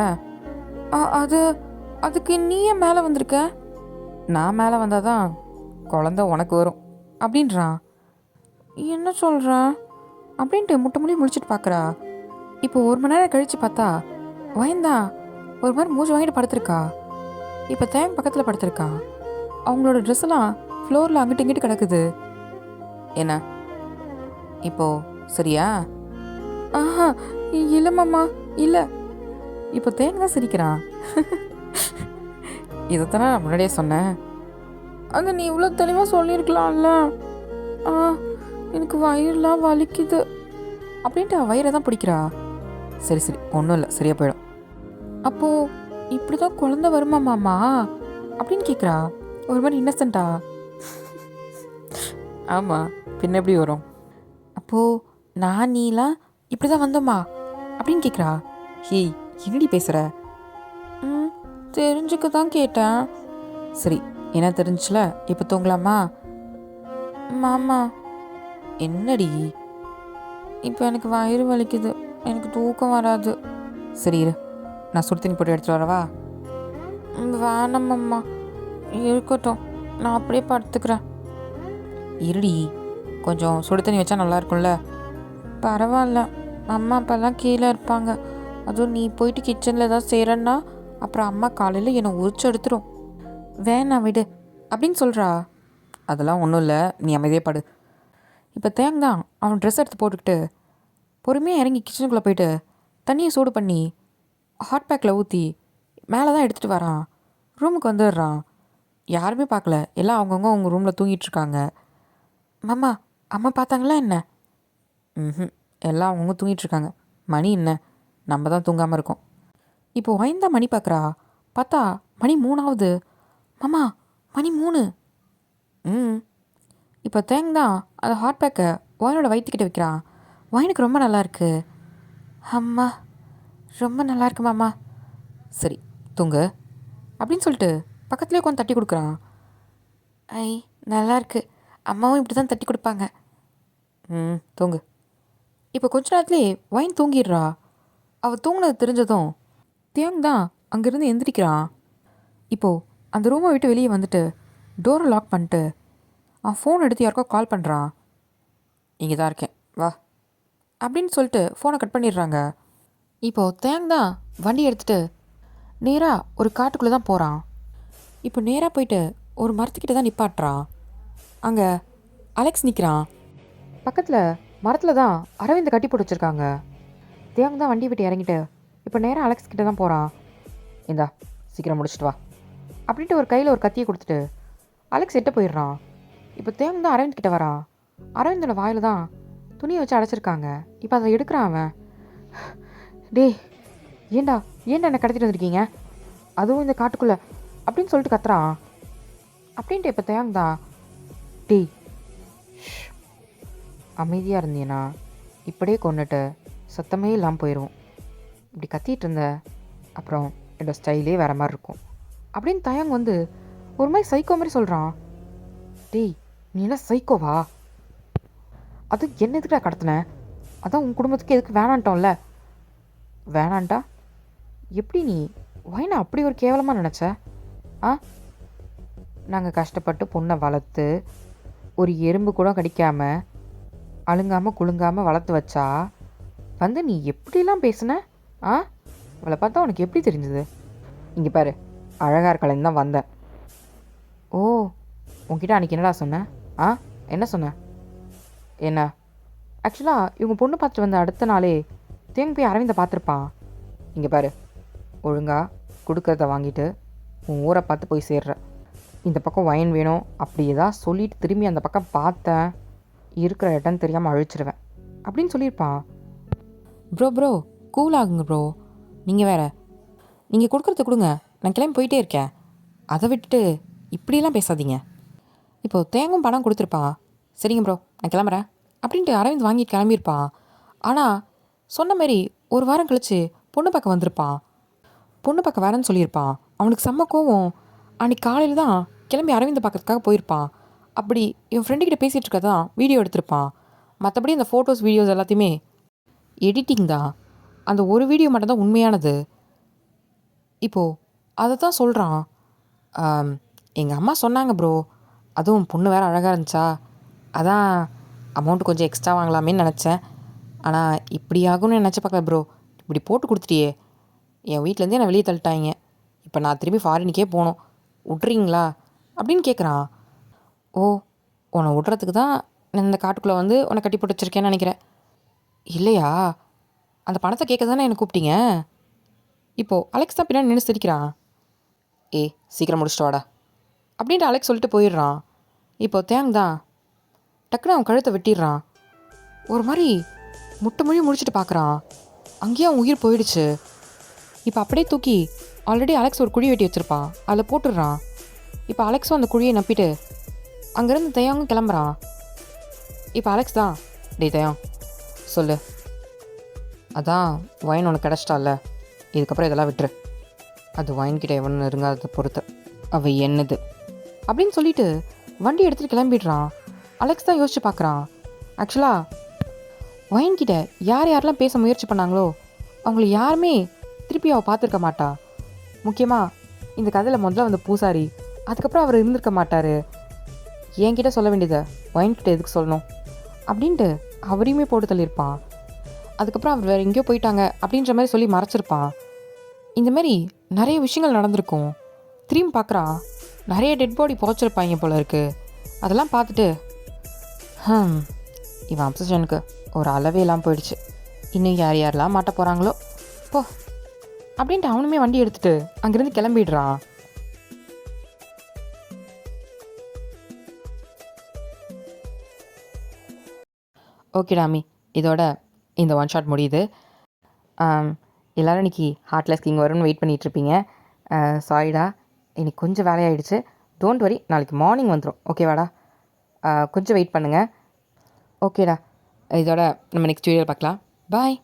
[SPEAKER 1] அதுக்கு நீயே மேலே வந்திருக்க. நான் மேலே வந்தால் தான் குழந்தை உனக்கு வரும் அப்படின்றான். என்ன சொல்கிறான் அப்படின்ட்டு முட்டை முடி முடிச்சுட்டு பார்க்குறா. இப்போ 1 மணி நேரம் கழித்து பார்த்தா வயந்தா ஒரு மாதிரி மூச்சு வாங்கிட்டு படுத்திருக்கா. இப்போ தேங்க பக்கத்தில் படுத்திருக்கா. அவங்களோட ட்ரெஸ்ஸெல்லாம் ஃப்ளோரில் அங்கிட்டு இங்கிட்டு கிடக்குது. என்ன இப்போ சரியா? ஆஹா, இல்லை மாமா, இல்லை. இப்போ தேங்க தான் சிரிக்கிறான். இதைத்தானே நான் முன்னாடியே சொன்னேன். அது நீ இவ்வளோ தெளிவாக சொல்லியிருக்கலாம்ல. ஆ, எனக்கு வயிறுலாம் வலிக்குது அப்படின்ட்டு வயிறை தான் பிடிக்கிறா. சரி சரி, ஒன்றும் இல்லை, சரியா போயிடும். அப்போது இப்படி தான் குழந்த வருமா மாமா அப்படின்னு கேட்குறா, ஒரு மாதிரி இன்னசென்ட்டா. ஆமாம், பின்ன எப்படி வரும்? அப்போது நான் நீலாம் இப்படி தான் வந்தோமா அப்படின்னு கேட்குறா. ஹேய், என்னடி பேசுகிற? தெரிஞ்சுக்க தான் கேட்டேன். சரி, என்ன தெரிஞ்சுல, இப்போ தூங்கலாமா? மாமா. என்னடி? இப்போ எனக்கு வயிறு வலிக்குது, எனக்கு தூக்கம் வராது. சரி இரு, நான் சுடு தண்ணி போட்டு எடுத்துகிட்டு வரவா? வேணாமம்மா, இருக்கட்டும், நான் அப்படியே படுத்துக்கிறேன். இருடி, கொஞ்சம் சுடு தண்ணி வச்சா நல்லா இருக்கும்ல. பரவாயில்ல, அம்மா அப்பாலாம் கீழே இருப்பாங்க. அதுவும் நீ போயிட்டு கிச்சனில் ஏதாவது செய்கிறன்னா அப்புறம் அம்மா காலையில் என்னை உரிச்சு எடுத்துரும். வேணாம் விடு அப்படின்னு சொல்கிறா. அதெல்லாம் ஒன்றும் இல்லை, நீ அமைதியே படு. இப்போ தேங்தான் அவன் ட்ரெஸ் எடுத்து போட்டுக்கிட்டு பொறுமையாக இறங்கி கிச்சனுக்குள்ளே போயிட்டு தண்ணியை சூடு பண்ணி ஹாட் பேக்கில் ஊற்றி மேலே தான் எடுத்துகிட்டு வரான். ரூமுக்கு வந்துடுறான். யாருமே பார்க்கல, எல்லாம் அவங்கவுங்க அவங்க ரூமில் தூங்கிட்டுருக்காங்க. மாமா, அம்மா பார்த்தாங்களா என்ன? எல்லாம் அவங்கவுங்க தூங்கிட்டுருக்காங்க. மணி என்ன, நம்ம தான் தூங்காமல் இருக்கோம். இப்போ ஒயின் தான் மணி பார்க்குறா. பார்த்தா மணி 3 மாமா, மணி 3. இப்போ தேங் தான் அந்த ஹாட் பேக்கை ஒயினோட வயிற்றுக்கிட்ட வைக்கிறான். ஒயினுக்கு ரொம்ப நல்லாயிருக்கு. அம்மா, ரொம்ப நல்லாயிருக்கு மாமா. சரி தூங்கு அப்படின்னு சொல்லிட்டு பக்கத்துலேயே உட்காந்து தட்டி கொடுக்குறான். ஐ, நல்லாயிருக்கு, அம்மாவும் இப்படி தான் தட்டி கொடுப்பாங்க. தூங்கு. இப்போ கொஞ்ச நேரத்துலேயே ஒயின் தூங்கிடுறா. அவள் தூங்கினது தெரிஞ்சதும் தேங் தான் அங்கேருந்து எந்திரிக்கிறான். இப்போது அந்த ரூமை விட்டு வெளியே வந்துட்டு டோரை லாக் பண்ணிட்டு அவன் ஃபோன் எடுத்து யாருக்கோ கால் பண்ணுறான். இங்கே தான் இருக்கேன், வா அப்படின்னு சொல்லிட்டு ஃபோனை கட் பண்ணிடுறாங்க. இப்போது தேங் தான் வண்டி எடுத்துகிட்டு நேராக ஒரு காட்டுக்குள்ளே தான் போகிறான். இப்போ நேராக போயிட்டு ஒரு மரத்துக்கிட்ட தான் நிப்பாட்டுறான். அங்கே அலெக்ஸ் நிற்கிறான். பக்கத்தில் மரத்தில் தான் அரவிந்த் கட்டி போட்டு வச்சுருக்காங்க. தேங் தான் வண்டி விட்டு இறங்கிட்டு இப்போ நேராக அலெக்ஸ் கிட்ட தான் போகிறான். இந்தா, சீக்கிரம் முடிச்சுட்டு வா அப்படின்ட்டு ஒரு கையில் ஒரு கத்தியை கொடுத்துட்டு அலெக்ஸ் எட்ட போயிடுறான். இப்போ தேங் தான் அரவிந்த் கிட்ட வரான். அரவிந்தோட வாயில் தான் துணியை வச்சு அடைச்சிருக்காங்க. இப்போ அதை எடுக்கிறான் அவன். டேய், ஏண்டா என்னை கடத்திட்டு வந்திருக்கீங்க, அதுவும் இந்த காட்டுக்குள்ளே அப்படின்னு சொல்லிட்டு கத்துறான். அப்படின்ட்டு இப்போ தேங் தான், டேய் அமைதியாக இருந்தீங்கன்னா இப்படியே கொண்டுட்டு சத்தமே இல்லாமல் போயிடும். இப்படி கத்திட்டு இருந்த அப்புறம் என்னோடய ஸ்டைலே வேறு மாதிரி இருக்கும் அப்படின்னு தயங் வந்து ஒரு மாதிரி சைக்கோ மாதிரி சொல்கிறான். டேய், நீ என்ன சைக்கோவா? அது என்ன எதுக்குடா கடத்தின? அதான் உன் குடும்பத்துக்கு எதுக்கு வேணான்ட்டோம்ல. வேணான்ட்டா எப்படி? நீ ஒயினை அப்படி ஒரு கேவலமாக நினச்ச? நாங்கள் கஷ்டப்பட்டு பொண்ணை வளர்த்து ஒரு எறும்பு கூட கடிக்காமல் அழுங்காமல் குலுங்காமல் வளர்த்து வச்சா வந்து நீ எப்படிலாம் பேசுன? அவளை பார்த்தா உனக்கு எப்படி தெரிஞ்சுது? இங்கே பாரு, அழகாக இருக்கலன்னு தான் வந்தேன். ஓ, உன்கிட்ட அன்றைக்கி என்னடா சொன்னேன்? என்ன சொன்னேன்? என்ன? ஆக்சுவலாக இவங்க பொண்ணு பார்த்துட்டு வந்த அடுத்த நாளே தேங்க போய் அரவிந்தை பார்த்துருப்பான். இங்கே பாரு, ஒழுங்காக கொடுக்கறத வாங்கிட்டு உன் ஊரை பார்த்து போய் சேர்ற. இந்த பக்கம் ஒயின் வேணும் அப்படி ஏதாவது சொல்லிட்டு திரும்பி அந்த பக்கம் பார்த்தேன், இருக்கிற இடம் தெரியாமல் அழிச்சிருவேன் அப்படின்னு சொல்லியிருப்பான். ப்ரோ கூல் ஆகுங்க ப்ரோ. நீங்கள் வேறு, நீங்கள் கொடுக்குறத கொடுங்க, நான் கிளம்பி போயிட்டே இருக்கேன். அதை விட்டுட்டு இப்படியெல்லாம் பேசாதீங்க. இப்போது தேங்கும் பணம் கொடுத்துருப்பான். சரிங்க ப்ரோ, நான் கிளம்புறேன் அப்படின்ட்டு அரவிந்த் வாங்கிட்டு கிளம்பியிருப்பான். ஆனால் சொன்ன மாதிரி ஒரு வாரம் கழித்து பொண்ணு பார்க்க வந்திருப்பான். பொண்ணு பார்க்க வரேன்னு சொல்லியிருப்பான். அவனுக்கு செம்ம கோவம். அன்றைக்கி காலையில் தான் கிளம்பி அரவிந்தை பார்க்கறதுக்காக போயிருப்பான். அப்படி இவன் ஃப்ரெண்டுக்கிட்ட பேசிகிட்டு இருக்க தான் வீடியோ எடுத்திருப்பான். மற்றபடி அந்த ஃபோட்டோஸ் வீடியோஸ் எல்லாத்தையுமே எடிட்டிங் தான். அந்த ஒரு வீடியோ மட்டும்தான் உண்மையானது. இப்போது அதை தான் சொல்கிறான். எங்கள் அம்மா சொன்னாங்க ப்ரோ, அதுவும் பொண்ணு வேறு அழகாக இருந்துச்சா, அதான் அமௌண்ட்டு கொஞ்சம் எக்ஸ்ட்ரா வாங்கலாமேன்னு நினச்சேன். ஆனால் இப்படி ஆகும்னு நினச்சி பார்க்கல ப்ரோ. இப்படி போட்டு கொடுத்துட்டியே, என் வீட்டிலேருந்தே என்னை வெளியே தள்ளிட்டாங்க. இப்போ நான் திரும்பி ஃபாரினுக்கே போகணும், விட்றீங்களா அப்படின்னு கேட்குறான். ஓ, உன்னை விட்றதுக்கு தான் நான் இந்த காட்டுக்குள்ளே வந்து உன்னை கட்டி போட்டு வச்சுருக்கேன்னு நினைக்கிறேன். இல்லையா? அந்த பணத்தை கேட்க தானே என்ன கூப்பிட்டீங்க? இப்போது அலெக்ஸ் தான் பின்னாடி நின்று சிரிக்கிறான். ஏய் சீக்கிரம் முடிச்சிட்டு வாடா அப்படின்ட்டு அலெக்ஸ் சொல்லிட்டு போயிடுறான். இப்போ தேங் தான் டக்குன்னு அவன் கழுத்தை வெட்டிடுறான். ஒரு மாதிரி முட்டை மொழி முடிச்சுட்டு பார்க்குறான். அங்கேயே அவன் உயிர் போயிடுச்சு. இப்போ அப்படியே தூக்கி ஆல்ரெடி அலெக்ஸ் ஒரு குழி வெட்டி வச்சுருப்பான், அதில் போட்டுடுறான். இப்போ அலெக்ஸும் அந்த குழியை நப்பிட்டு அங்கேருந்து தயாங்கும் கிளம்புறான். இப்போ அலெக்ஸ் தான், டேய் தயாங் சொல்லு, அதான் ஒயின் உனக்கு கிடச்சிட்டால, இதுக்கப்புறம் இதெல்லாம் விட்டுரு. அது ஒயின்கிட்ட எவனு நெருங்காததை பொறுத்து அவள் என்னது அப்படின்னு சொல்லிட்டு வண்டி எடுத்துகிட்டு கிளம்பிடுறான். அலெக்ஸ் தான் யோசிச்சு பார்க்குறான். ஆக்சுவலாக ஒயின்கிட்ட யார் யாரெல்லாம் பேச முயற்சி பண்ணாங்களோ அவங்கள யாருமே திருப்பி அவள் பார்த்துருக்க மாட்டா. முக்கியமாக இந்த கதையில் முதல்ல வந்து பூசாரி, அதுக்கப்புறம் அவர் இருந்திருக்க மாட்டார். என்கிட்ட சொல்ல வேண்டியதை ஒயின்கிட்ட எதுக்கு சொல்லணும் அப்படின்ட்டு அவரையுமே போட்டு தள்ளியிருப்பான். அதுக்கப்புறம் அவர் வேறு எங்கேயோ போயிட்டாங்க அப்படின்ற மாதிரி சொல்லி மறைச்சிருப்பான். இந்தமாரி நிறைய விஷயங்கள் நடந்திருக்கும். திரும்பி பார்க்குறான், நிறைய டெட் பாடி புதைச்சிருப்பாங்க போல இருக்குது. அதெல்லாம் பார்த்துட்டு இவன் அப்சஷனுக்கு ஒரு அளவே இல்லாமல் போயிடுச்சு. இன்னும் யார் யாரெல்லாம் மாட்ட போகிறாங்களோ போ அப்படின்ட்டு அவனுமே வண்டி எடுத்துகிட்டு அங்கேருந்து கிளம்பிடுறான். ஓகே டாமி, இதோட இந்த ஒன் ஷாட் முடியுது. எல்லோரும் இன்றைக்கி ஹார்ட்லெஸ் கிங் வரும்னு வெயிட் பண்ணிகிட்ருப்பீங்க. சாரிடா, இன்னைக்கு கொஞ்சம் வேலையாகிடுச்சு. டோன்ட் வரி, நாளைக்கு மார்னிங் வந்துடும். ஓகேவாடா? கொஞ்சம் வெயிட் பண்ணுங்கள். ஓகேடா, இதோட நம்ம நெக்ஸ்ட் வீடியோவில் பார்க்கலாம். பாய்.